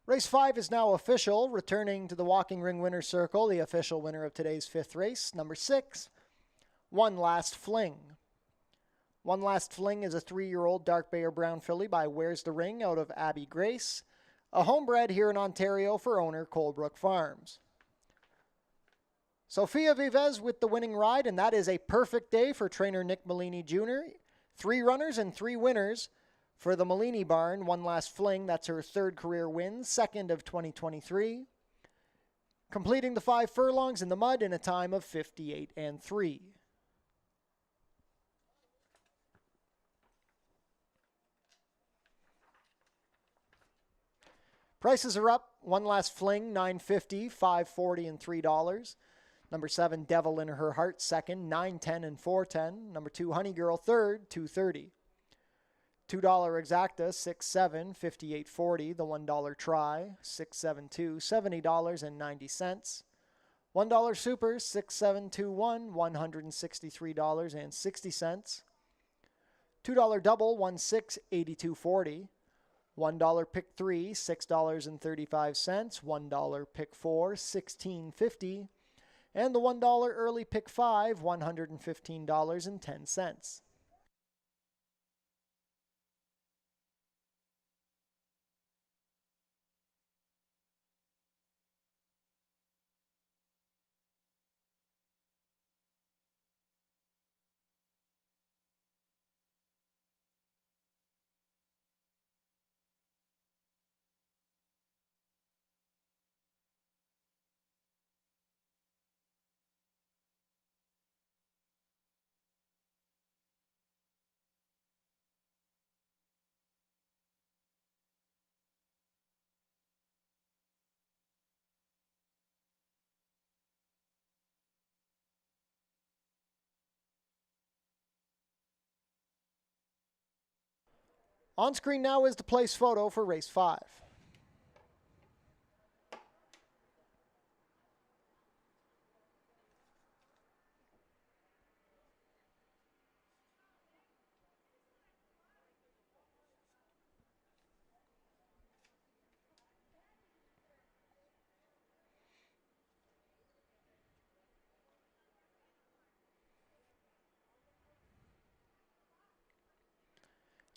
Race 5 is now official, returning to the walking ring winner's circle, the official winner of today's 5th race, number 6, One Last Fling. One Last Fling is a 3-year-old dark bay or brown filly by Where's the Ring out of Abbey Grace, a homebred here in Ontario for owner Colebrook Farms. Sophia Vives with the winning ride, and that is a perfect day for trainer Nick Malini Jr. 3 runners and 3 winners for the Malini barn. One Last Fling, that's her 3rd career win, 2nd of 2023. Completing the 5 furlongs in the mud in a time of 58 and 3. Prices are up. One Last Fling, $9.50, $5.40, and $3. Number 7, Devil in Her Heart, 2nd, $9.10 and $4.10. Number 2, Honey Girl, 3rd, $2.30. $2 exacta, 6-7, 58.40. The $1 try, 6-7-2, $70.90. $1 super, 6-7-2-1, $163.60. $2 double, 1-6, 82.40. $1 pick 3, $6.35. $1 pick 4, $16.50. And the $1 early pick 5, $115.10. On screen now is the place photo for race 5.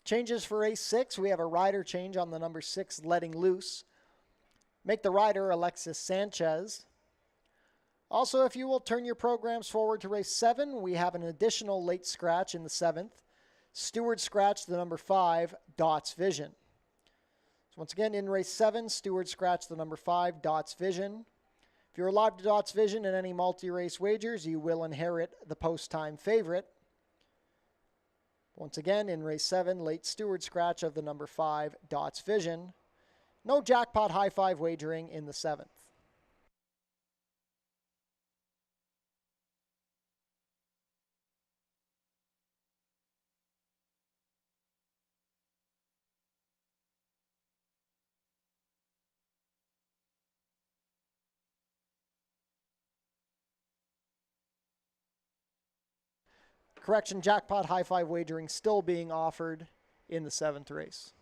Changes for race 6. We have a rider change on the number 6, Letting Loose. Make the rider Alexis Sanchez. Also, if you will turn your programs forward to race 7, we have an additional late scratch in the 7th. Stewart scratch the number 5, Dots Vision. So once again, in race 7, Stewart scratch the number 5, Dots Vision. If you're alive to Dots Vision in any multi-race wagers, you will inherit the post-time favorite. Once again, in race 7, late Stewart scratch of the number 5, Dots Vision. No jackpot high 5 wagering in the 7th. Correction, jackpot high 5 wagering still being offered in the 7th race.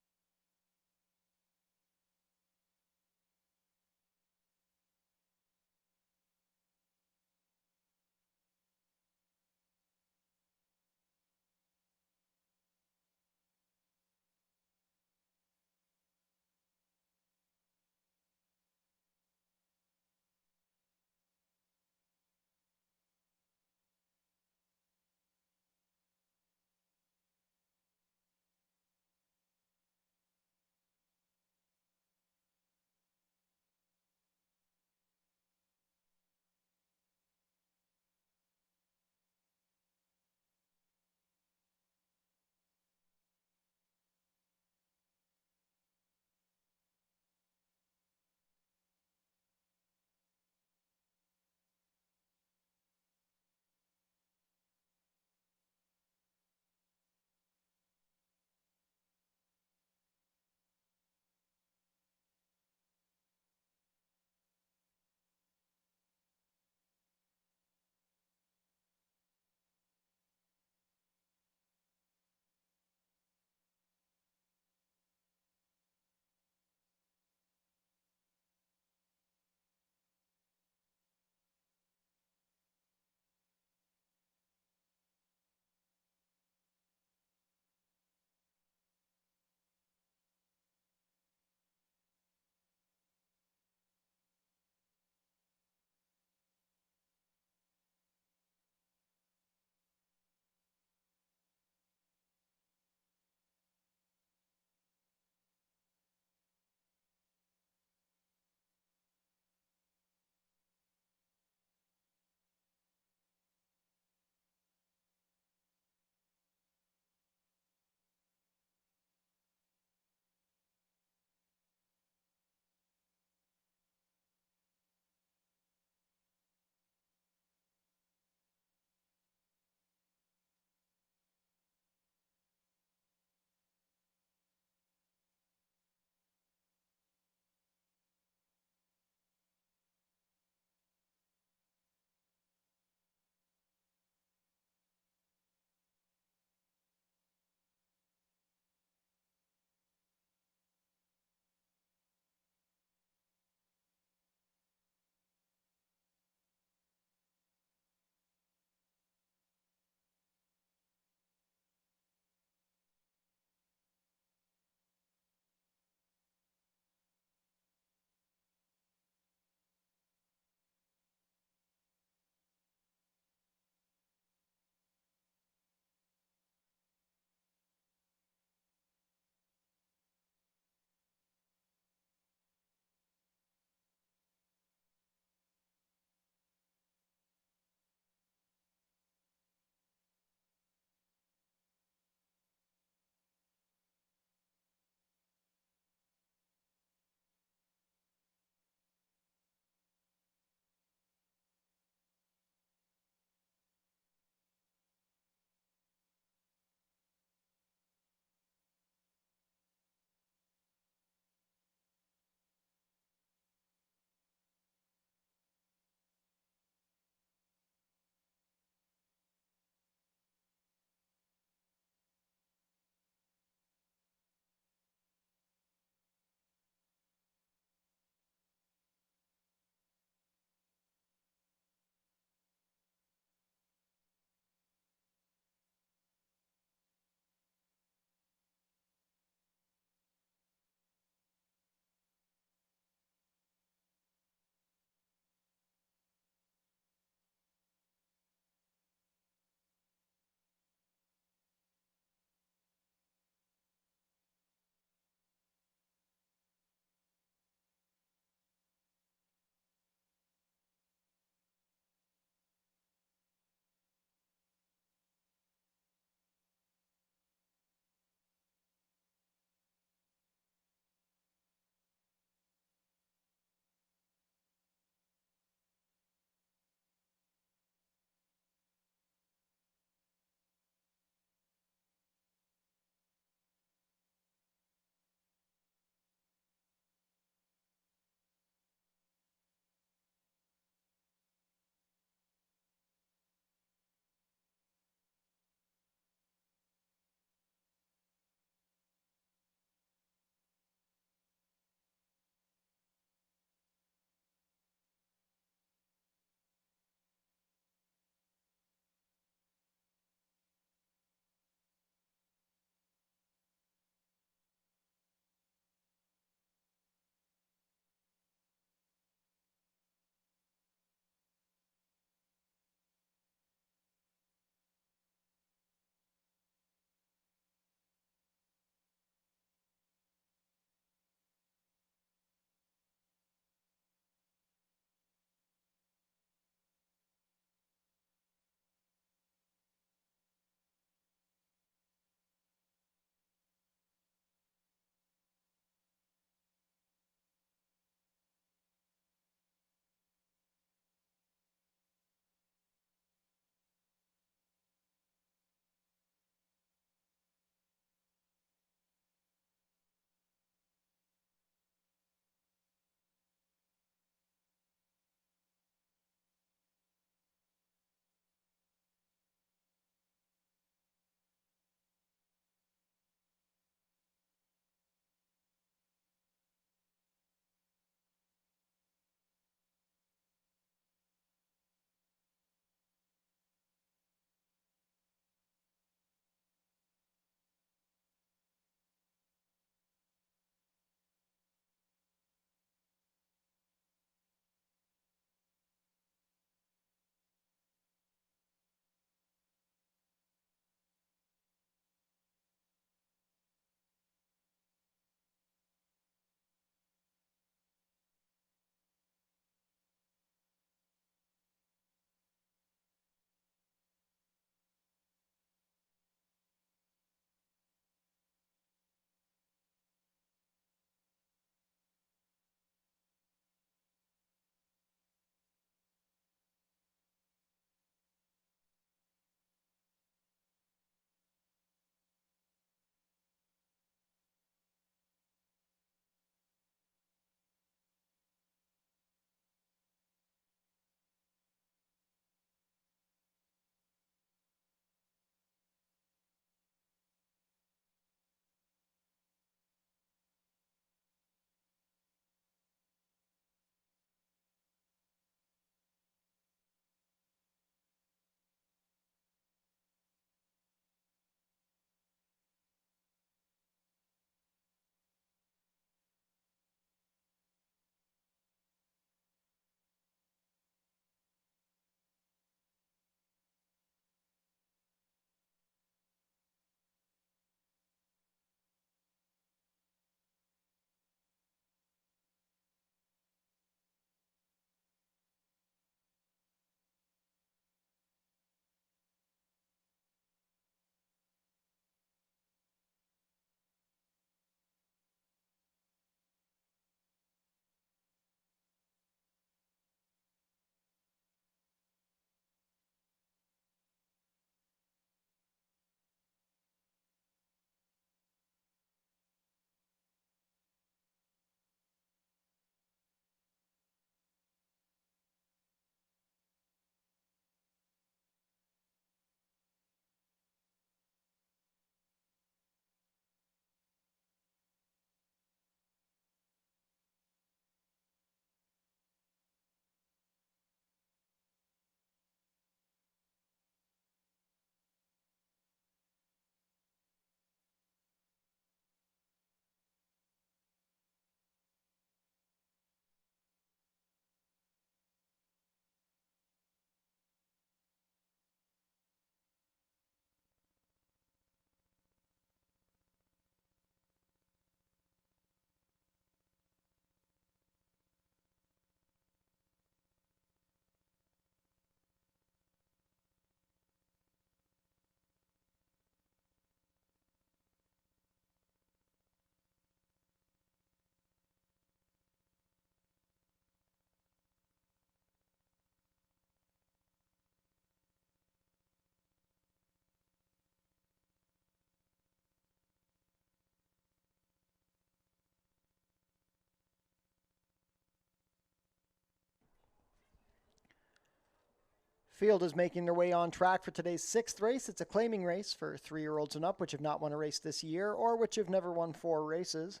Field is making their way on track for today's 6th race. It's a claiming race for 3-year-olds and up, which have not won a race this year or which have never won 4 races.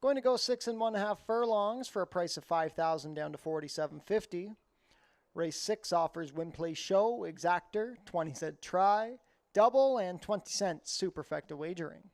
Going to go 6 1/2 furlongs for a price of $5,000 down to $47.50. Race 6 offers win, play, show, exactor, 20-cent try, double, and 20-cent superfecta wagering.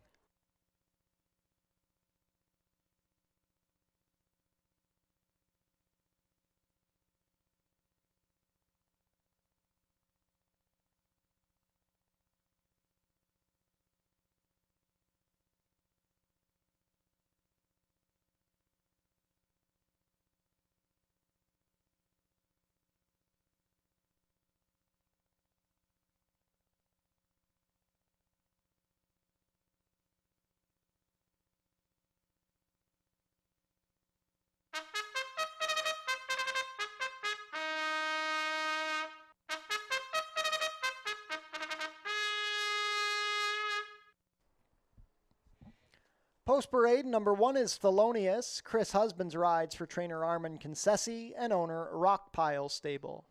Post parade, number 1 is Thelonious. Chris Husbands rides for trainer Armin Concessi and owner Rockpile Stable.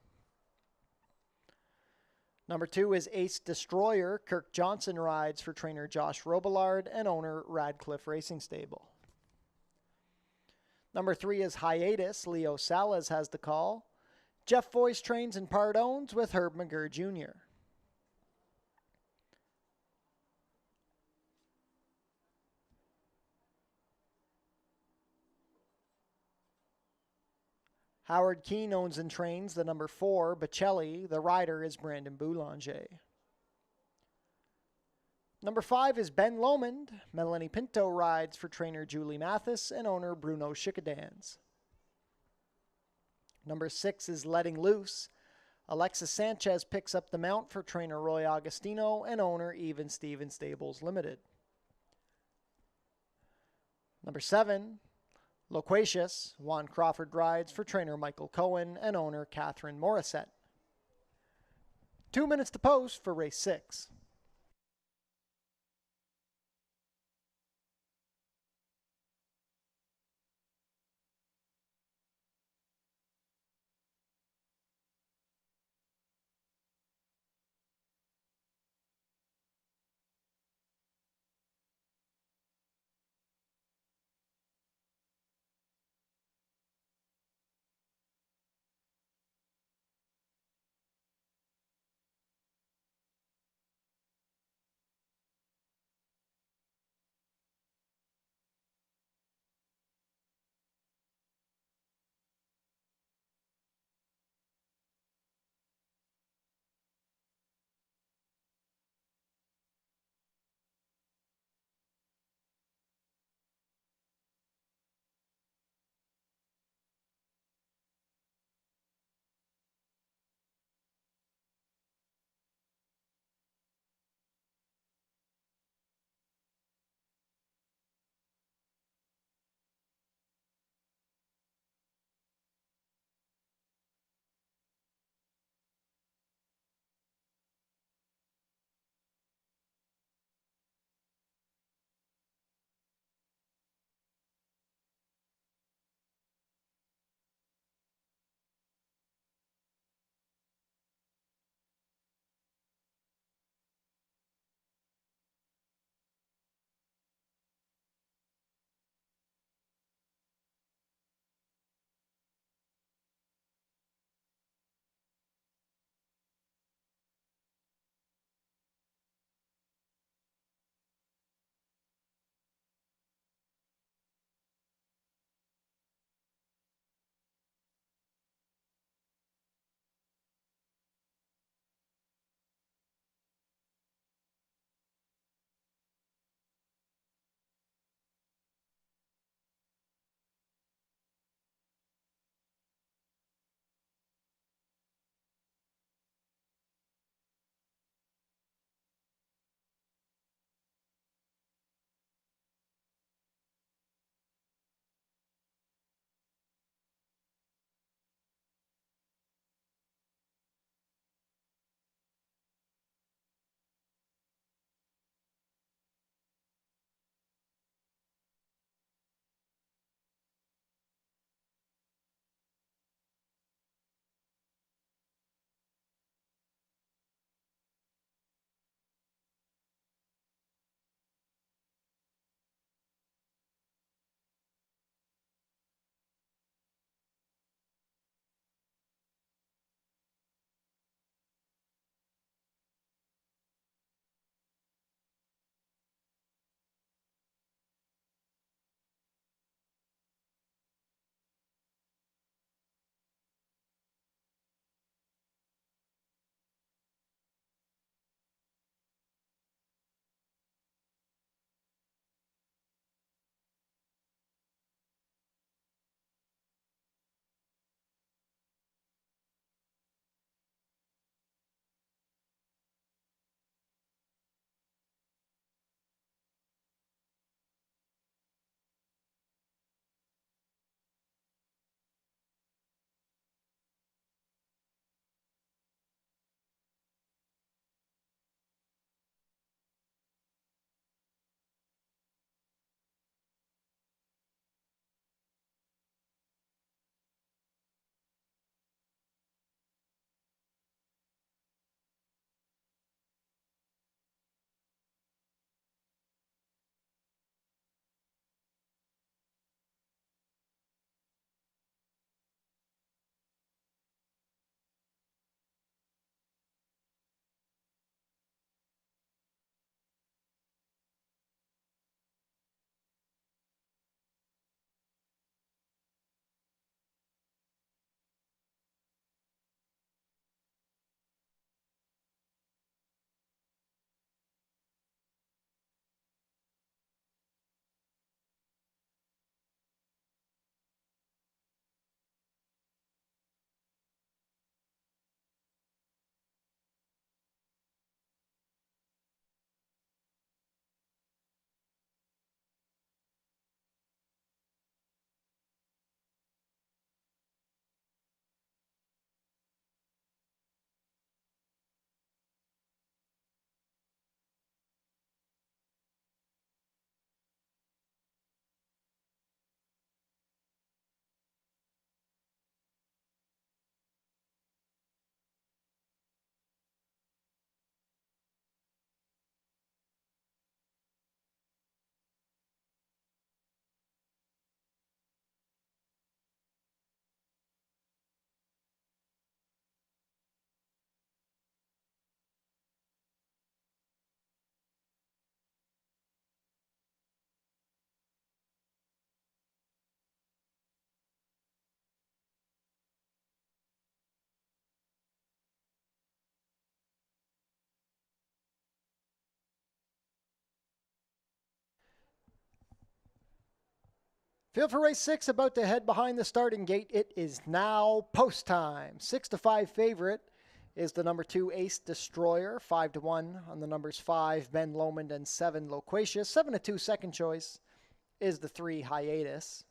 Number 2 is Ace Destroyer. Kirk Johnson rides for trainer Josh Robillard and owner Radcliffe Racing Stable. Number 3 is Hiatus. Leo Salas has the call. Jeff Voice trains and part owns with Herb McGurr Jr. Howard Keane owns and trains the number 4, Bocelli. The rider is Brandon Boulanger. Number 5 is Ben Lomond. Melanie Pinto rides for trainer Julie Mathis and owner Bruno Chickadans. Number 6 is Letting Loose. Alexis Sanchez picks up the mount for trainer Roy Agostino and owner Even Steven Stables Limited. Number 7, Loquacious. Juan Crawford rides for trainer Michael Cohen and owner Catherine Morissette. 2 minutes to post for race 6. Field for race 6 about to head behind the starting gate. It is now post time. 6-5 favorite is the number 2 Ace Destroyer. 5-1 on the numbers 5 Ben Lomond and 7 Loquacious. 7-2 second choice is the 3 Hiatus.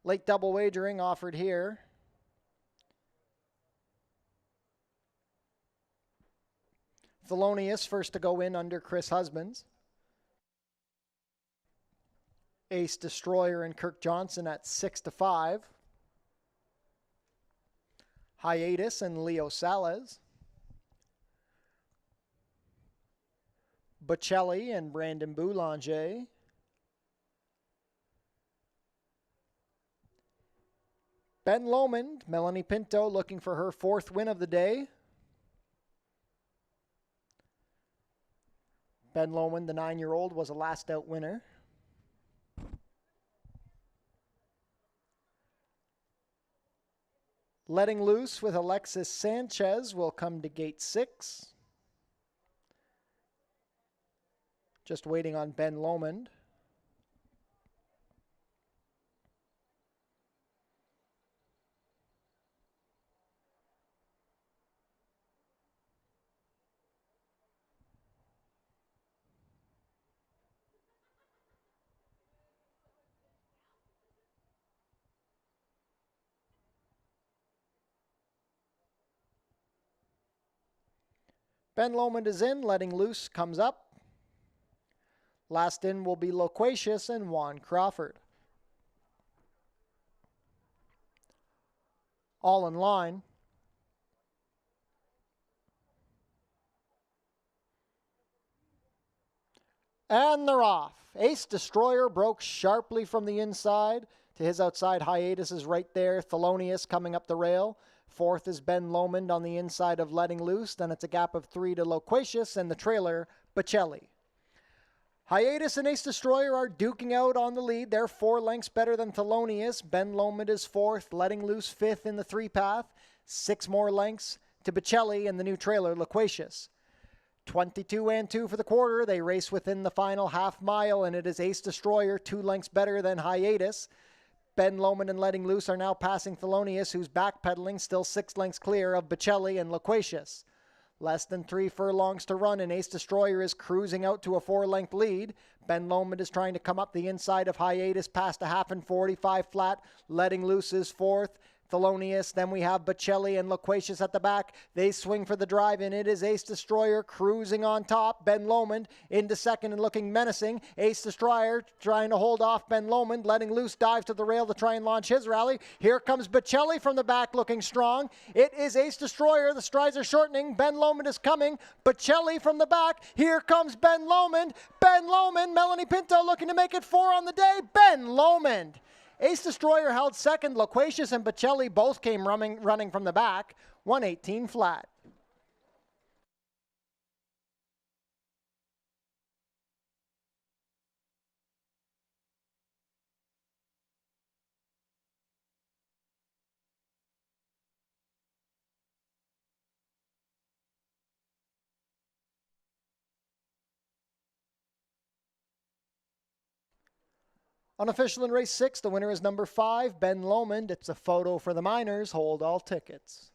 Late double wagering offered here. Thelonious first to go in under Chris Husbands. Ace Destroyer and Kirk Johnson at 6-5. Hiatus and Leo Salas. Bocelli and Brandon Boulanger. Ben Lomond, Melanie Pinto looking for her 4th win of the day. Ben Lomond, the 9-year-old, was a last out winner. Letting Loose with Alexis Sanchez will come to gate 6. Just waiting on Ben Lomond. Ben Lomond is in, Letting Loose comes up. Last in will be Loquacious and Juan Crawford. All in line. And they're off. Ace Destroyer broke sharply from the inside. To his outside, Hiatus is right there. Thelonious coming up the rail. 4th is Ben Lomond on the inside of Letting Loose. Then it's a gap of 3 to Loquacious and the trailer, Bocelli. Hiatus and Ace Destroyer are duking out on the lead. They're 4 lengths better than Thelonious. Ben Lomond is 4th, Letting Loose 5th in the 3-path. 6 more lengths to Bocelli and the new trailer, Loquacious. 22-2 for the quarter. They race within the final half mile, and it is Ace Destroyer 2 lengths better than Hiatus. Ben Lomond and Letting Loose are now passing Thelonious, who's backpedaling, still 6 lengths clear of Bocelli and Loquacious. Less than 3 furlongs to run, and Ace Destroyer is cruising out to a 4-length lead. Ben Lomond is trying to come up the inside of Hiatus past a half and 45 flat. Letting Loose is 4th. Thelonious, then we have Bocelli and Loquacious at the back. They swing for the drive, and it is Ace Destroyer cruising on top. Ben Lomond into second and looking menacing. Ace Destroyer trying to hold off Ben Lomond. Letting Loose dives to the rail to try and launch his rally. Here comes Bocelli from the back looking strong. It is Ace Destroyer. The strides are shortening. Ben Lomond is coming. Bocelli from the back. Here comes Ben Lomond. Ben Lomond. Melanie Pinto looking to make it 4 on the day. Ben Lomond. Ace Destroyer held second. Loquacious and Bocelli both came running from the back. 118 flat. Unofficial in race 6, the winner is number 5, Ben Lomond. It's a photo for the minors. Hold all tickets.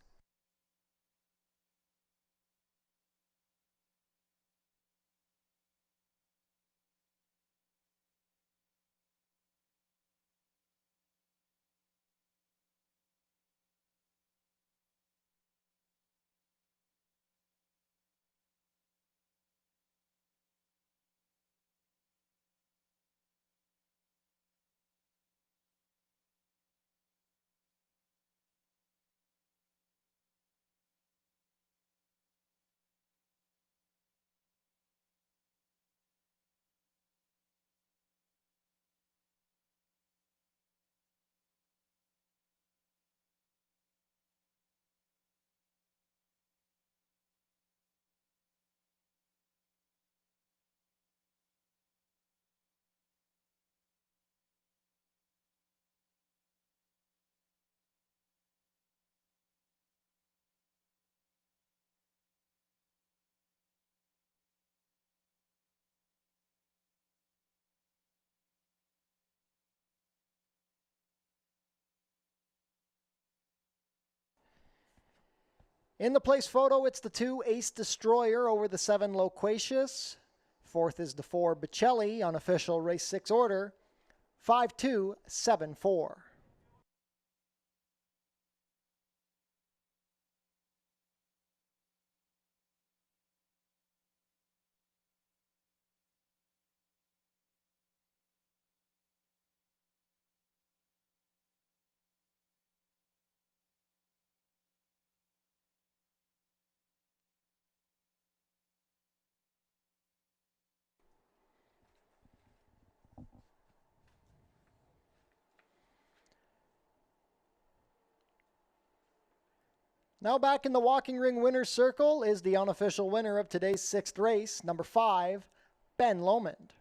In the place photo, it's the 2 Ace Destroyer over the 7 Loquacious. Fourth is the 4 Bocelli, unofficial race 6 order, 5274. Now back in the walking ring winner's circle is the unofficial winner of today's 6th race, number 5, Ben Lomond.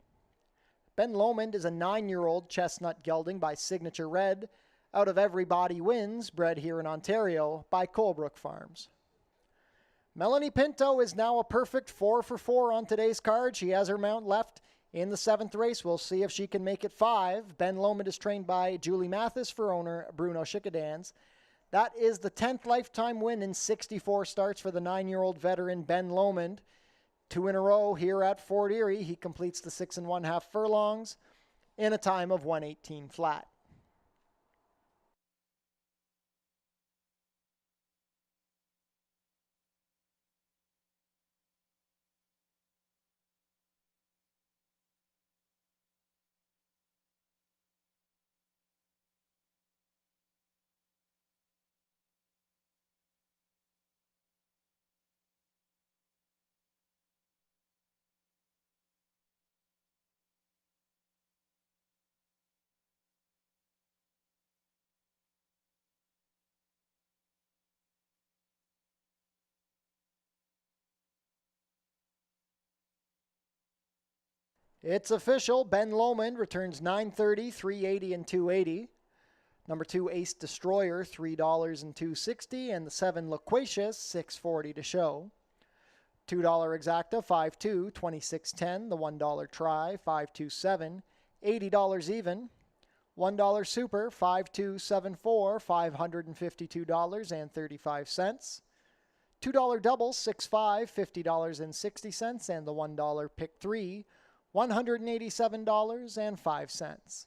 Ben Lomond is a 9-year-old chestnut gelding by Signature Red, out of Everybody Wins, bred here in Ontario by Colebrook Farms. Melanie Pinto is now a perfect 4 for 4 on today's card. She has her mount left in the 7th race. We'll see if she can make it 5. Ben Lomond is trained by Julie Mathis for owner Bruno Schickadans. That is the 10th lifetime win in 64 starts for the 9-year-old veteran Ben Lomond. 2 in a row here at Fort Erie. He completes the 6 1/2 furlongs in a time of 1:18 flat. It's official. Ben Lomond returns $9.30, $3.80, and $2.80. Number 2, Ace Destroyer, $3 and $2.60, and the 7 Loquacious, $6.40 to show. $2 Exacta, $5.2, $26.10. The $1 Try, $5.27, $80 even. $1 Super, $5.274, $552.35. $2 Double, $6.5, $50.60, and the $1 Pick 3, $187.05.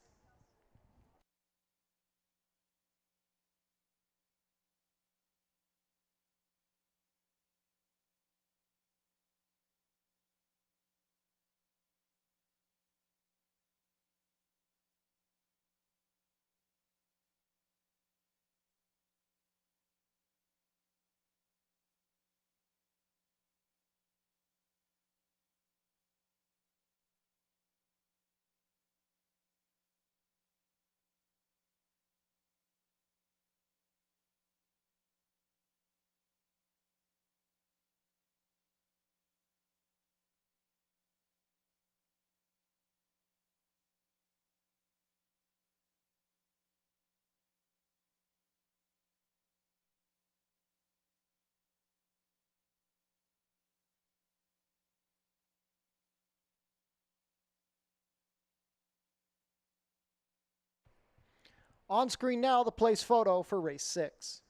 On screen now, the place photo for race 6.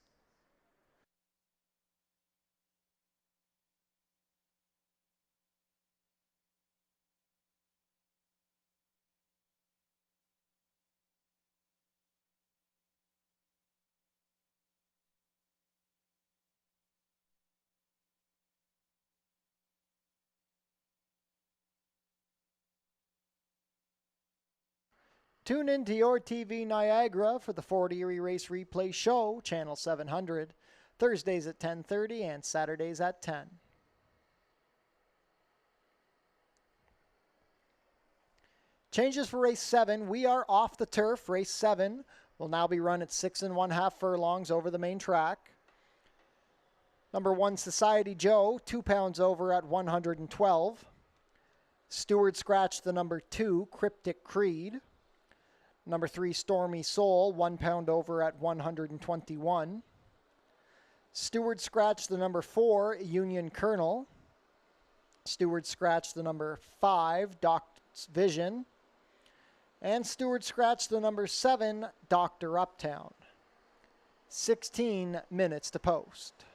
Tune in to your TV Niagara for the Fort Erie Race Replay Show, Channel 700, Thursdays at 10:30 and Saturdays at 10. Changes for race 7. We are off the turf. Race 7 will now be run at 6 1/2 furlongs over the main track. Number 1, Society Joe, 2 pounds over at 112. Stewart scratched the number 2, Cryptic Creed. Number 3, Stormy Soul, 1 pound over at 121. Stewart scratched the number 4, Union Colonel. Stewart scratched the number 5, Doc's Vision. And Stewart scratched the number 7, Dr. Uptown. 16 minutes to post.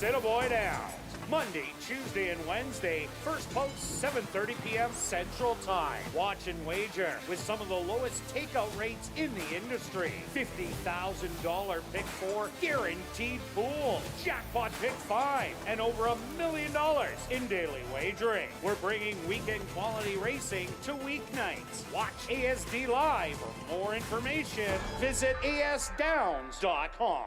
Assiniboine Downs. Monday, Tuesday, and Wednesday, first post 7:30 p.m. Central Time. Watch and wager with some of the lowest takeout rates in the industry. $50,000 pick 4 guaranteed pool. Jackpot pick 5 and over $1 million in daily wagering. We're bringing weekend quality racing to weeknights. Watch ASD Live. For more information, visit asdowns.com.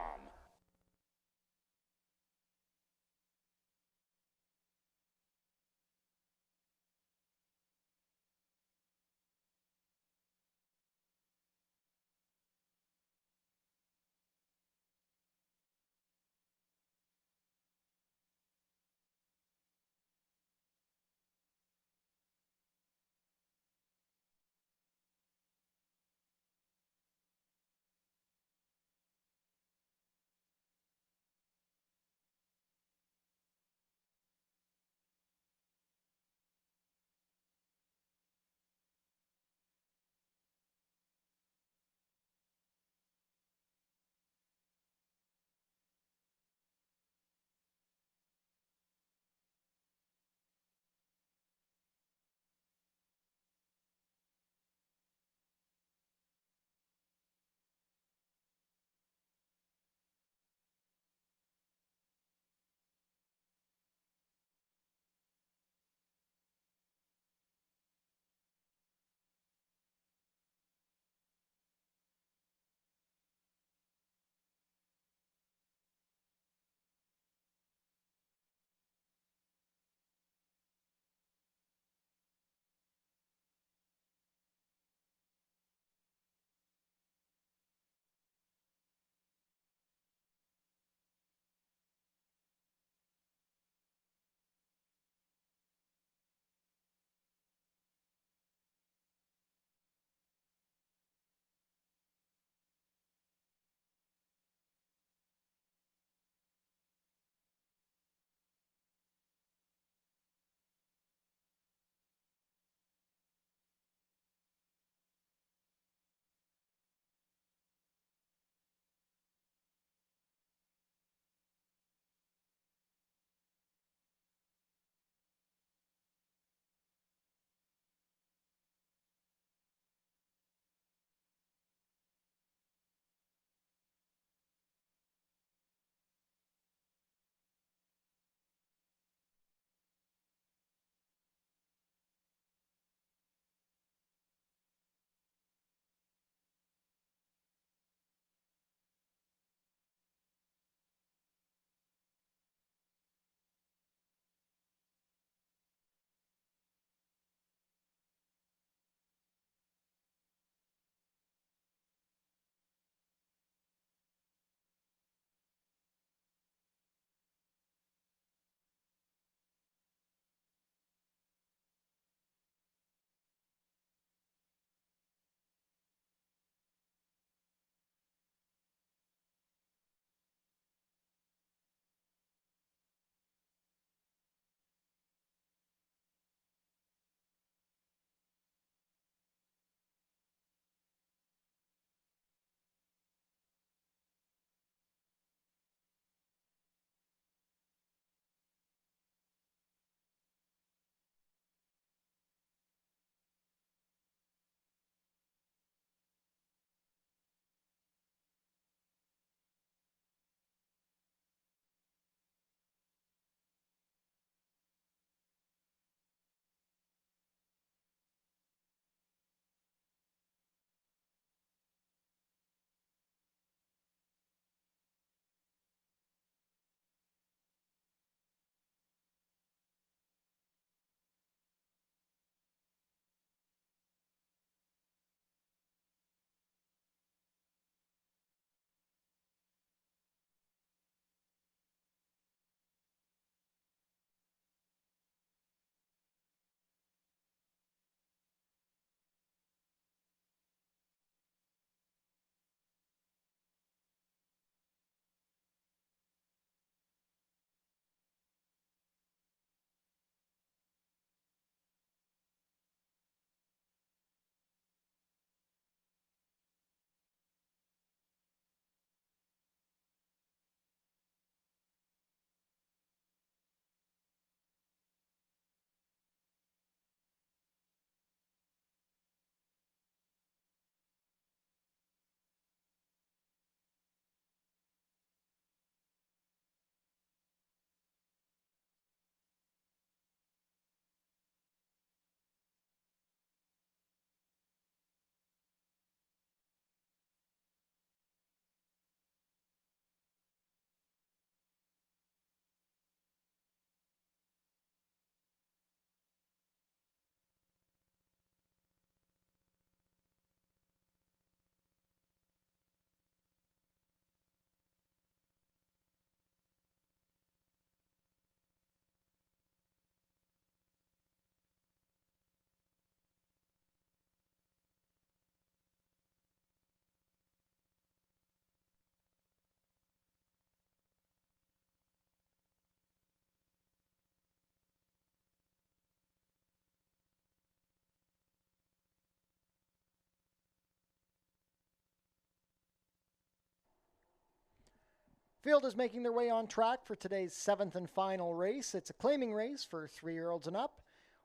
Field is making their way on track for today's 7th and final race. It's a claiming race for 3-year-olds and up.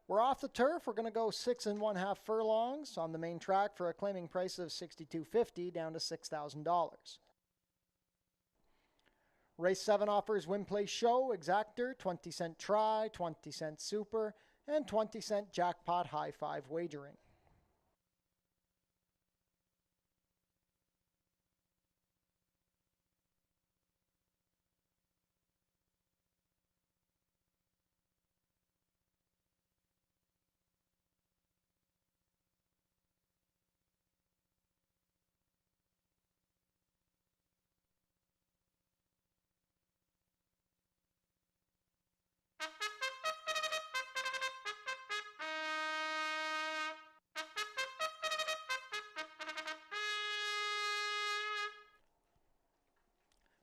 We're off the turf. We're going to go 6 1/2 furlongs on the main track for a claiming price of $62.50 down to $6,000. Race 7 offers win, place, show, exactor, 20-cent try, 20-cent super, and 20-cent jackpot high five wagering.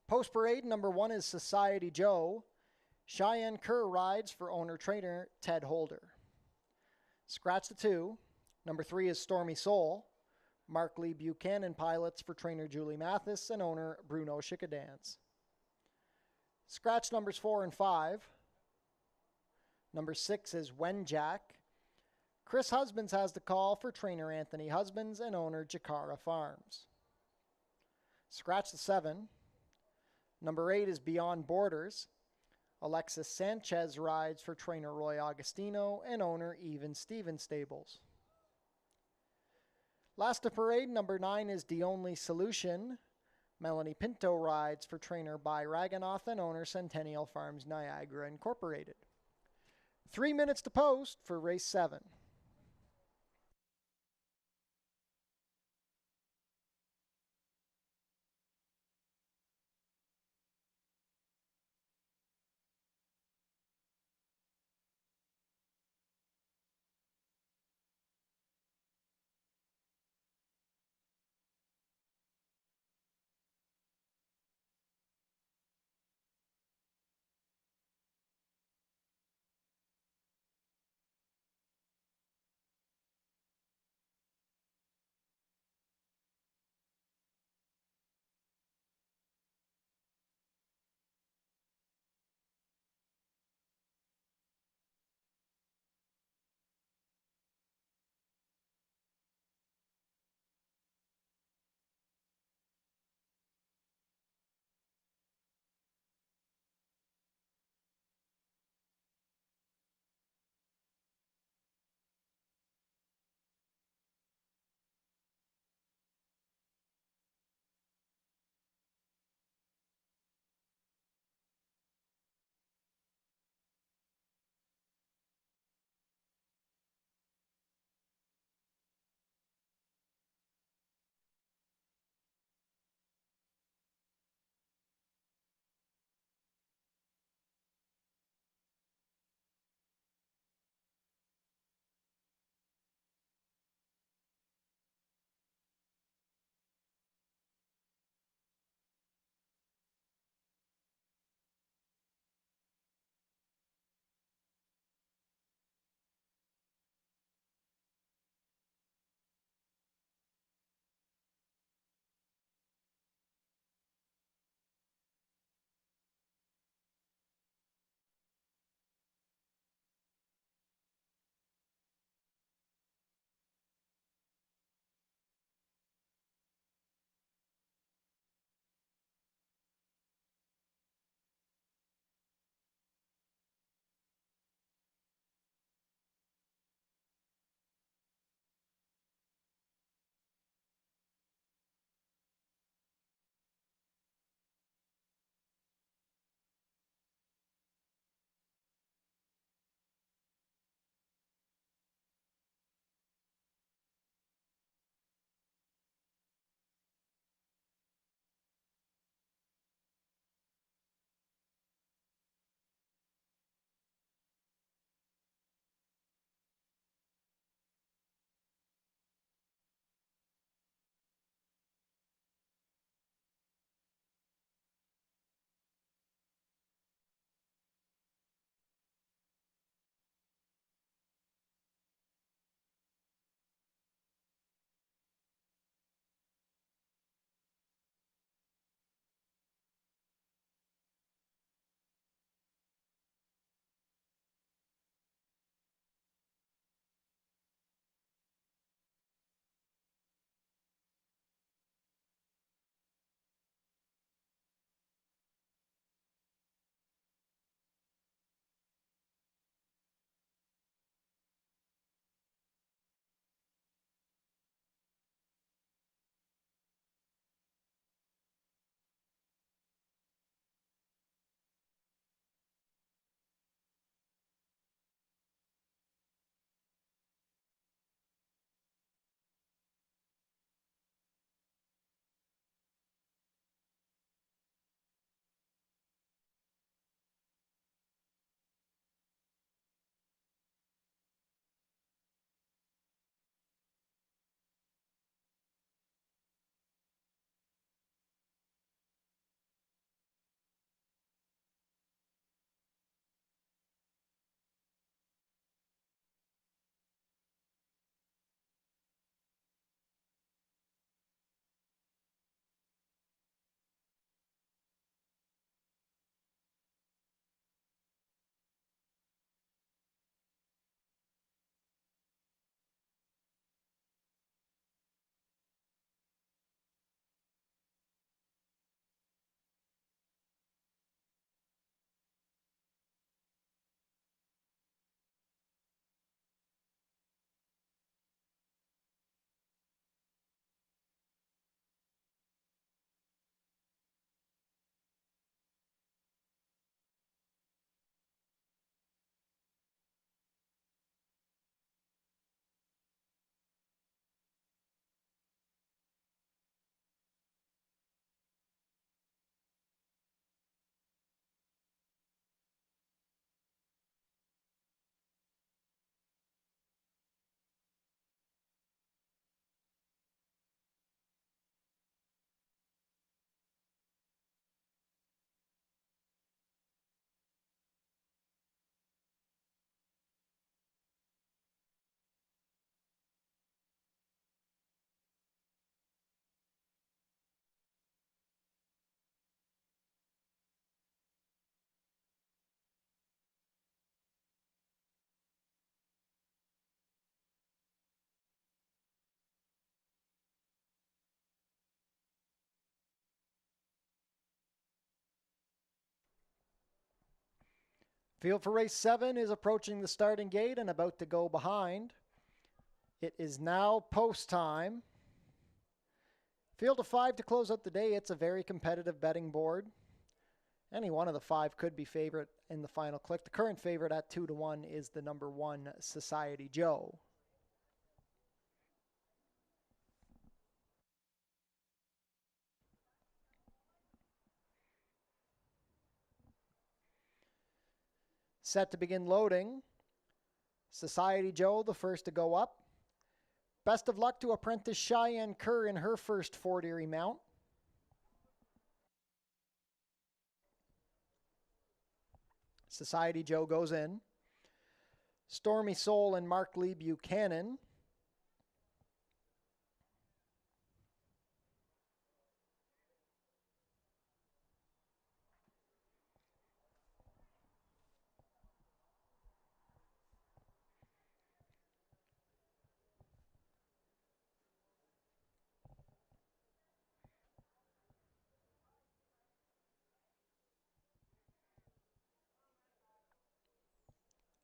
Post parade number 1 is Society Joe. Cheyenne Kerr rides for owner-trainer Ted Holder. Scratch the 2. Number 3 is Stormy Soul. Mark Lee Buchanan pilots for trainer Julie Mathis and owner Bruno Schickadance. Scratch numbers 4 and 5. Number 6 is When Jack. Chris Husbands has the call for trainer Anthony Husbands and owner Jakara Farms. Scratch the 7. Number 8 is Beyond Borders. Alexis Sanchez rides for trainer Roy Augustino and owner Even Stevens Stables. Last of parade, number 9 is The Only Solution. Melanie Pinto rides for trainer By Raganoff and owner Centennial Farms Niagara Incorporated. 3 minutes to post for race 7. Field for race 7 is approaching the starting gate and about to go behind. It is now post time. Field of 5 to close out the day. It's a very competitive betting board. Any one of the 5 could be favorite in the final click. The current favorite at 2-1 is the number 1 Society Joe. Set to begin loading. Society Joe, the first to go up. Best of luck to apprentice Cheyenne Kerr in her first Fort Erie mount. Society Joe goes in. Stormy Soul and Mark Lee Buchanan.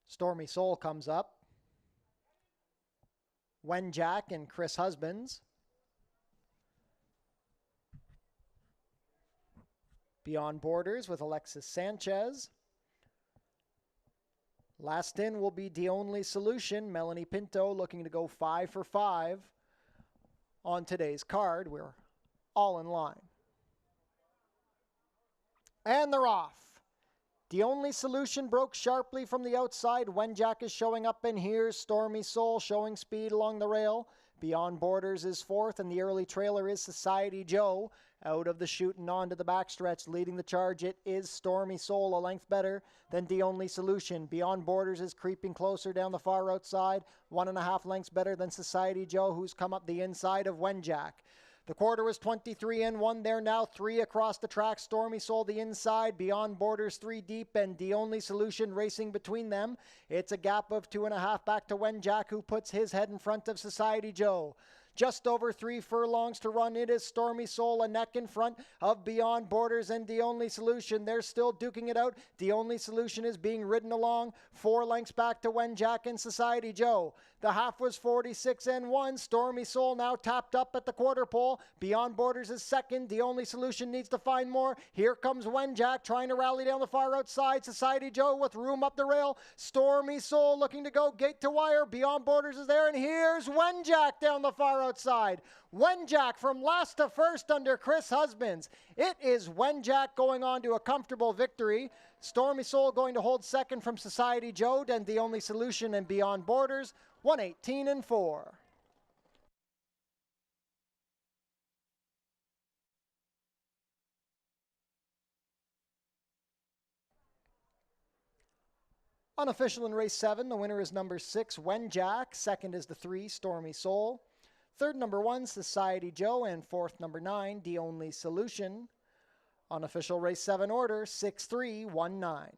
Stormy Soul comes up. Wen Jack and Chris Husbands. Beyond Borders with Alexis Sanchez. Last in will be The Only Solution. Melanie Pinto looking to go 5 for 5 on today's card. We're all in line. And they're off. The Only Solution broke sharply from the outside. Wenjack is showing up, and here's Stormy Soul showing speed along the rail. Beyond Borders is fourth, and the early trailer is Society Joe. Out of the chute and onto the backstretch, leading the charge, it is Stormy Soul, a length better than The Only Solution. Beyond Borders is creeping closer down the far outside, 1.5 lengths better than Society Joe, who's come up the inside of Wenjack. The quarter was 23 and 1. They're now 3 across the track. Stormy Soul the inside. Beyond Borders 3 deep, and The Only Solution racing between them. It's a gap of 2.5 back to Wenjack, who puts his head in front of Society Joe. Just over 3 furlongs to run. It is Stormy Soul a neck in front of Beyond Borders and The Only Solution. They're still duking it out. The Only Solution is being ridden along. 4 lengths back to Wenjack and Society Joe. The half was 46 and 1. Stormy Soul now tapped up at the quarter pole. Beyond Borders is second. The Only Solution needs to find more. Here comes Wenjack trying to rally down the far outside. Society Joe with room up the rail. Stormy Soul looking to go gate to wire. Beyond Borders is there, and here's Wenjack down the far outside. Wenjack from last to first under Chris Husbands. It is Wenjack going on to a comfortable victory. Stormy Soul going to hold second from Society Joe, and The Only Solution and Beyond Borders. 118 and 4. Unofficial in race 7, the winner is number 6, Wenjack. Second is the 3, Stormy Soul. Third, number 1, Society Joe. And fourth, number 9, The Only Solution. Unofficial race 7 order, 6-3-1-9.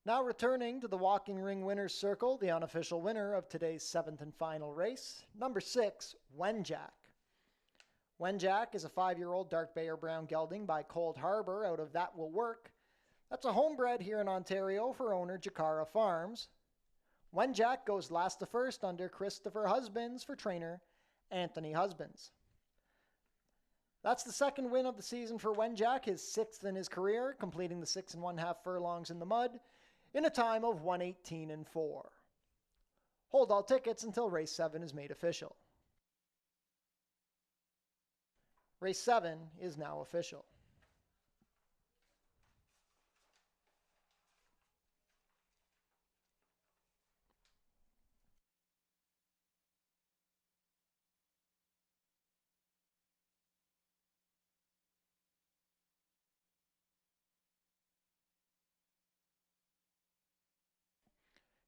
Now returning to the walking ring winner's circle, the unofficial winner of today's 7th and final race, number 6, Wenjack. Wenjack is a 5-year-old dark bay or brown gelding by Cold Harbor out of That Will Work. That's a homebred here in Ontario for owner Jakara Farms. Wenjack goes last to first under Christopher Husbands for trainer Anthony Husbands. That's the second win of the season for Wenjack, his 6th in his career, completing the 6 1/2 furlongs in the mud in a time of 1:18.4. Hold all tickets until race 7 is made official. Race 7 is now official.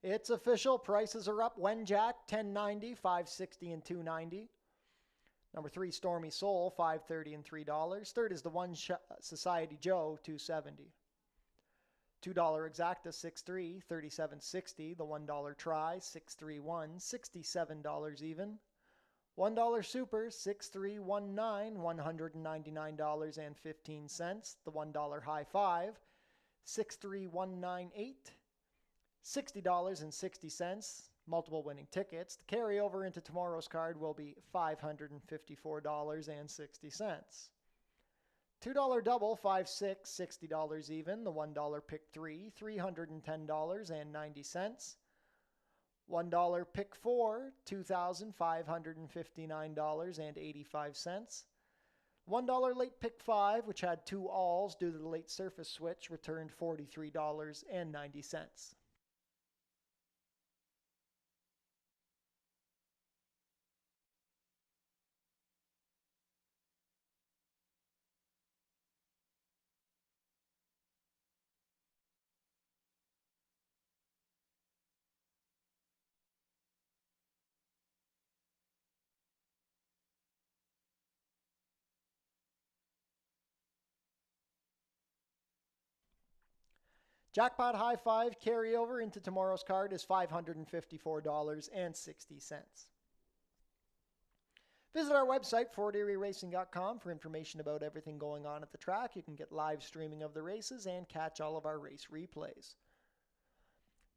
It's official. Prices are up. Wenjack, $10.90, $5.60, and $2.90. Number 3, Stormy Soul, $5.30 and $3. Third is the One Society Joe, $2.70. $2 Exacta, $6.3, $37.60. The $1 Try, $6.31, $67 even. $1 Super, $6.319, $199.15. The $1 High Five, $6.3198. $60.60, multiple winning tickets. The carryover into tomorrow's card will be $554.60. $2 double, $5.6, $60 even. The $1 pick 3, $310.90. $1 pick 4, $2,559.85. $1 late pick 5, which had 2 alls due to the late surface switch, returned $43.90. Jackpot High Five carryover into tomorrow's card is $554.60. Visit our website, FortErieRacing.com, for information about everything going on at the track. You can get live streaming of the races and catch all of our race replays.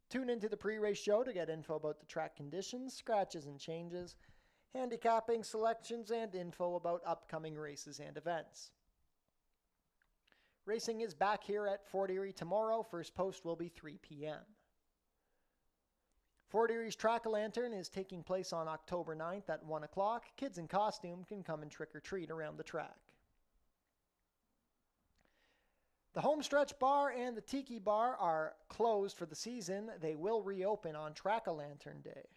Tune into the pre-race show to get info about the track conditions, scratches and changes, handicapping, selections, and info about upcoming races and events. Racing is back here at Fort Erie tomorrow. First post will be 3 p.m. Fort Erie's Track-A-Lantern is taking place on October 9th at 1 o'clock. Kids in costume can come and trick-or-treat around the track. The Homestretch Bar and the Tiki Bar are closed for the season. They will reopen on Track-A-Lantern Day.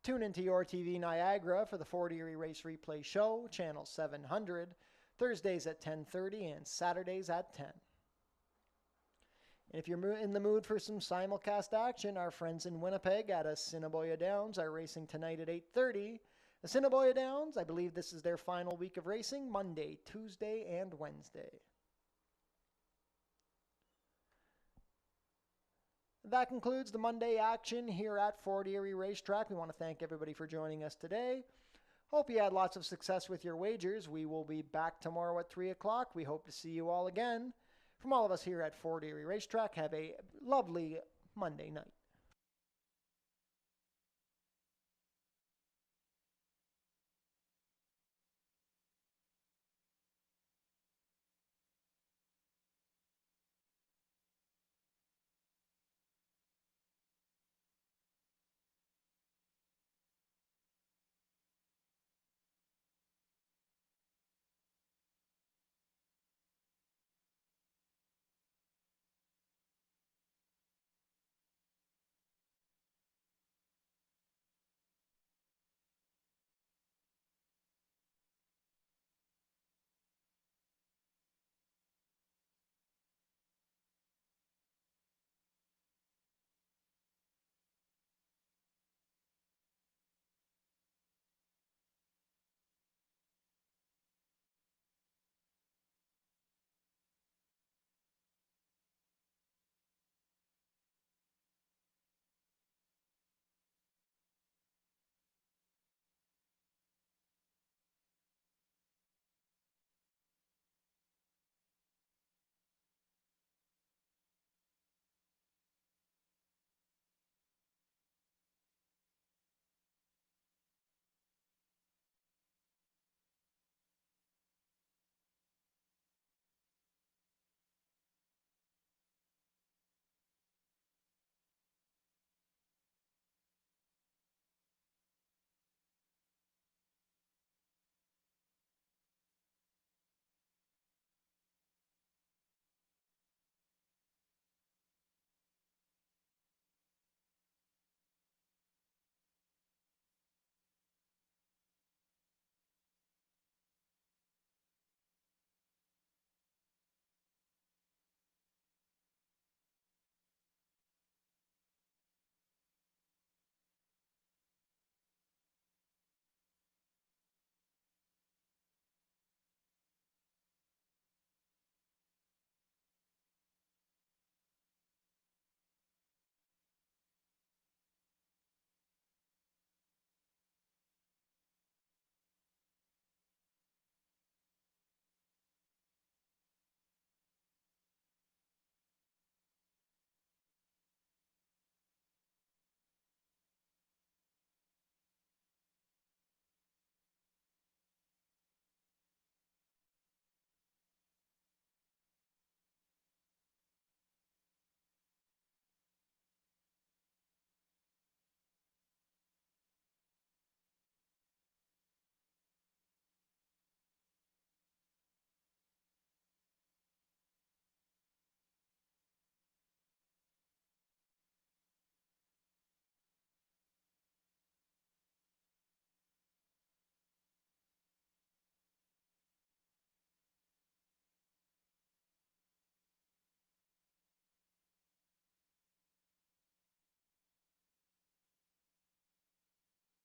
Tune into Your TV Niagara for the Fort Erie Race Replay Show, Channel 700, Thursdays at 10:30 and Saturdays at 10. And if you're in the mood for some simulcast action, our friends in Winnipeg at Assiniboia Downs are racing tonight at 8:30. Assiniboia Downs, I believe this is their final week of racing, Monday, Tuesday, and Wednesday. That concludes the Monday action here at Fort Erie Racetrack. We want to thank everybody for joining us today. Hope you had lots of success with your wagers. We will be back tomorrow at 3 o'clock. We hope to see you all again. From all of us here at Fort Erie Racetrack, have a lovely Monday night.